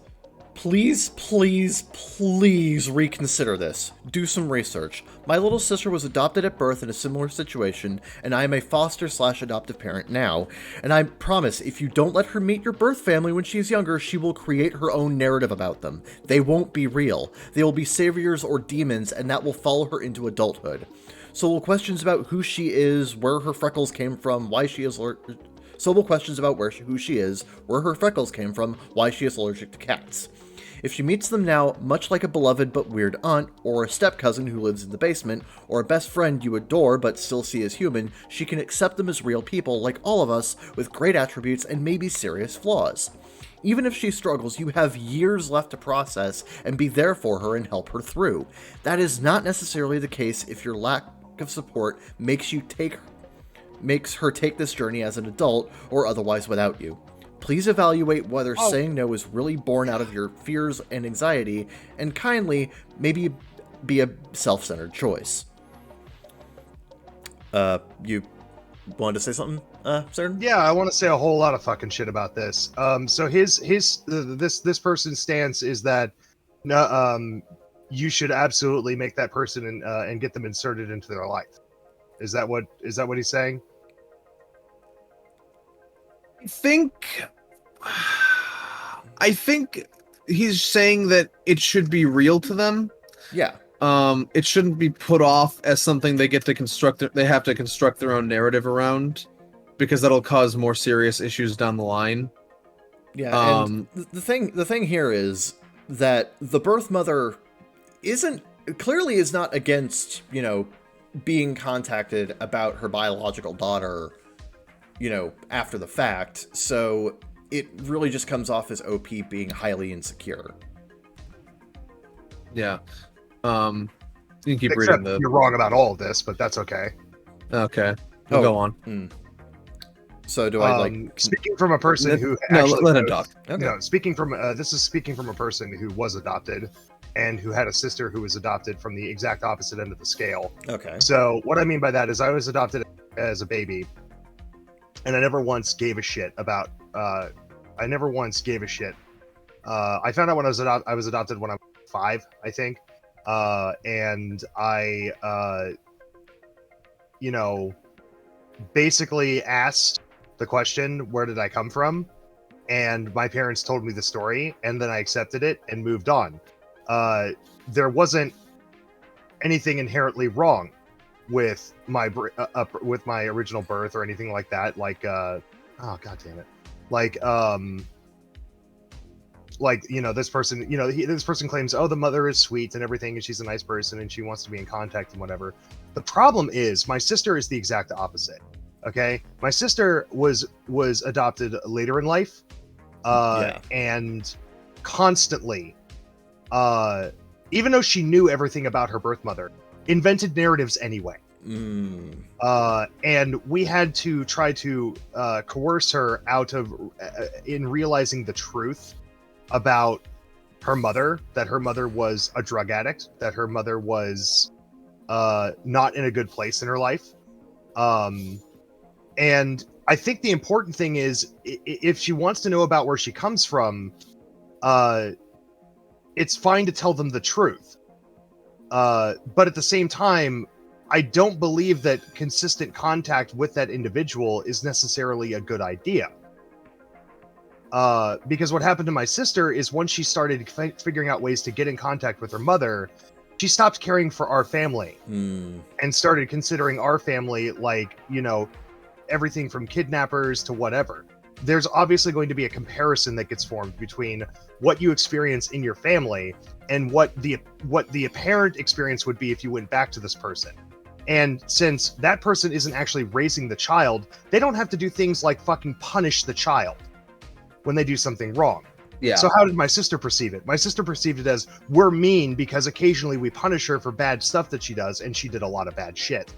Please, please, please reconsider this. Do some research. My little sister was adopted at birth in a similar situation, and I am a foster/adoptive parent now. And I promise, if you don't let her meet your birth family when she's younger, she will create her own narrative about them. They won't be real. They will be saviors or demons, and that will follow her into adulthood. So will questions about who she is, where her freckles came from, why she is questions about who she is, where her freckles came from, why she is allergic to cats. If she meets them now, much like a beloved but weird aunt, or a step-cousin who lives in the basement, or a best friend you adore but still see as human, she can accept them as real people like all of us, with great attributes and maybe serious flaws. Even if she struggles, you have years left to process and be there for her and help her through. That is not necessarily the case if your lack of support makes her take this journey as an adult or otherwise without you. Please evaluate whether saying no is really born out of your fears and anxiety, and kindly, maybe be a self-centered choice. You wanted to say something, sir? Yeah, I want to say a whole lot of fucking shit about this. So this person's stance is that no, you should absolutely make that person and get them inserted into their life. Is that what he's saying? I think he's saying that it should be real to them. Yeah. It shouldn't be put off as something they get to construct. They have to construct their own narrative around, because that'll cause more serious issues down the line. Yeah. And the thing here is that the birth mother is not against, being contacted about her biological daughter, after the fact. So it really just comes off as OP being highly insecure. Yeah. You can keep Except reading the... You're wrong about all of this, but that's okay. Okay. We'll go on. So do I speaking from a person who no, actually let him talk. Okay. No, speaking from a person who was adopted and who had a sister who was adopted from the exact opposite end of the scale. Okay. So what I mean by that is I was adopted as a baby, and I never once gave a shit about. I found out when I was adopted when I was 5, I think, and I, basically asked the question, "Where did I come from?" And my parents told me the story, and then I accepted it and moved on. There wasn't anything inherently wrong with my original birth or anything like that. Like, oh god damn it! This person, this person claims, oh, the mother is sweet and everything, and she's a nice person, and she wants to be in contact and whatever. The problem is, my sister is the exact opposite. Okay, my sister was adopted later in life, and constantly, even though she knew everything about her birth mother, invented narratives anyway. And we had to try to coerce her out of in realizing the truth about her mother, that her mother was a drug addict, that her mother was not in a good place in her life. And I think the important thing is, if she wants to know about where she comes from, it's fine to tell them the truth. But at the same time, I don't believe that consistent contact with that individual is necessarily a good idea. Because what happened to my sister is once she started figuring out ways to get in contact with her mother, she stopped caring for our family and started considering our family like, everything from kidnappers to whatever. There's obviously going to be a comparison that gets formed between what you experience in your family and what the apparent experience would be if you went back to this person. And since that person isn't actually raising the child, they don't have to do things like fucking punish the child when they do something wrong. Yeah. So how did my sister perceive it? My sister perceived it as, we're mean because occasionally we punish her for bad stuff that she does, and she did a lot of bad shit.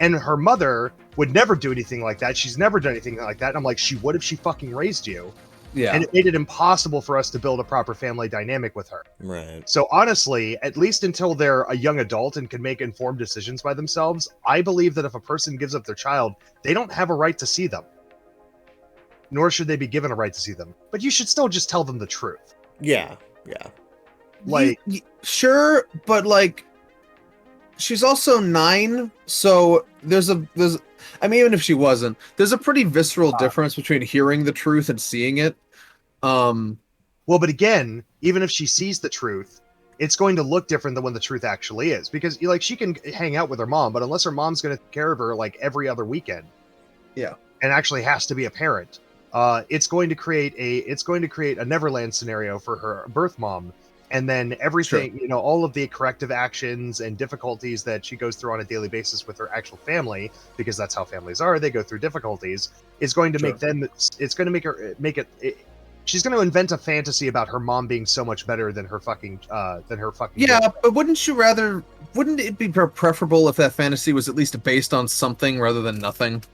And her mother would never do anything like that. She's never done anything like that. And I'm like, she would if she fucking raised you. Yeah. And it made it impossible for us to build a proper family dynamic with her. Right. So honestly, at least until they're a young adult and can make informed decisions by themselves, I believe that if a person gives up their child, they don't have a right to see them. Nor should they be given a right to see them. But you should still just tell them the truth. Yeah. Like, sure, but like, she's also 9, so there's I mean, even if she wasn't, there's a pretty visceral difference between hearing the truth and seeing it. Well, but again, even if she sees the truth, it's going to look different than when the truth actually is. Because like, she can hang out with her mom, but unless her mom's going to take care of her like every other weekend, yeah, and actually has to be a parent, it's going to create a Neverland scenario for her birth mom. And then everything, all of the corrective actions and difficulties that she goes through on a daily basis with her actual family, because that's how families are, they go through difficulties, is going to make them, it's going to she's going to invent a fantasy about her mom being so much better than her fucking yeah, girlfriend. But wouldn't it be preferable if that fantasy was at least based on something rather than nothing?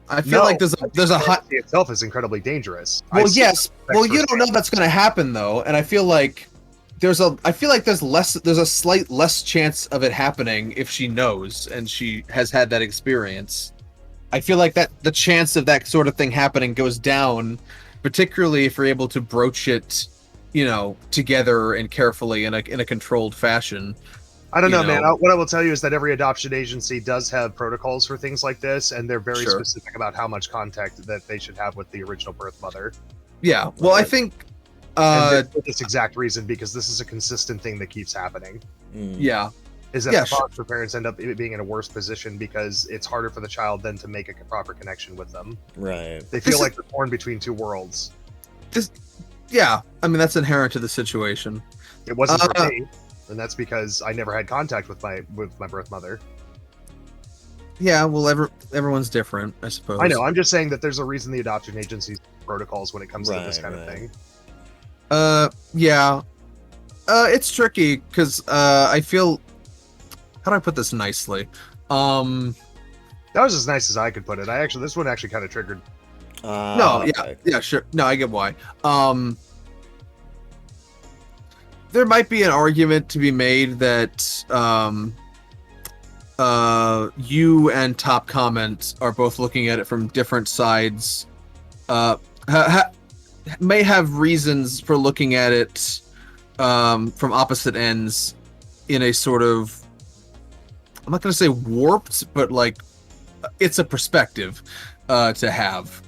I feel like there's a hot itself is incredibly dangerous. Well, yes. Well, you don't know that's going to happen though, and I feel like there's a slight less chance of it happening if she knows and she has had that experience. I feel like that the chance of that sort of thing happening goes down, particularly if you're able to broach it, together and carefully in a controlled fashion. I don't know, man. What I will tell you is that every adoption agency does have protocols for things like this, and they're very specific about how much contact that they should have with the original birth mother. Yeah, well, I think for this exact reason, because this is a consistent thing that keeps happening. Yeah, is that the foster parents end up being in a worse position because it's harder for the child then to make a proper connection with them. Right. They feel like they're torn between two worlds. Yeah, I mean that's inherent to the situation. It wasn't for me. And that's because I never had contact with my birth mother. Yeah, well, everyone's different, I suppose. I know. I'm just saying that there's a reason the adoption agency's protocols when it comes to this kind of thing. Yeah. It's tricky because I feel. How do I put this nicely? That was as nice as I could put it. This one actually kind of triggered. Yeah, sure. No, I get why. There might be an argument to be made that you and Top Comment are both looking at it from different sides. May have reasons for looking at it from opposite ends in a sort of, I'm not going to say warped, but like it's a perspective to have.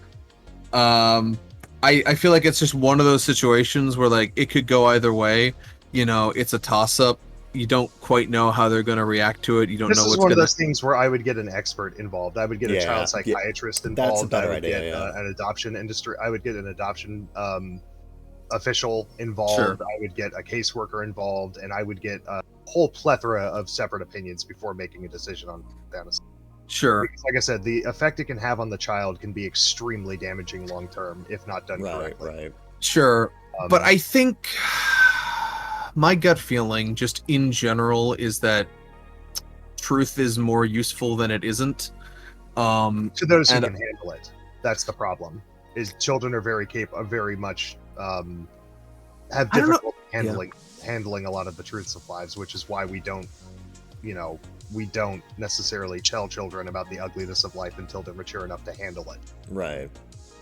I feel like it's just one of those situations where like it could go either way. It's a toss-up. You don't quite know how they're going to react to it. You don't know what's going to... This is one of those things where I would get an expert involved. I would get a child psychiatrist involved. That's a better idea, get an adoption industry. I would get an adoption official involved. Sure. I would get a caseworker involved, and I would get a whole plethora of separate opinions before making a decision on fantasy. Sure. Because, like I said, the effect it can have on the child can be extremely damaging long term if not done correctly. Right. Sure. But I think my gut feeling, just in general, is that truth is more useful than it isn't. To those who can handle it, that's the problem. Is children are very much have difficulty handling a lot of the truths of lives, which is why we don't necessarily tell children about the ugliness of life until they're mature enough to handle it. Right.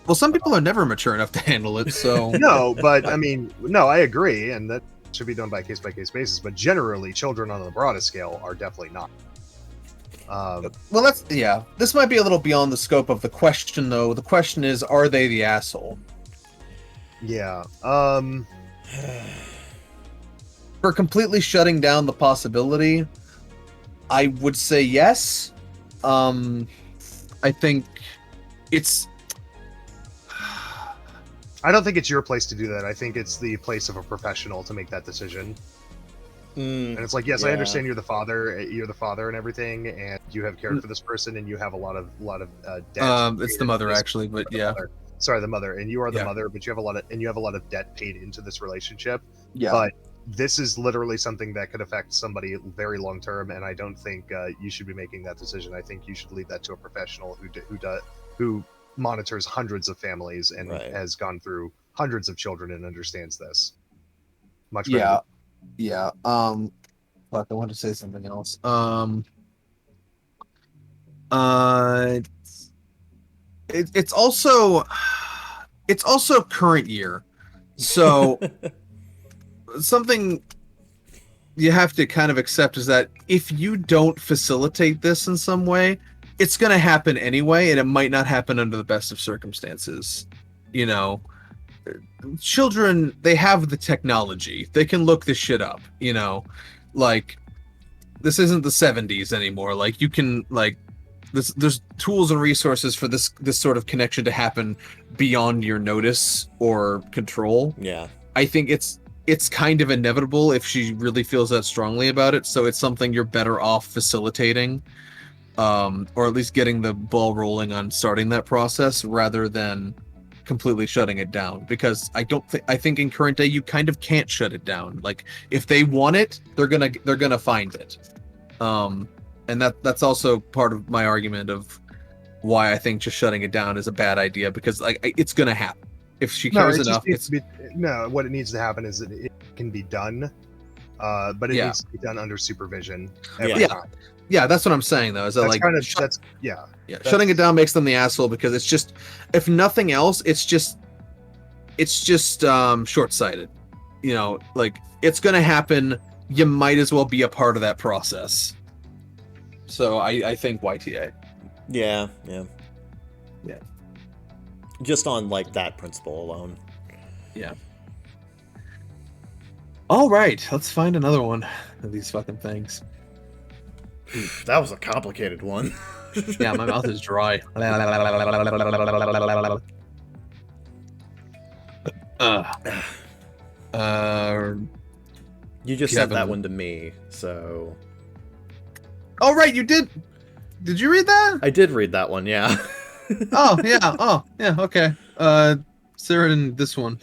Well, some people are never mature enough to handle it, so... No, but I mean, I agree, and that should be done by case-by-case basis, but generally, children on the broadest scale are definitely not. Well, this might be a little beyond the scope of the question, though. The question is, are they the asshole? Yeah. For completely shutting down the possibility, I would say yes. I think it's. I don't think it's your place to do that. I think it's the place of a professional to make that decision. And it's like, yes, I yeah. understand you're the father and everything, and you have cared for this person, and you have a lot of debt. It's the mother actually, but yeah. Sorry, the mother, and you are the Yeah. mother, but you have a lot of debt paid into this relationship. Yeah. But this is literally something that could affect somebody very long term, and I don't think you should be making that decision. I think you should leave that to a professional who monitors hundreds of families and has gone through hundreds of children and understands this much better. Yeah. Fuck, I wanted to say something else. It's also current year, so something you have to kind of accept is that if you don't facilitate this in some way, it's going to happen anyway, and it might not happen under the best of circumstances. You know, children, they have the technology. They can look this shit up, you know? Like, this isn't the 70s anymore. Like, you can, like, there's tools and resources for this sort of connection to happen beyond your notice or control. Yeah. I think it's kind of inevitable if she really feels that strongly about it, so it's something you're better off facilitating, or at least getting the ball rolling on starting that process rather than completely shutting it down, because I think in current day you kind of can't shut it down. Like, if they want it, they're gonna find it. And that's also part of my argument of why I think just shutting it down is a bad idea, because like it's gonna happen if she cares enough. What it needs to happen is that it can be done, but it needs to be done under supervision every time. Yeah, that's what I'm saying though. Is that shutting it down makes them the asshole, because it's just, if nothing else, it's just short-sighted. You know, like, it's gonna happen. You might as well be a part of that process. So I think YTA. Yeah. Just on like that principle alone. Yeah. All right, let's find another one of these fucking things. That was a complicated one. Yeah, my mouth is dry. You just sent that one to me, so. Oh, right, you did. Did you read that? I did read that one, yeah. Oh, yeah, okay. Sarah didn't this one.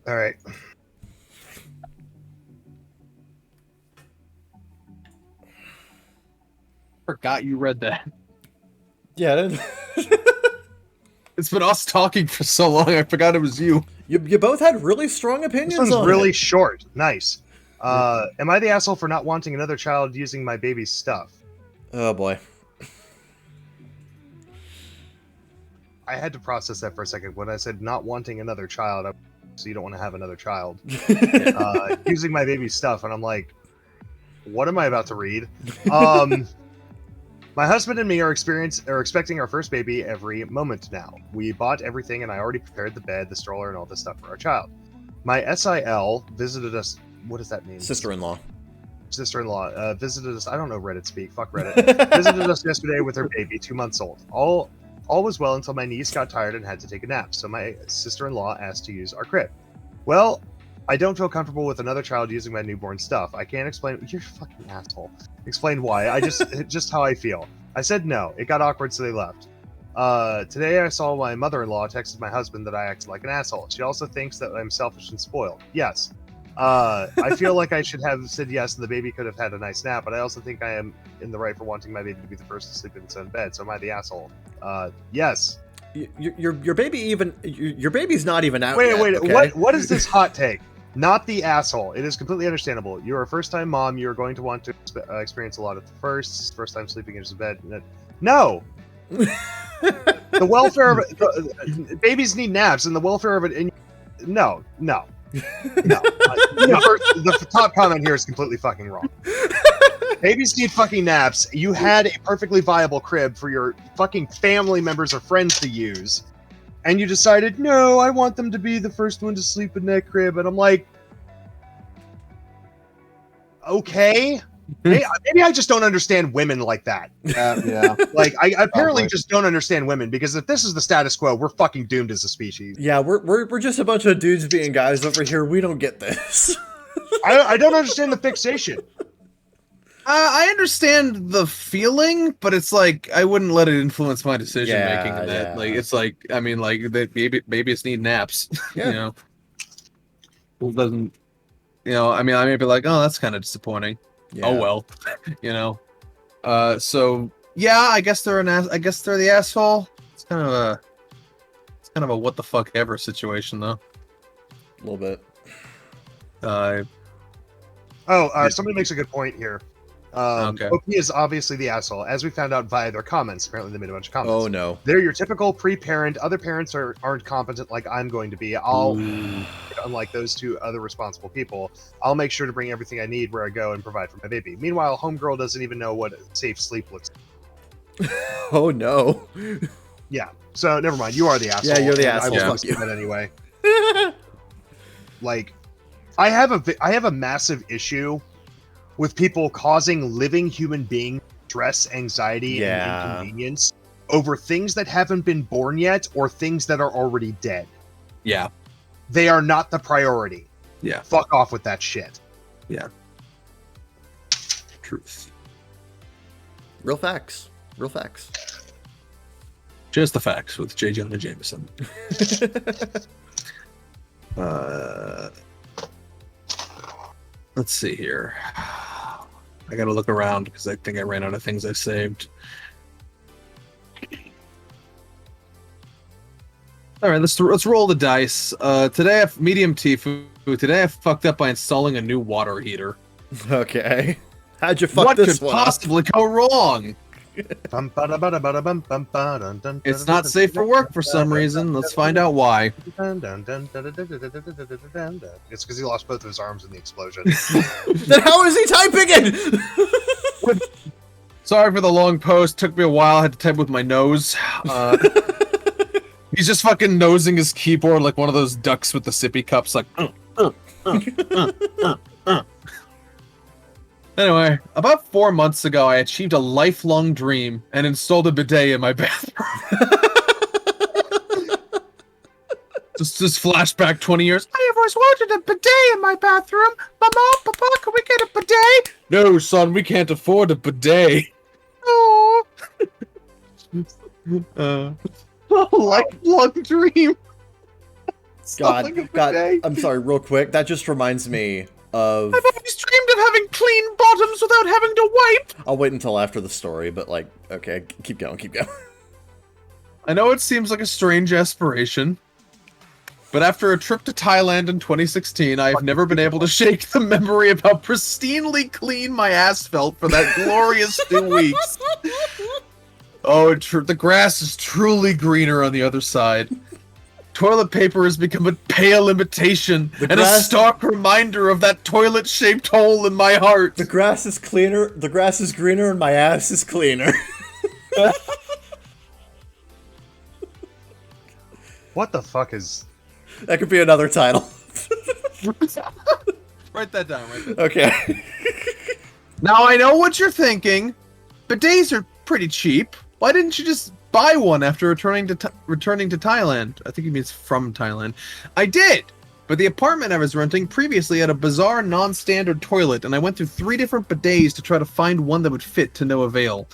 All right. Forgot you read that. Yeah, I didn't. It's been us talking for so long, I forgot it was you. You both had really strong opinions This one's on really it. short. Nice. Am I the asshole for not wanting another child using my baby's stuff? Oh boy. I had to process that for a second. When I said not wanting another child, so you don't want to have another child. Using my baby's stuff, and I'm like, what am I about to read? My husband and me are expecting our first baby every moment now. We bought everything, and I already prepared the bed, the stroller, and all this stuff for our child. My SIL visited us. What does that mean? Sister-in-law visited us. I don't know Reddit speak. Fuck Reddit. Visited us yesterday with her baby, 2 months old. All was well until my niece got tired and had to take a nap, so my sister-in-law asked to use our crib. Well, I don't feel comfortable with another child using my newborn stuff. I can't explain. You're a fucking asshole. Explain why. I just how I feel. I said no. It got awkward, so they left. Today I saw my mother-in-law texted my husband that I acted like an asshole. She also thinks that I'm selfish and spoiled. Yes. I feel like I should have said yes, and the baby could have had a nice nap, but I also think I am in the right for wanting my baby to be the first to sleep in its own bed. So am I the asshole? Yes. Your baby's not even out. Wait. Yet, okay? What is this hot take? Not the asshole. It is completely understandable. You're a first-time mom. You're going to want to experience a lot at the first time sleeping in his bed. No. The welfare of babies need naps, and the welfare of it. No. The top comment here is completely fucking wrong. Babies need fucking naps. You had a perfectly viable crib for your fucking family members or friends to use, and you decided, no, I want them to be the first one to sleep in that crib, and I'm like, okay, maybe I just don't understand women like that. Yeah. Like, I apparently Probably. just don't understand women, because if this is the status quo, we're fucking doomed as a species. Yeah, we're just a bunch of dudes being guys over here. We don't get this. I don't understand the fixation. I understand the feeling, but it's like I wouldn't let it influence my decision making. Yeah, In that, yeah. like, it's like I mean, like that babies need naps. Yeah. You know, who doesn't? You know, I mean, I may be like, oh, that's kind of disappointing. Yeah. Oh well, you know. So yeah, I guess they're I guess they're the asshole. It's kind of a what the fuck ever situation though. A little bit. Somebody makes a good point here. Okay. OP is obviously the asshole, as we found out via their comments. Apparently, they made a bunch of comments. Oh no. They're your typical pre-parent. Other parents aren't competent like I'm going to be. Unlike those two other responsible people, I'll make sure to bring everything I need where I go and provide for my baby. Meanwhile, homegirl doesn't even know what safe sleep looks like. Oh no. Yeah. So never mind. You are the asshole. Yeah, you're the and asshole. I will Fuck you. that anyway. Like, I have a massive issue with people causing living human beings stress, anxiety, and inconvenience over things that haven't been born yet or things that are already dead. Yeah. They are not the priority. Yeah. Fuck off with that shit. Yeah. Truth. Real facts. Real facts. Just the facts with J. Jonah Jameson. Let's see here. I gotta look around because I think I ran out of things I saved. All right, let's roll the dice. Today, medium Tifu. Today, I fucked up by installing a new water heater. Okay. How'd you fuck What this could one up? possibly go wrong? It's not safe for work for some reason. Let's find out why. It's because he lost both of his arms in the explosion. Then how is he typing it? Sorry for the long post. Took me a while. I had to type with my nose. He's just fucking nosing his keyboard like one of those ducks with the sippy cups. Like. Anyway, about 4 months ago, I achieved a lifelong dream and installed a bidet in my bathroom. just flashback 20 years. I have always wanted a bidet in my bathroom. Mama, Papa, can we get a bidet? No, son, we can't afford a bidet. Oh. Lifelong dream. God, Installing a God, bidet. I'm sorry, real quick. That just reminds me of... I've always dreamed of having clean bottoms without having to wipe. I'll wait until after the story, but like, okay, keep going, keep going. I know it seems like a strange aspiration, but after a trip to Thailand in 2016, I have never been able to shake the memory of how pristinely clean my ass felt for that glorious 2 weeks. Oh, the grass is truly greener on the other side. Toilet paper has become a pale imitation and a stark reminder of that toilet-shaped hole in my heart. The grass is cleaner, the grass is greener, and my ass is cleaner. What the fuck is... That could be another title. Write that down. Okay. Now I know what you're thinking. Bidets are pretty cheap. Why didn't you just buy one after returning to Thailand? I think he means from Thailand. I did, but the apartment I was renting previously had a bizarre non-standard toilet, and I went through 3 different bidets to try to find one that would fit to no avail.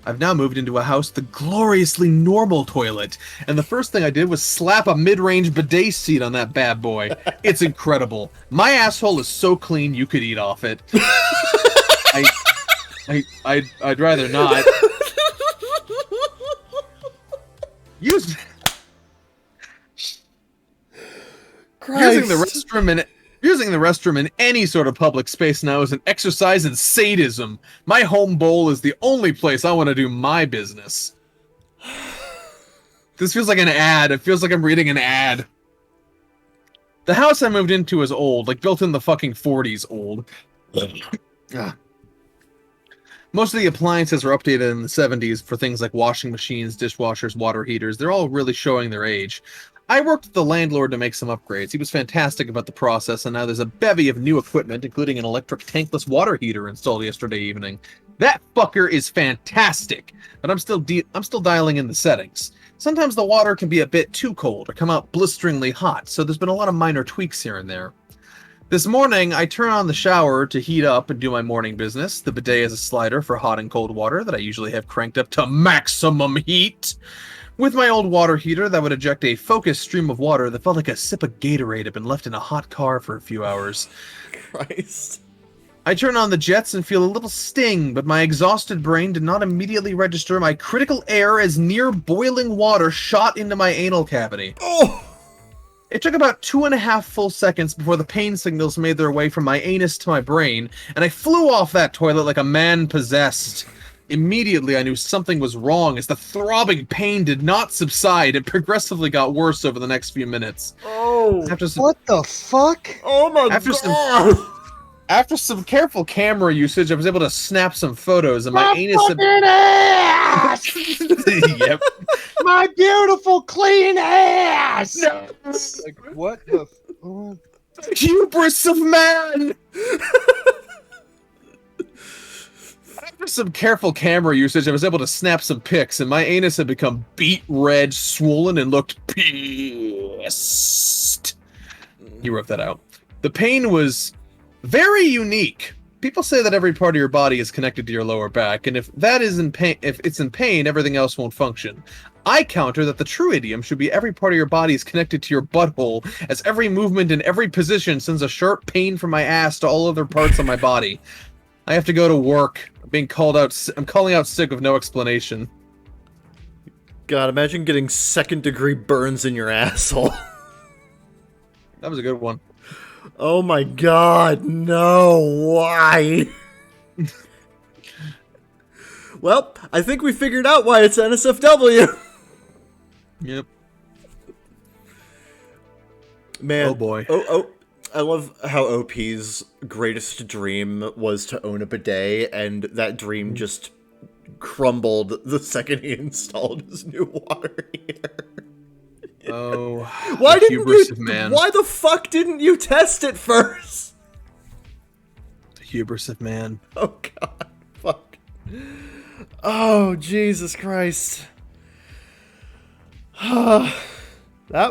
I've now moved into a house with a gloriously normal toilet, and the first thing I did was slap a mid-range bidet seat on that bad boy. It's incredible. My asshole is so clean you could eat off it. I'd rather not. Using the restroom in any sort of public space now is an exercise in sadism. My home bowl is the only place I want to do my business. This feels like an ad. It feels like I'm reading an ad. The house I moved into is old, like built in the fucking 40s old. Most of the appliances were updated in the 70s for things like washing machines, dishwashers, water heaters. They're all really showing their age. I worked with the landlord to make some upgrades. He was fantastic about the process, and now there's a bevy of new equipment, including an electric tankless water heater installed yesterday evening. That fucker is fantastic, but I'm still dialing in the settings. Sometimes the water can be a bit too cold or come out blisteringly hot, so there's been a lot of minor tweaks here and there. This morning, I turn on the shower to heat up and do my morning business. The bidet is a slider for hot and cold water that I usually have cranked up to maximum heat. With my old water heater, that would eject a focused stream of water that felt like a sip of Gatorade had been left in a hot car for a few hours. Christ. I turn on the jets and feel a little sting, but my exhausted brain did not immediately register my critical air as near boiling water shot into my anal cavity. Oh! It took about 2.5 full seconds before the pain signals made their way from my anus to my brain, and I flew off that toilet like a man possessed. Immediately, I knew something was wrong, as the throbbing pain did not subside. It progressively got worse over the next few minutes. Oh! What the fuck? Oh my god! After some careful camera usage, I was able to snap some photos, and my anus... ass! Yep. My beautiful clean ass! No. Like, what the? What? Hubris of man! After some careful camera usage, I was able to snap some pics, and my anus had become beet red, swollen, and looked pissed. You wrote that out. The pain was very unique. People say that every part of your body is connected to your lower back, and if it's in pain, everything else won't function. I counter that the true idiom should be every part of your body is connected to your butthole, as every movement in every position sends a sharp pain from my ass to all other parts of my body. I have to go to work. I'm calling out sick with no explanation. God, imagine getting second-degree burns in your asshole. That was a good one. Oh my god, no, why? Well, I think we figured out why it's NSFW. Yep. Man. Oh boy. Oh, I love how OP's greatest dream was to own a bidet, and that dream just crumbled the second he installed his new water heater. Oh, Why didn't hubris you? of man. Why the fuck didn't you test it first? The hubris of man. Oh god, fuck. Oh Jesus Christ. that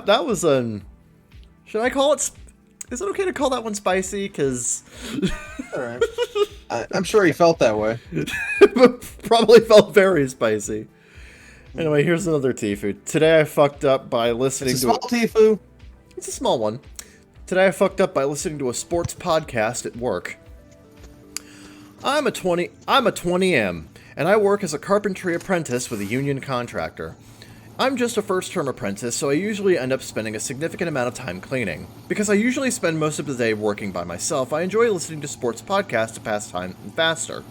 was an. Should I call it? Is it okay to call that one spicy? Cause All right. I'm sure he felt that way. probably felt very spicy. Anyway, here's another Tifu. Today I fucked up by listening It's a to small Tifu. It's a small one. Today I fucked up by listening to a sports podcast at work. I'm a 20M, and I work as a carpentry apprentice with a union contractor. I'm just a first-term apprentice, so I usually end up spending a significant amount of time cleaning. Because I usually spend most of the day working by myself, I enjoy listening to sports podcasts to pass time faster.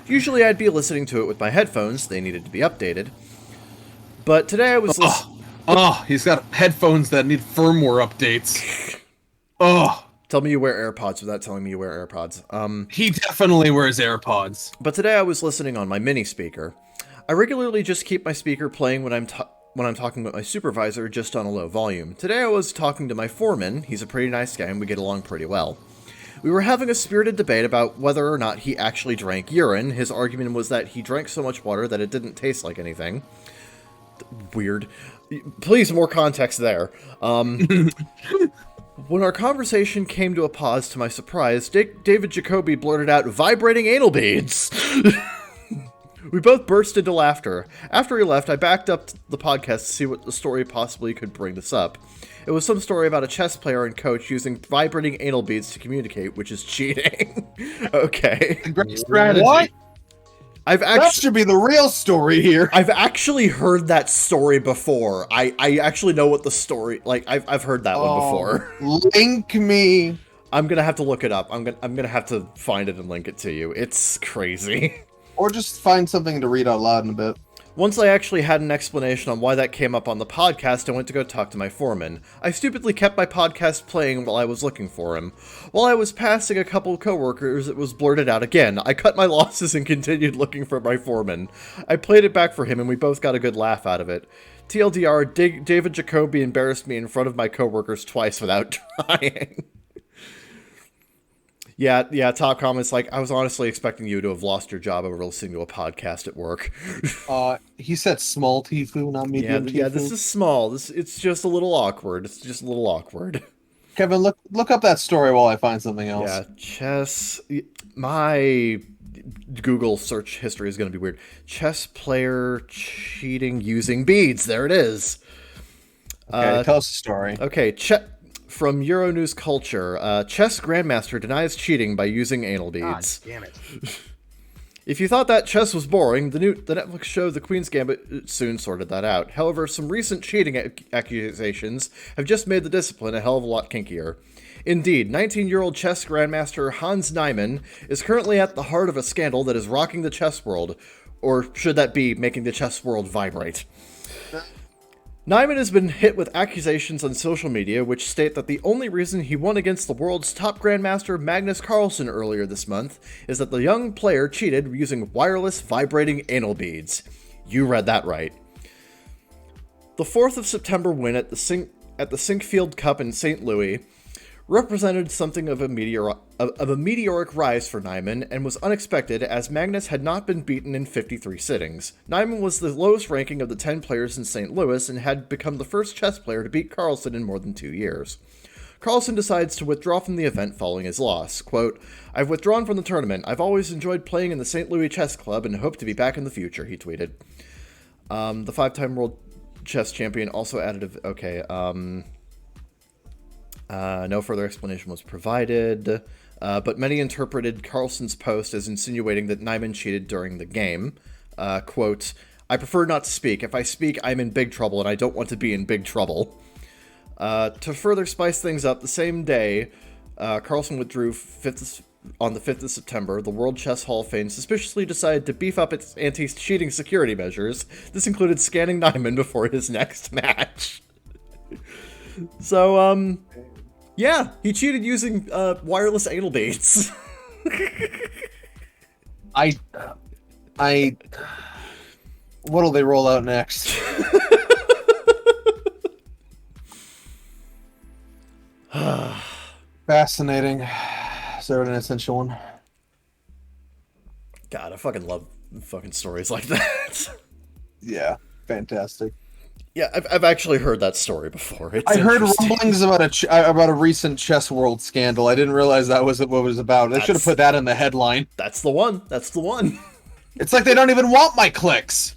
Usually I'd be listening to it with my headphones, they needed to be updated. But today I was He's got headphones that need firmware updates. Tell me you wear AirPods without telling me you wear AirPods. He definitely wears AirPods. But today I was listening on my mini speaker. I regularly just keep my speaker playing when I'm talking with my supervisor, just on a low volume. Today I was talking to my foreman. He's a pretty nice guy and we get along pretty well. We were having a spirited debate about whether or not he actually drank urine. His argument was that he drank so much water that it didn't taste like anything. Weird. Please, more context there. When our conversation came to a pause, to my surprise, David Jacoby blurted out, "Vibrating anal beads!" We both burst into laughter. After he left, I backed up the podcast to see what the story possibly could bring this up. It was some story about a chess player and coach using vibrating anal beads to communicate, which is cheating. Okay. Great strategy. What? That should be the real story here. I've actually heard that story before. I actually know what the story, like, I've heard that one before. Link me. I'm gonna have to look it up. I'm gonna have to find it and link it to you. It's crazy. Or just find something to read out loud in a bit. Once I actually had an explanation on why that came up on the podcast, I went to go talk to my foreman. I stupidly kept my podcast playing while I was looking for him. While I was passing a couple of coworkers, it was blurted out again. I cut my losses and continued looking for my foreman. I played it back for him and we both got a good laugh out of it. TLDR, David Jacoby embarrassed me in front of my coworkers twice without trying. Yeah, top comments like, I was honestly expecting you to have lost your job over listening to a podcast at work. He said small Tifu, not medium Tifu. Yeah, this is small. It's just a little awkward. Kevin, look up that story while I find something else. Yeah, chess. My Google search history is going to be weird. Chess player cheating using beads. There it is. Okay, tell us the story. Okay, from Euronews Culture, chess grandmaster denies cheating by using anal beads. God damn it. If you thought that chess was boring, the Netflix show The Queen's Gambit soon sorted that out. However, some recent cheating accusations have just made the discipline a hell of a lot kinkier. Indeed, 19-year-old chess grandmaster Hans Niemann is currently at the heart of a scandal that is rocking the chess world, or should that be making the chess world vibrate? Niemann has been hit with accusations on social media which state that the only reason he won against the world's top grandmaster Magnus Carlsen earlier this month is that the young player cheated using wireless vibrating anal beads. You read that right. The 4th of September win at the Sinkfield Cup in St. Louis represented something of a meteoric rise for Niemann and was unexpected as Magnus had not been beaten in 53 sittings. Niemann was the lowest ranking of the 10 players in St. Louis and had become the first chess player to beat Carlsen in more than 2 years. Carlsen decides to withdraw from the event following his loss. Quote, "I've withdrawn from the tournament. I've always enjoyed playing in the St. Louis Chess Club and hope to be back in the future," he tweeted. The 5-time world chess champion also added no further explanation was provided, but many interpreted Carlsen's post as insinuating that Niemann cheated during the game. Quote, "I prefer not to speak. If I speak, I'm in big trouble, and I don't want to be in big trouble." To further spice things up, the same day, Carlsen withdrew on the 5th of September. The World Chess Hall of Fame suspiciously decided to beef up its anti-cheating security measures. This included scanning Niemann before his next match. So, yeah, he cheated using wireless anal beads. What'll they roll out next? Fascinating. Is there an essential one? God, I fucking love fucking stories like that. Yeah, fantastic. Yeah, I've actually heard that story before. I heard rumblings about a recent chess world scandal. I didn't realize that was what it was about. They should have put that in the headline. That's the one. That's the one. It's like they don't even want my clicks.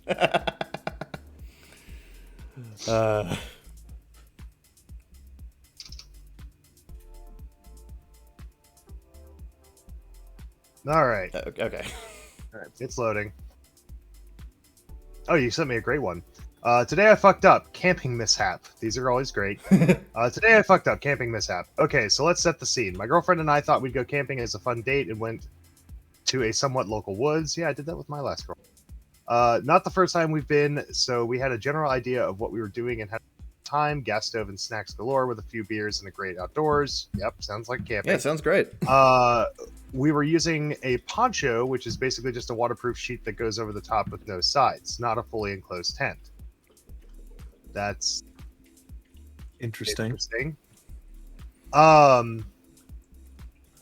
All right. Okay. All right. It's loading. Oh, you sent me a great one. Today I fucked up. Camping mishap. These are always great. Today I fucked up. Camping mishap. Okay, so let's set the scene. My girlfriend and I thought we'd go camping as a fun date and went to a somewhat local woods. Yeah, I did that with my last girl. Not the first time we've been, so we had a general idea of what we were doing and had time. Gas stove and snacks galore with a few beers and a great outdoors. Yep, sounds like camping. Yeah, sounds great. We were using a poncho, which is basically just a waterproof sheet that goes over the top with no sides, not a fully enclosed tent. That's interesting.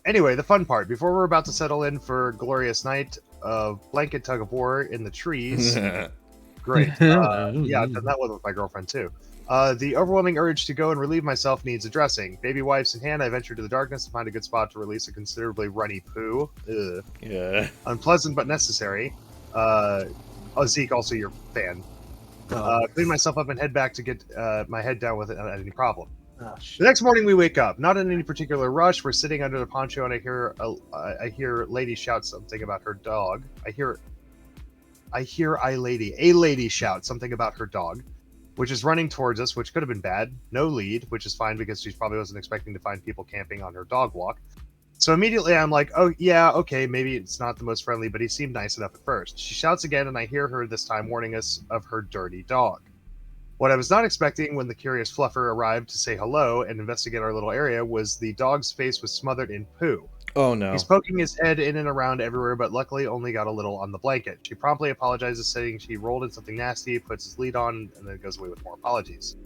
Anyway, the fun part. Before we're about to settle in for a glorious night of blanket tug of war in the trees. Great. Yeah, I've done that one with my girlfriend too. The overwhelming urge to go and relieve myself needs addressing. Baby wipes in hand, I venture to the darkness to find a good spot to release a considerably runny poo. Ugh. Yeah. Unpleasant but necessary. Zeke, also your fan. Clean myself up and head back to get my head down with it without any problem. Oh, the next morning we wake up, not in any particular rush. We're sitting under the poncho and I hear lady shout something about her dog. A lady shout something about her dog, which is running towards us, which could have been bad. No lead, which is fine because she probably wasn't expecting to find people camping on her dog walk. So immediately I'm like, oh yeah, okay, maybe it's not the most friendly, but he seemed nice enough at first. She shouts again, and I hear her this time warning us of her dirty dog. What I was not expecting when the curious fluffer arrived to say hello and investigate our little area was the dog's face was smothered in poo. Oh no. He's poking his head in and around everywhere, but luckily only got a little on the blanket. She promptly apologizes, saying she rolled in something nasty, puts his lead on, and then goes away with more apologies.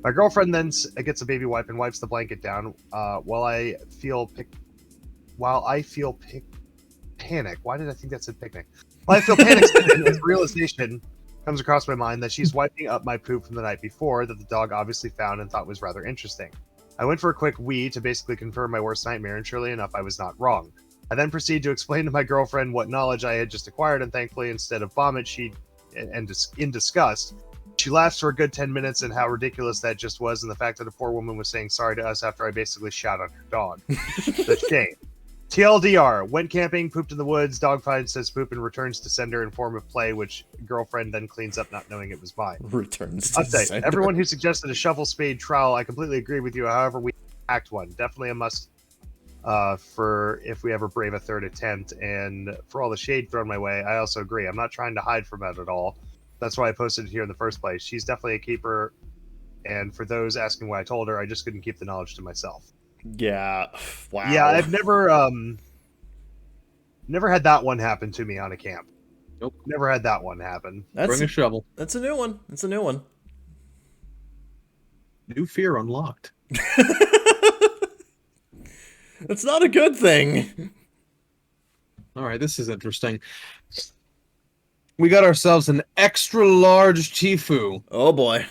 My girlfriend then gets a baby wipe and wipes the blanket down while I feel panic. Why did I think that said picnic? Well, I feel panic as realization comes across my mind that she's wiping up my poop from the night before that the dog obviously found and thought was rather interesting. I went for a quick wee to basically confirm my worst nightmare, and surely enough, I was not wrong. I then proceed to explain to my girlfriend what knowledge I had just acquired, and thankfully, instead of vomit, in disgust, she laughs for a good 10 minutes and how ridiculous that just was, and the fact that a poor woman was saying sorry to us after I basically shot on her dog. The shame. TLDR, went camping, pooped in the woods, dog finds says poop and returns to sender in form of play, which girlfriend then cleans up not knowing it was mine. Returns to Update. sender. Everyone who suggested a shovel spade trowel, I completely agree with you. However, we hacked one. Definitely a must for if we ever brave a third attempt. And for all the shade thrown my way, I also agree. I'm not trying to hide from it at all. That's why I posted it here in the first place. She's definitely a keeper. And for those asking why I told her, I just couldn't keep the knowledge to myself. Yeah. Wow. Yeah, I've never had that one happen to me on a camp. Nope. Never had that one happen. Bring a shovel. That's a new one. That's a new one. New fear unlocked. That's not a good thing. All right, this is interesting. We got ourselves an extra large Tifu. Oh boy.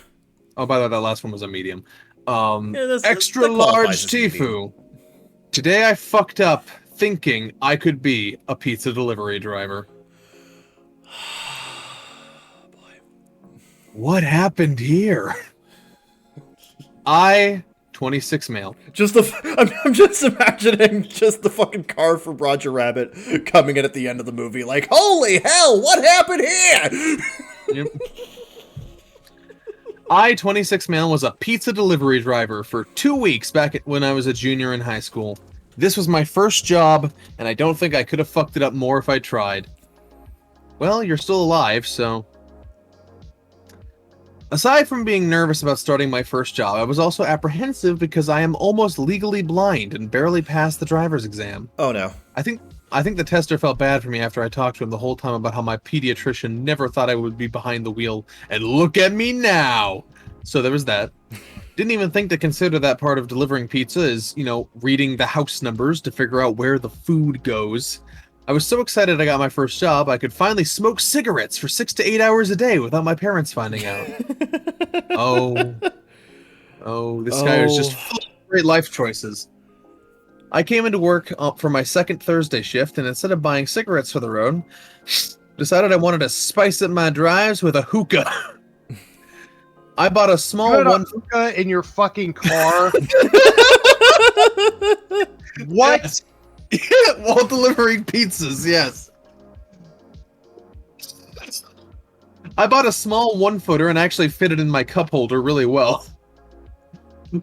Oh, by the way, that last one was a medium. That Extra qualifies large as medium. Tifu. Today I fucked up thinking I could be a pizza delivery driver. Boy. What happened here? I, 26 male. I'm just imagining just the fucking car from Roger Rabbit coming in at the end of the movie, like, holy hell, what happened here? Yep. I, 26 male, was a pizza delivery driver for 2 weeks when I was a junior in high school. This was my first job, and I don't think I could have fucked it up more if I tried. Well, you're still alive, so... Aside from being nervous about starting my first job, I was also apprehensive because I am almost legally blind and barely passed the driver's exam. Oh no. I think the tester felt bad for me after I talked to him the whole time about how my pediatrician never thought I would be behind the wheel, and look at me now! So there was that. Didn't even think to consider that part of delivering pizza is, reading the house numbers to figure out where the food goes. I was so excited I got my first job, I could finally smoke cigarettes for 6 to 8 hours a day without my parents finding out. This guy was just full of great life choices. I came into work for my second Thursday shift, and instead of buying cigarettes for the road, decided I wanted to spice up my drives with a hookah. I bought a small one hookah in your fucking car. What? While delivering pizzas, yes. I bought a small 1-footer and actually fitted in my cup holder really well.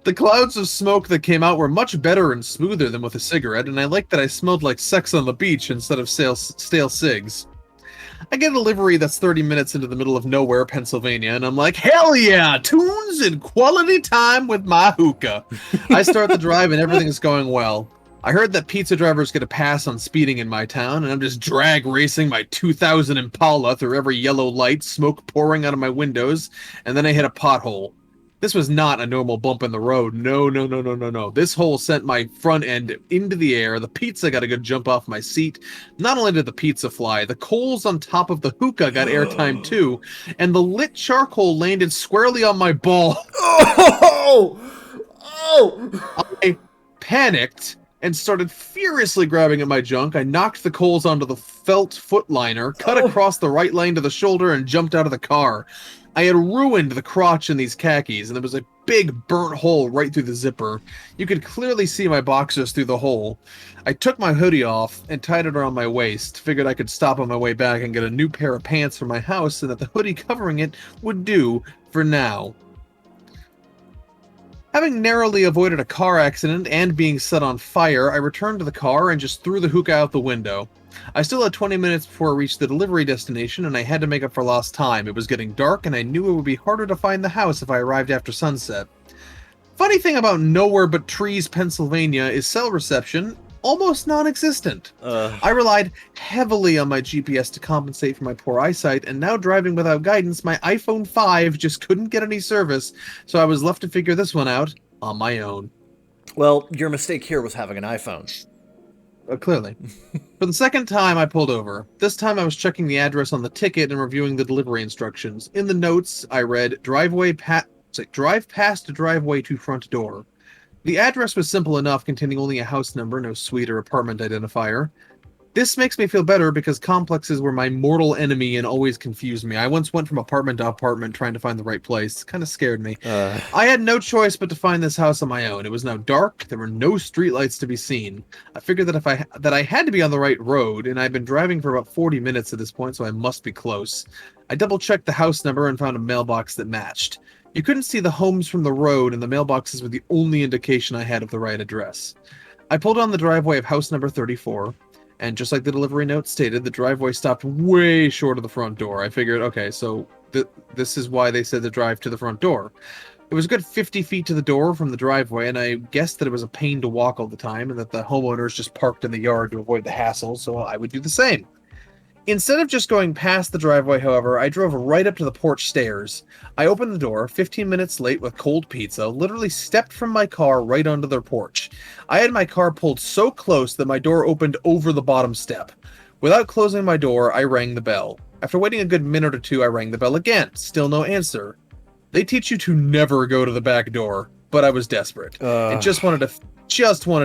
The clouds of smoke that came out were much better and smoother than with a cigarette, and I liked that I smelled like sex on the beach instead of stale cigs. I get a delivery that's 30 minutes into the middle of nowhere, Pennsylvania, and I'm like, hell yeah, tunes and quality time with my hookah. I start the drive and everything's going well. I heard that pizza drivers get a pass on speeding in my town, and I'm just drag racing my 2000 Impala through every yellow light, smoke pouring out of my windows, and then I hit a pothole. This was not a normal bump in the road. No. This hole sent my front end into the air. The pizza got a good jump off my seat. Not only did the pizza fly, the coals on top of the hookah got airtime too, and the lit charcoal landed squarely on my ball. I panicked and started furiously grabbing at my junk. I knocked the coals onto the felt footliner, cut across the right lane to the shoulder, and jumped out of the car. I had ruined the crotch in these khakis, and there was a big burnt hole right through the zipper. You could clearly see my boxers through the hole. I took my hoodie off and tied it around my waist, figured I could stop on my way back and get a new pair of pants for my house, and that the hoodie covering it would do for now. Having narrowly avoided a car accident and being set on fire, I returned to the car and just threw the hookah out the window. I still had 20 minutes before I reached the delivery destination, and I had to make up for lost time. It was getting dark, and I knew it would be harder to find the house if I arrived after sunset. Funny thing about Nowhere But Trees, Pennsylvania is cell reception almost non-existent. I relied heavily on my GPS to compensate for my poor eyesight, and now driving without guidance, my iPhone 5 just couldn't get any service, so I was left to figure this one out on my own. Well, your mistake here was having an iPhone. Clearly. For the second time, I pulled over. This time I was checking the address on the ticket and reviewing the delivery instructions. In the notes, I read, drive past the driveway to front door. The address was simple enough, containing only a house number, no suite or apartment identifier. This makes me feel better because complexes were my mortal enemy and always confused me. I once went from apartment to apartment trying to find the right place. Kind of scared me. I had no choice but to find this house on my own. It was now dark. There were no streetlights to be seen. I figured that I had to be on the right road, and I'd been driving for about 40 minutes at this point, so I must be close. I double-checked the house number and found a mailbox that matched. You couldn't see the homes from the road, and the mailboxes were the only indication I had of the right address. I pulled on the driveway of house number 34, and just like the delivery note stated, the driveway stopped way short of the front door. I figured, okay, so this is why they said to drive to the front door. It was a good 50 feet to the door from the driveway, and I guessed that it was a pain to walk all the time, and that the homeowners just parked in the yard to avoid the hassle, so I would do the same. Instead of just going past the driveway, however, I drove right up to the porch stairs. I opened the door, 15 minutes late with cold pizza, literally stepped from my car right onto their porch. I had my car pulled so close that my door opened over the bottom step. Without closing my door, I rang the bell. After waiting a good minute or two, I rang the bell again. Still no answer. They teach you to never go to the back door, but I was desperate and just wanted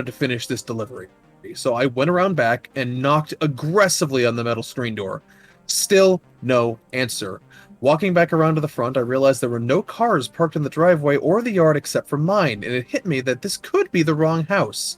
to finish this delivery. So I went around back and knocked aggressively on the metal screen door. Still no answer. Walking back around to the front, I realized there were no cars parked in the driveway or the yard except for mine, and it hit me that this could be the wrong house.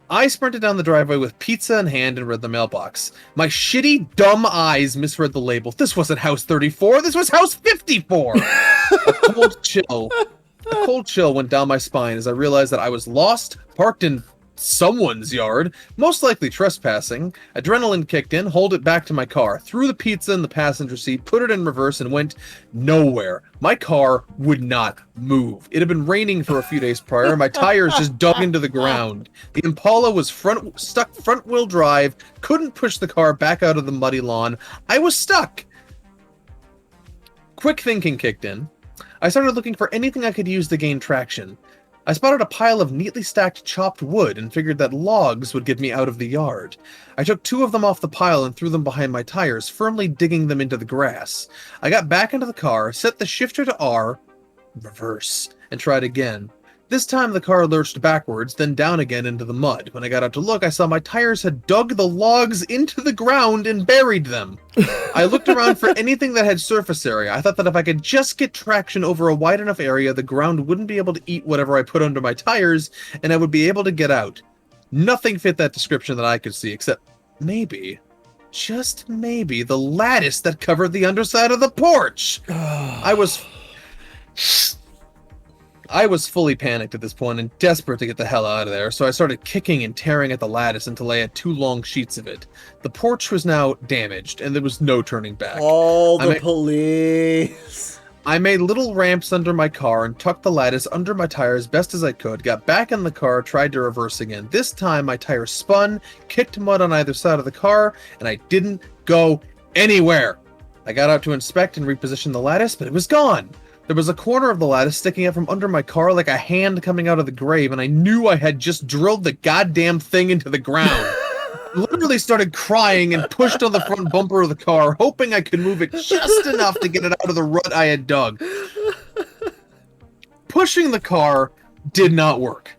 I sprinted down the driveway with pizza in hand and read the mailbox. My shitty, dumb eyes misread the label. This wasn't house 34, this was house 54! A cold chill went down my spine as I realized that I was lost, parked in someone's yard, most likely trespassing. Adrenaline kicked in, hauled it back to my car, threw the pizza in the passenger seat, put it in reverse, and went nowhere. My car would not move. It had been raining for a few days prior, and my tires just dug into the ground. The Impala was stuck front-wheel drive, couldn't push the car back out of the muddy lawn. I was stuck. Quick thinking kicked in. I started looking for anything I could use to gain traction. I spotted a pile of neatly stacked chopped wood and figured that logs would get me out of the yard. I took 2 of them off the pile and threw them behind my tires, firmly digging them into the grass. I got back into the car, set the shifter to R, reverse, and tried again. This time the car lurched backwards, then down again into the mud. When I got out to look, I saw my tires had dug the logs into the ground and buried them. I looked around for anything that had surface area. I thought that if I could just get traction over a wide enough area, the ground wouldn't be able to eat whatever I put under my tires, and I would be able to get out. Nothing fit that description that I could see, except maybe, just maybe, the lattice that covered the underside of the porch. I was fully panicked at this point and desperate to get the hell out of there, so I started kicking and tearing at the lattice until I had 2 long sheets of it. The porch was now damaged, and there was no turning back. Police! I made little ramps under my car and tucked the lattice under my tires best as I could, got back in the car, tried to reverse again. This time, my tires spun, kicked mud on either side of the car, and I didn't go anywhere. I got out to inspect and reposition the lattice, but it was gone. There was a corner of the lattice sticking out from under my car like a hand coming out of the grave, and I knew I had just drilled the goddamn thing into the ground. I literally started crying and pushed on the front bumper of the car, hoping I could move it just enough to get it out of the rut I had dug. Pushing the car did not work.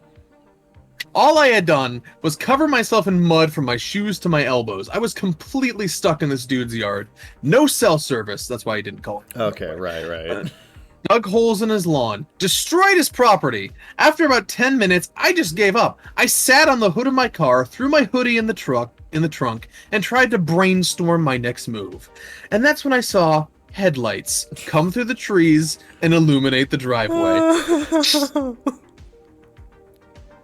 All I had done was cover myself in mud from my shoes to my elbows. I was completely stuck in this dude's yard. No cell service, that's why he didn't call it. Okay, right. Dug holes in his lawn, destroyed his property. After about 10 minutes, I just gave up. I sat on the hood of my car, threw my hoodie in the trunk, and tried to brainstorm my next move. And that's when I saw headlights come through the trees and illuminate the driveway.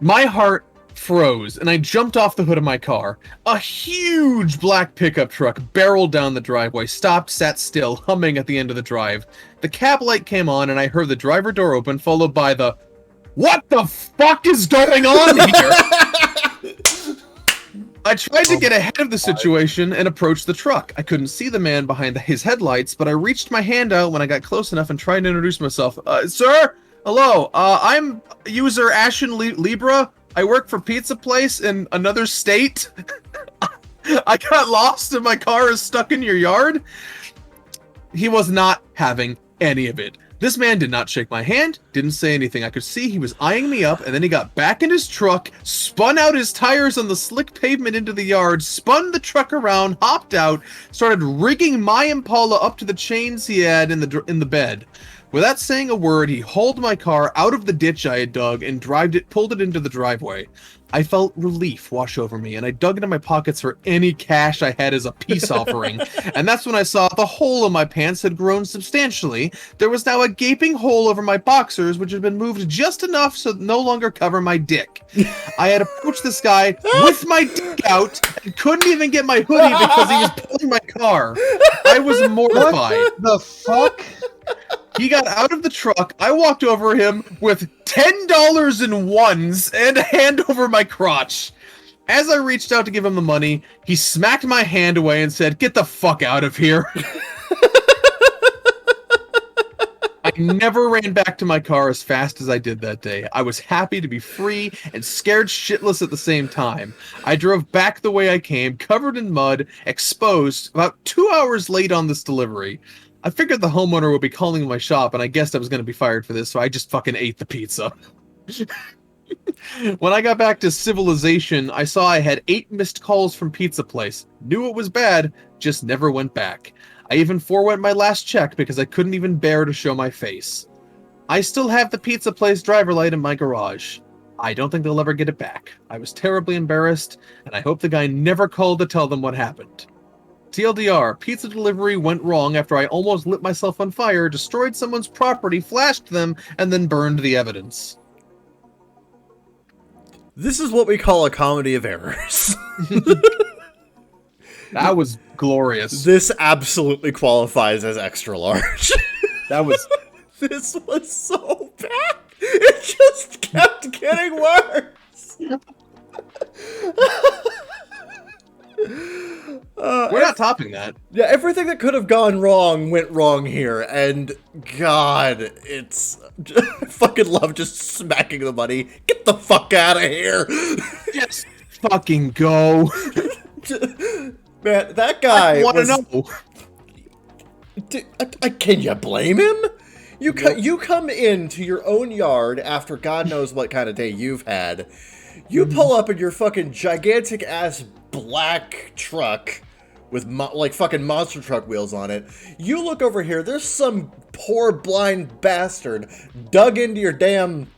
My heart froze, and I jumped off the hood of my car. A huge black pickup truck barreled down the driveway, stopped, sat still, humming at the end of the drive. The cab light came on, and I heard the driver door open, followed by the, "What the fuck is going on here?" I tried to get ahead of the situation and approach the truck. I couldn't see the man behind his headlights, but I reached my hand out when I got close enough and tried to introduce myself. Sir? Hello, I'm user Ashen Libra. I work for Pizza Place in another state. I got lost and my car is stuck in your yard. He was not having any of it. This man did not shake my hand, didn't say anything. I could see he was eyeing me up, and then he got back in his truck, spun out his tires on the slick pavement into the yard, spun the truck around, hopped out, started rigging my Impala up to the chains he had in the bed. Without saying a word, he hauled my car out of the ditch I had dug and pulled it into the driveway. I felt relief wash over me, and I dug into my pockets for any cash I had as a peace offering. And that's when I saw the hole in my pants had grown substantially. There was now a gaping hole over my boxers, which had been moved just enough so it no longer cover my dick. I had approached this guy with my dick out and couldn't even get my hoodie because he was pulling my car. I was mortified. What the fuck? He got out of the truck. I walked over him with $10 in ones and a hand over my crotch. As I reached out to give him the money, he smacked my hand away and said, "Get the fuck out of here." I never ran back to my car as fast as I did that day. I was happy to be free and scared shitless at the same time. I drove back the way I came, covered in mud, exposed, about 2 hours late on this delivery. I figured the homeowner would be calling my shop, and I guessed I was going to be fired for this, so I just fucking ate the pizza. When I got back to civilization, I saw I had 8 missed calls from Pizza Place. Knew it was bad, just never went back. I even forwent my last check because I couldn't even bear to show my face. I still have the Pizza Place driver light in my garage. I don't think they'll ever get it back. I was terribly embarrassed, and I hope the guy never called to tell them what happened. TLDR, pizza delivery went wrong after I almost lit myself on fire, destroyed someone's property, flashed them, and then burned the evidence. This is what we call a comedy of errors. That was glorious. This absolutely qualifies as extra large. That was... This was so bad. It just kept getting worse. We're not topping that. Yeah, everything that could have gone wrong went wrong here, and God, it's... I fucking love just smacking the money. Get the fuck out of here! Just fucking go. Man, that guy I want to was... know. Can you blame him? You come into your own yard after God knows what kind of day you've had. You pull up in your fucking gigantic ass black truck with like fucking monster truck wheels on it. You look over here, there's some poor blind bastard dug into your damn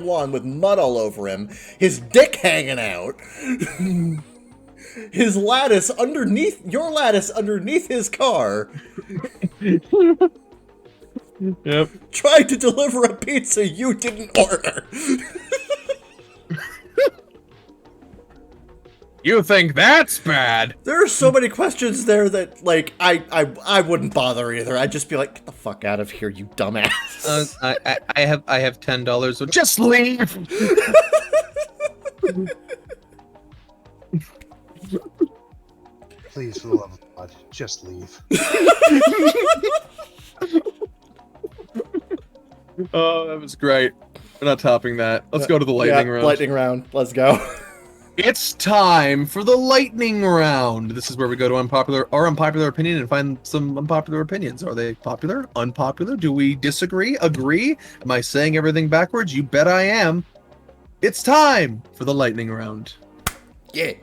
lawn with mud all over him, his dick hanging out. His lattice underneath your lattice underneath his car. Yep. Trying to deliver a pizza you didn't order. You think that's bad? There are so many questions there that, like, I wouldn't bother either. I'd just be like, get the fuck out of here, you dumbass. I have $10. So just leave. Please, for the love of God, just leave. Oh, that was great. We're not topping that. Let's go to the lightning round. Lightning round. Let's go. It's time for the lightning round. This is where we go to unpopular opinion and find some unpopular opinions. Are they popular? Unpopular? Do we disagree? Agree? Am I saying everything backwards? You bet I am. It's time for the lightning round. Yeah.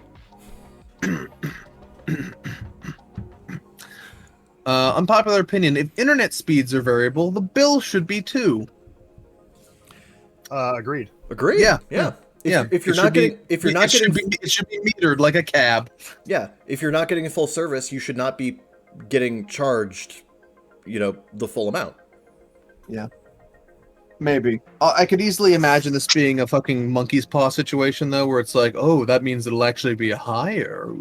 Unpopular opinion. If internet speeds are variable, the bill should be too. Agreed. Agree? Yeah. If you're It not should be- getting, if you're it not should getting, be, it should be metered like a cab. yeah, if you're not getting a full service, you should not be getting charged, the full amount. Yeah. Maybe. I could easily imagine this being a fucking monkey's paw situation, though, where it's like, oh, that means it'll actually be higher.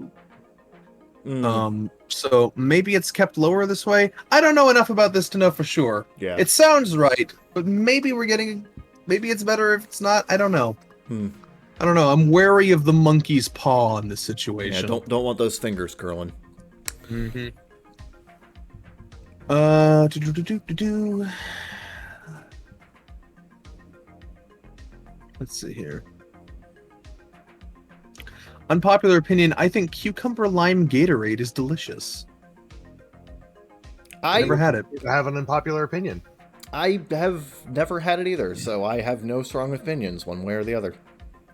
So maybe it's kept lower this way. I don't know enough about this to know for sure. Yeah. It sounds right, but maybe maybe it's better if it's not. I don't know. I don't know. I'm wary of the monkey's paw in this situation. Yeah, don't want those fingers curling. Mm-hmm. Let's see here. Unpopular opinion, I think cucumber lime Gatorade is delicious. I never had it. I have an unpopular opinion. I have never had it either, so I have no strong opinions one way or the other.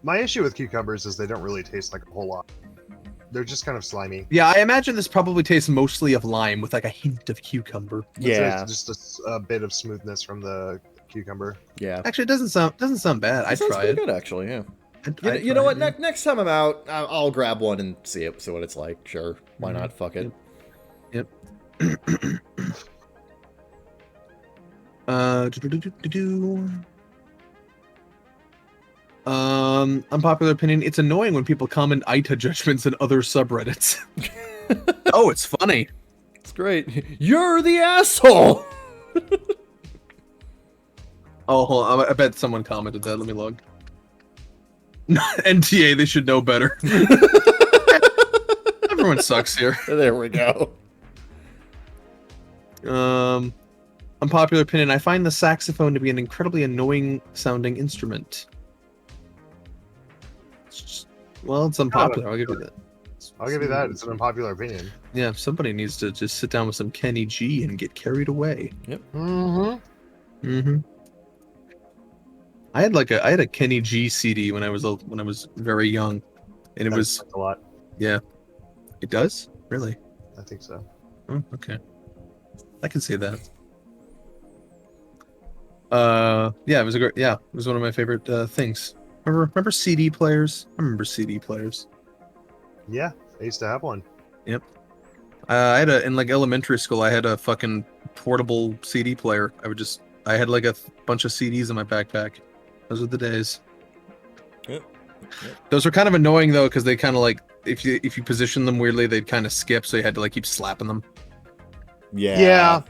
My issue with cucumbers is they don't really taste like a whole lot. They're just kind of slimy. Yeah, I imagine this probably tastes mostly of lime with like a hint of cucumber. Yeah. It's just a bit of smoothness from the cucumber. Yeah. Actually, it doesn't sound bad. I'd try it. Good, actually. Yeah. I'd You know try what? it. Next time I'm out, I'll grab one and see what it's like. Sure, why not? Fuck it. Yep. Unpopular opinion. It's annoying when people comment Aita judgments in other subreddits. Oh, it's funny. It's great. You're the asshole. Oh, hold on. I bet someone commented that. Let me log. NTA, they should know better. Everyone sucks here. There we go. Unpopular opinion. I find the saxophone to be an incredibly annoying sounding instrument. Well, it's unpopular. I'll give you that. I'll give you that. It's an unpopular opinion. Yeah, somebody needs to just sit down with some Kenny G and get carried away. Yep. I had a Kenny G CD when I was very young, and it was a lot. Yeah. It does? Really? I think so. Oh, okay. I can see that. Yeah, it was one of my favorite things. Remember CD players? I remember CD players. Yeah, I used to have one. Yep. I had in like elementary school. I had a fucking portable CD player. I had like a bunch of CDs in my backpack. Those were the days. Yep. Those were kind of annoying though, because they kind of like if you position them weirdly, they'd kind of skip, so you had to like keep slapping them. Yeah.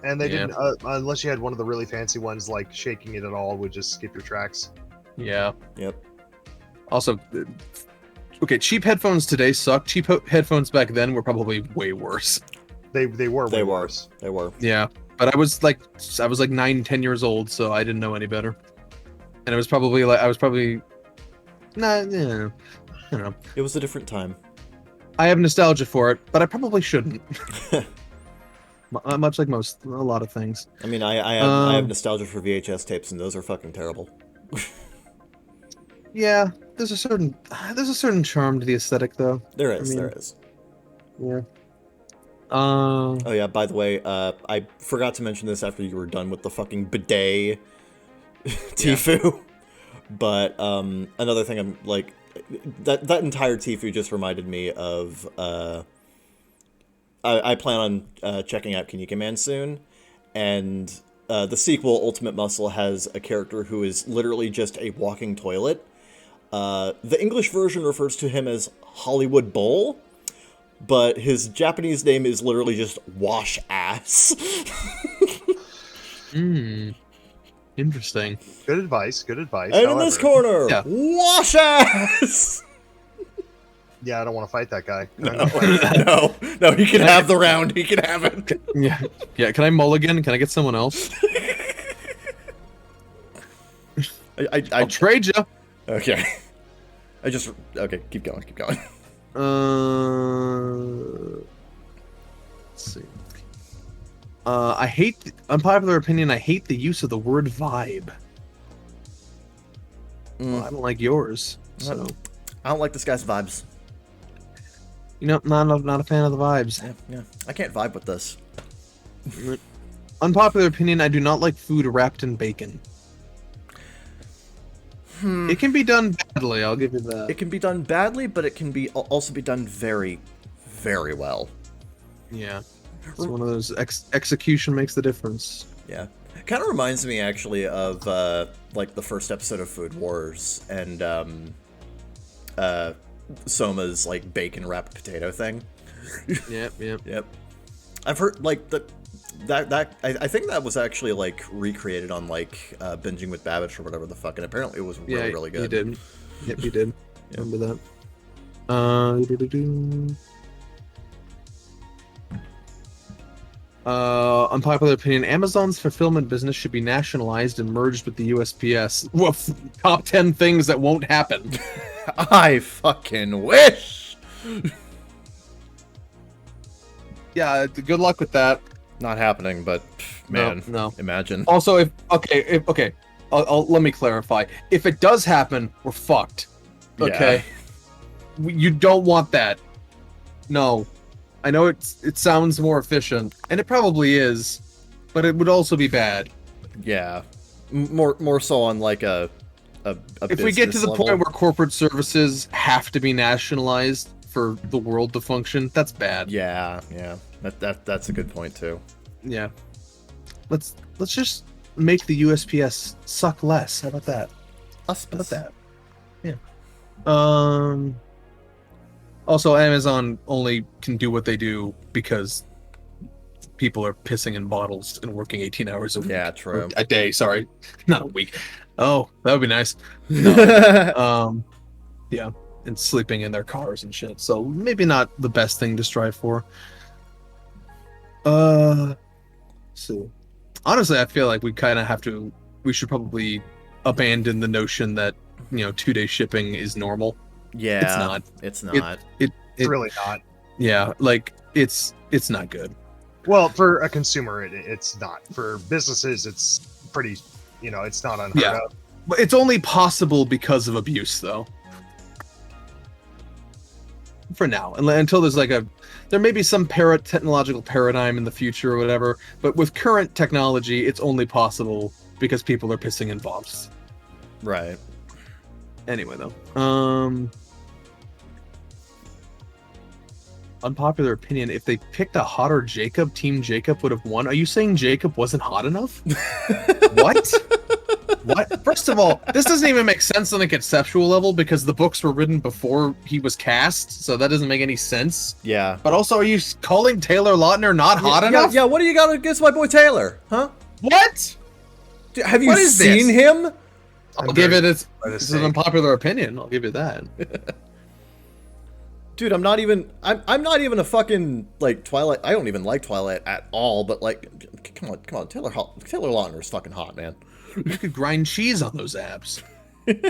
And they didn't, unless you had one of the really fancy ones, like shaking it at all would just skip your tracks. Yeah. Yep. Also, okay, cheap headphones today suck. Cheap headphones back then were probably way worse. They were way worse. They were. Yeah, but I was like 9-10 years old, so I didn't know any better. And I was probably I don't know. It was a different time. I have nostalgia for it, but I probably shouldn't. Much like a lot of things. I mean, I have nostalgia for VHS tapes, and those are fucking terrible. Yeah, there's a certain charm to the aesthetic, though. There is. Yeah. Oh yeah, by the way, I forgot to mention this after you were done with the fucking bidet Tfue. But another thing, I'm like, that entire Tfue just reminded me of I plan on checking out Kinnikuman Man soon, and the sequel, Ultimate Muscle, has a character who is literally just a walking toilet. The English version refers to him as Hollywood Bowl, but his Japanese name is literally just Wash Ass. Interesting. Good advice. And in this corner, yeah. Wash Ass! Yeah, I don't want to fight that guy. No, he can have the round. He can have it. Yeah. Can I mulligan? Can I get someone else? I'll trade you. Okay. Okay, keep going. Let's see. I hate, unpopular opinion, I hate the use of the word vibe. Well, I don't like yours, so. I don't like this guy's vibes. You know, not a fan of the vibes. Yeah. I can't vibe with this. Unpopular opinion, I do not like food wrapped in bacon. It can be done badly, I'll give you that. It can be done badly, but it can also be done very, very well. Yeah. It's one of those execution makes the difference. Yeah. Kind of reminds me actually of like the first episode of Food Wars and Soma's like bacon wrapped potato thing. Yep, yep. Yep. I've heard like I think that was actually like recreated on like Binging with Babbage or whatever the fuck, and apparently it was really good. You did. Yep, you did. Yeah. Remember that. Unpopular opinion: Amazon's fulfillment business should be nationalized and merged with the USPS. Well, top 10 things that won't happen. I fucking wish. Yeah, good luck with that. Not happening, but man, No. imagine. Also, if let me clarify. If it does happen, we're fucked. Okay, you don't want that. No, I know it sounds more efficient, and it probably is, but it would also be bad. Yeah, more so on like a If we get to the level. point where corporate services have to be nationalized for the world to function, that's bad. Yeah, that's a good point too. Yeah. Let's just make the USPS suck less. How about that? How about that? Yeah. Also, Amazon only can do what they do because people are pissing in bottles and working 18 hours a week. Yeah, true. A day, sorry. Not a week. Oh, that would be nice. No. Yeah. And sleeping in their cars and shit. So maybe not the best thing to strive for. So honestly, I feel like we should probably abandon the notion that, 2-day shipping is normal. Yeah, It's not. It's not. It's really not. Yeah, like it's not good. Well, for a consumer, it's not. For businesses, it's pretty. It's not unheard Yeah. of. But it's only possible because of abuse, though. For now, until there's there may be some technological paradigm in the future or whatever. But with current technology, it's only possible because people are pissing in bombs. Right. Anyway, though, unpopular opinion: if they picked a hotter Jacob, Team Jacob would have won. Are you saying Jacob wasn't hot enough? What? What? First of all, this doesn't even make sense on a conceptual level because the books were written before he was cast, so that doesn't make any sense. Yeah. But also, are you calling Taylor Lautner not hot enough? Yeah, what do you got against my boy Taylor? Huh? What? Have you What is seen this? him? I'll give it. It's by the an sake. unpopular opinion. I'll give you that. Dude, I'm not even a fucking like Twilight. I don't even like Twilight at all, but like come on, Taylor Lautner is fucking hot, man. You could grind cheese on those abs. Let's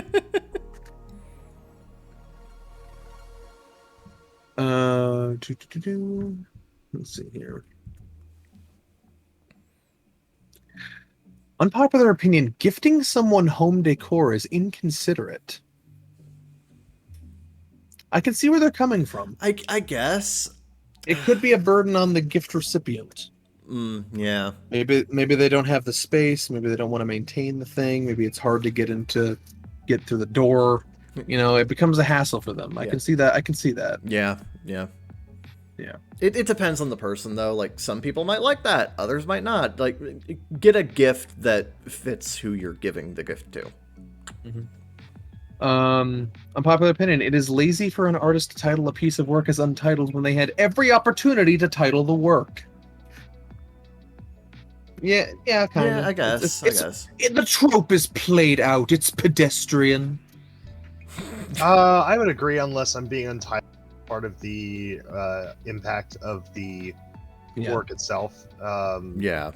see here. Unpopular opinion: gifting someone home decor is inconsiderate. I can see where they're coming from. I guess. It could be a burden on the gift recipient. Yeah. Maybe they don't have the space. Maybe they don't want to maintain the thing. Maybe it's hard to get through the door. It becomes a hassle for them. I can see that. Yeah. It depends on the person though. Like some people might like that, others might not. Like get a gift that fits who you're giving the gift to. Unpopular opinion: it is lazy for an artist to title a piece of work as untitled when they had every opportunity to title the work. Yeah, kind of. Yeah, I guess. The trope is played out. It's pedestrian. I would agree, unless I'm being untitled. Part of the impact of the work itself. Yeah.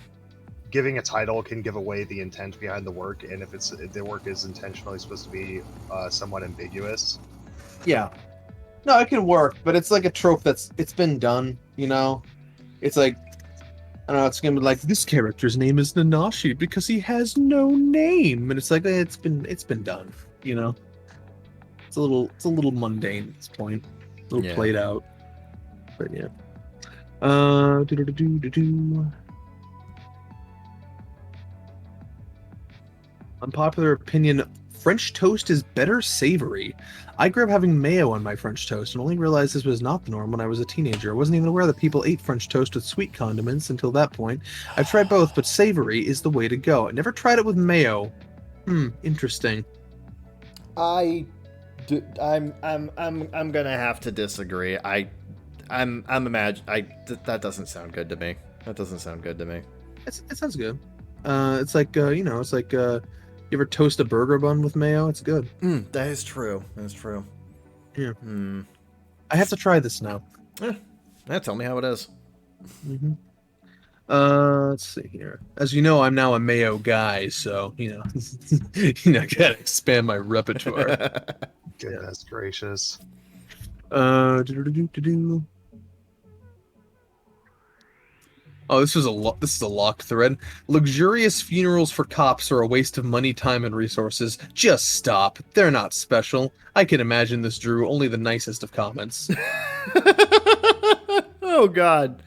Giving a title can give away the intent behind the work, and if the work is intentionally supposed to be somewhat ambiguous. Yeah. No, it can work, but it's like a trope it's been done, It's like, I don't know, it's gonna be like, this character's name is Nanashi because he has no name. And it's like, it's been done, It's a little mundane at this point. A little played out. But yeah. Unpopular opinion: French toast is better savory. I grew up having mayo on my French toast and only realized this was not the norm when I was a teenager. I wasn't even aware that people ate French toast with sweet condiments until that point. I've tried both, but savory is the way to go. I never tried it with mayo. Interesting. I'm gonna have to disagree. That doesn't sound good to me. That doesn't sound good to me. It sounds good. It's like you ever toast a burger bun with mayo? It's good. That is true. That's true. Yeah. I have to try this now. Yeah, tell me how it is. Mm-hmm. Let's see here. As you know, I'm now a mayo guy, so gotta expand my repertoire. Goodness gracious. Oh, this is a locked thread. Luxurious funerals for cops are a waste of money, time, and resources. Just stop. They're not special. I can imagine this drew only the nicest of comments. Oh God.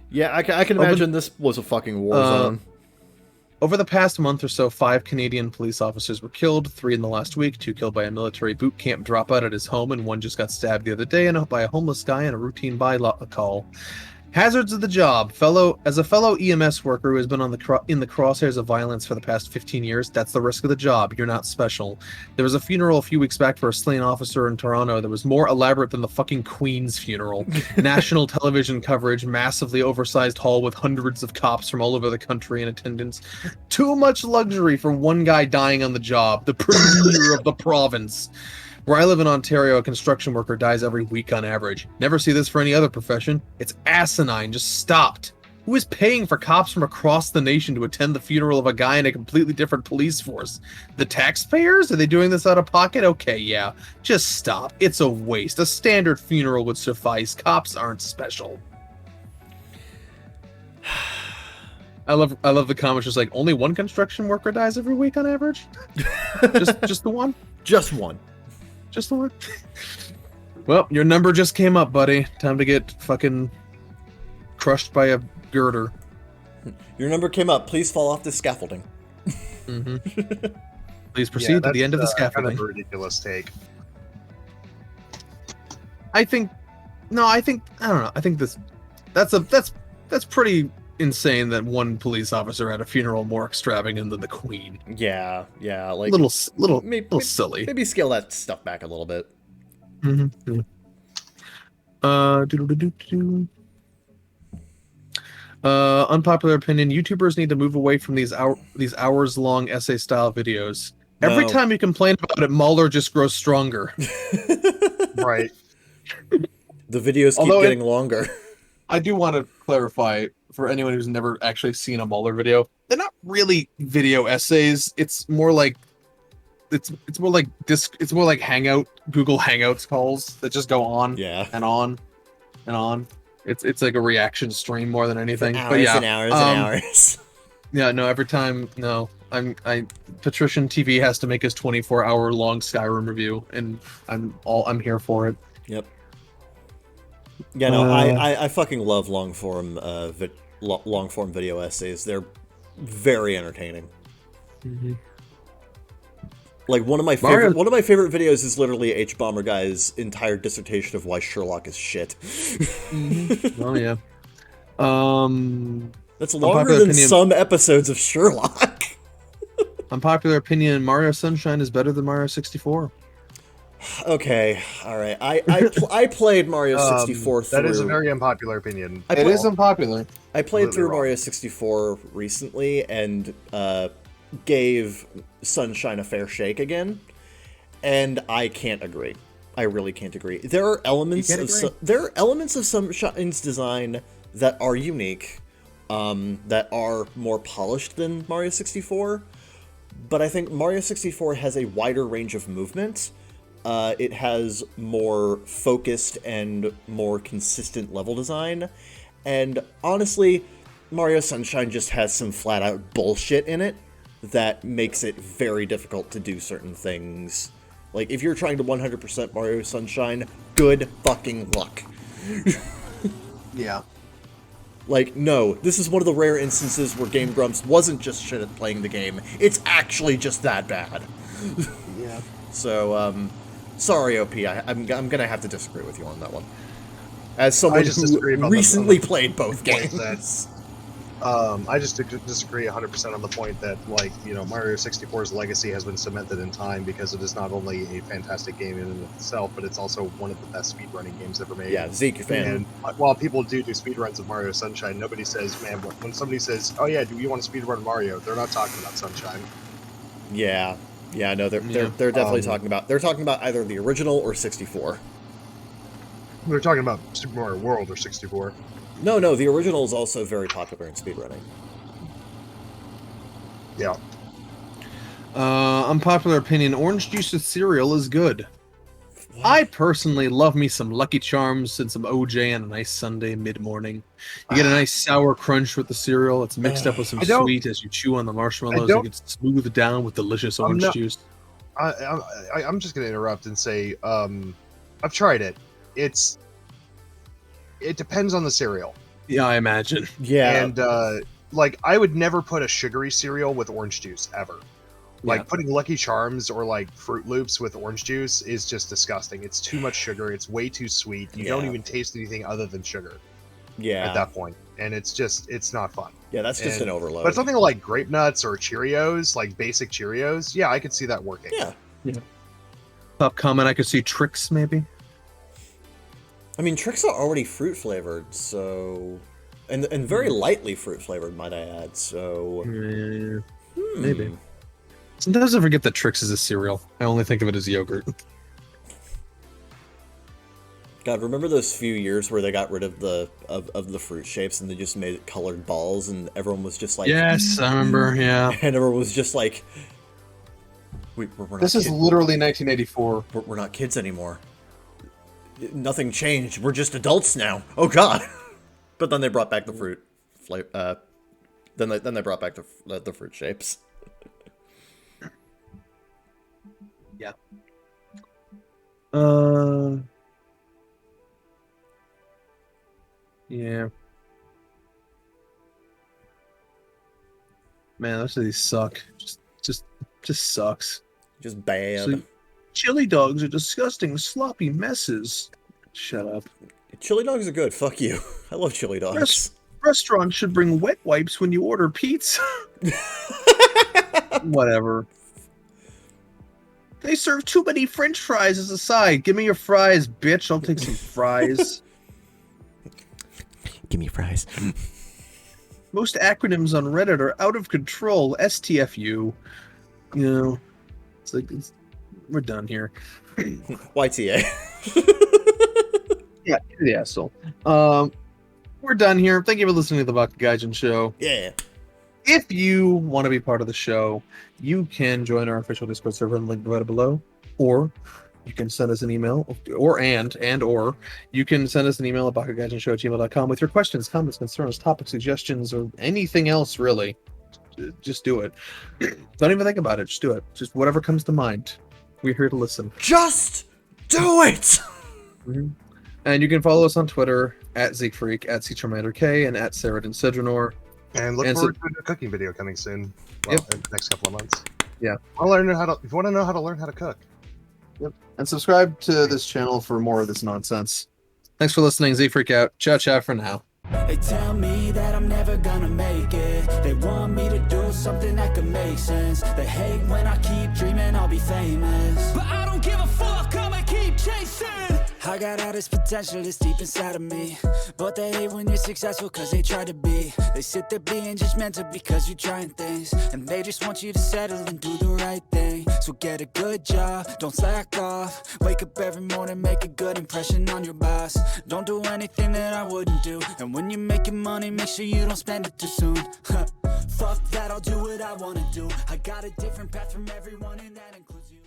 Yeah, I can imagine this was a fucking war zone. Over the past month or so, 5 Canadian police officers were killed, 3 in the last week, 2 killed by a military boot camp dropout at his home, and 1 just got stabbed the other day by a homeless guy in a routine call. Hazards of the job. As a fellow EMS worker who has been in the crosshairs of violence for the past 15 years, that's the risk of the job. You're not special. There was a funeral a few weeks back for a slain officer in Toronto that was more elaborate than the fucking Queen's funeral. National television coverage, massively oversized hall with hundreds of cops from all over the country in attendance. Too much luxury for one guy dying on the job, the premier of the province. Where I live in Ontario, a construction worker dies every week on average. Never see this for any other profession. It's asinine. Just stopped. Who is paying for cops from across the nation to attend the funeral of a guy in a completely different police force? The taxpayers? Are they doing this out of pocket? Okay, yeah. Just stop. It's a waste. A standard funeral would suffice. Cops aren't special. I love the comments just like, only one construction worker dies every week on average? just the one? Just one. Just the one? Well, your number just came up, buddy. Time to get fucking crushed by a girder. Your number came up. Please fall off the scaffolding. Mm-hmm. Please proceed to the end of the scaffolding. Kind of a ridiculous take. I don't know. I think that's pretty insane that one police officer had a funeral more extravagant than the Queen. Yeah, like little maybe silly. Maybe scale that stuff back a little bit. Mm-hmm. Unpopular opinion: YouTubers need to move away from these hours-long essay-style videos. No. Every time you complain about it, Mahler just grows stronger. Right. The videos keep getting longer. I do want to clarify for anyone who's never actually seen a Mahler video, they're not really video essays. It's more like Google Hangouts calls that just go on and on and on. It's like a reaction stream more than anything. Hours but yeah, and hours and hours. Yeah, no, every time Patrician TV has to make his 24-hour long Skyrim review, and I'm here for it. Yep. Yeah, no, I fucking love long form video essays. They're very entertaining. Mm-hmm. Like one of my favorite videos is literally H Bomber Guy's entire dissertation of why Sherlock is shit. Mm-hmm. Oh yeah. That's longer than some episodes of Sherlock. Unpopular opinion: Mario Sunshine is better than Mario 64. Okay, all right. I played Mario 64 through. That is a very unpopular opinion. It is unpopular. I played through Mario 64 recently and gave Sunshine a fair shake again, and I can't agree. I really can't agree. There are elements of Sunshine's design that are unique, that are more polished than Mario 64, but I think Mario 64 has a wider range of movement. It has more focused and more consistent level design, and honestly, Mario Sunshine just has some flat-out bullshit in it that makes it very difficult to do certain things. Like, if you're trying to 100% Mario Sunshine, good fucking luck. Yeah. Like, no, this is one of the rare instances where Game Grumps wasn't just shit at playing the game. It's actually just that bad. Yeah. So, sorry, OP. I'm gonna have to disagree with you on that one. As someone I just disagree who about recently the played both point games. I just disagree 100% on the point that, like, Mario 64's legacy has been cemented in time because it is not only a fantastic game in and of itself, but it's also one of the best speedrunning games ever made. Yeah, Zeke, you're fan. And while people do speedruns of Mario Sunshine, nobody says, man, when somebody says, oh yeah, do you want to speedrun Mario? They're not talking about Sunshine. Yeah, no, they're definitely talking about either the original or 64. They're talking about Super Mario World or 64. No, the original is also very popular in speedrunning. Yeah. Unpopular opinion: orange juice with cereal is good. What? I personally love me some Lucky Charms and some OJ on a nice Sunday mid-morning. You get a nice sour crunch with the cereal. It's mixed up with some sweet as you chew on the marshmallows. It gets smoothed down with delicious orange juice. I'm just going to interrupt and say, I've tried it. It depends on the cereal. Yeah, I imagine. Yeah. And, I would never put a sugary cereal with orange juice, ever. Like, putting Lucky Charms or, Fruit Loops with orange juice is just disgusting. It's too much sugar. It's way too sweet. You don't even taste anything other than sugar. Yeah. At that point. And it's not fun. Yeah, that's just an overload. But something like Grape Nuts or Cheerios, like basic Cheerios, yeah, I could see that working. Yeah. Top comment: I could see Tricks maybe. I mean, Tricks are already fruit flavored, so, and very lightly fruit flavored, might I add. So, Maybe. Sometimes I forget that Trix is a cereal. I only think of it as yogurt. God, remember those few years where they got rid of the fruit shapes and they just made it colored balls, and everyone was just like, yes, I remember. Yeah, and everyone was just like, we're not this is kids. literally 1984. We're not kids anymore. Nothing changed. We're just adults now. Oh God! But then they brought back the fruit. Then they brought back the fruit shapes. Yeah. Yeah. Man, those of these suck. Just sucks. Just bad. So, chili dogs are disgusting, sloppy messes. Shut up. Chili dogs are good. Fuck you. I love chili dogs. Restaurants should bring wet wipes when you order pizza. Whatever. They serve too many French fries as a side. Give me your fries, bitch. I'll take some fries. Give me fries. Most acronyms on Reddit are out of control. STFU. It's like we're done here. YTA. Yeah, you're the asshole. We're done here. Thank you for listening to the Baka Gaijin Show. Yeah. If you want to be part of the show, you can join our official Discord server in the link provided below, or you can send us an email, or you can send us an email at bakagaijinshow@gmail.com with your questions, comments, concerns, topic suggestions, or anything else, really. Just do it. Don't even think about it. Just do it. Just whatever comes to mind. We're here to listen. Just do it! Mm-hmm. And you can follow us on Twitter at ZekeFreak, at CTramander and at Saradin. And look forward to a cooking video coming soon. Well, in the next couple of months. Yeah. If you want to know how to learn how to cook. Yep. And subscribe to this channel for more of this nonsense. Thanks for listening. ZekeFreak out. Ciao, ciao for now. They tell me that I'm never gonna make it. They want me to do something that could make sense. They hate when I keep dreaming I'll be famous, but I don't give a fuck, I'ma keep chasing. I got all this potential that's deep inside of me, but they hate when you're successful cause they try to be. They sit there being judgmental because you're trying things, and they just want you to settle and do the right thing. So get a good job, don't slack off. Wake up every morning, make a good impression on your boss. Don't do anything that I wouldn't do, and when you're making money, make sure you don't spend it too soon. Fuck that, I'll do what I wanna do. I got a different path from everyone, and that includes you.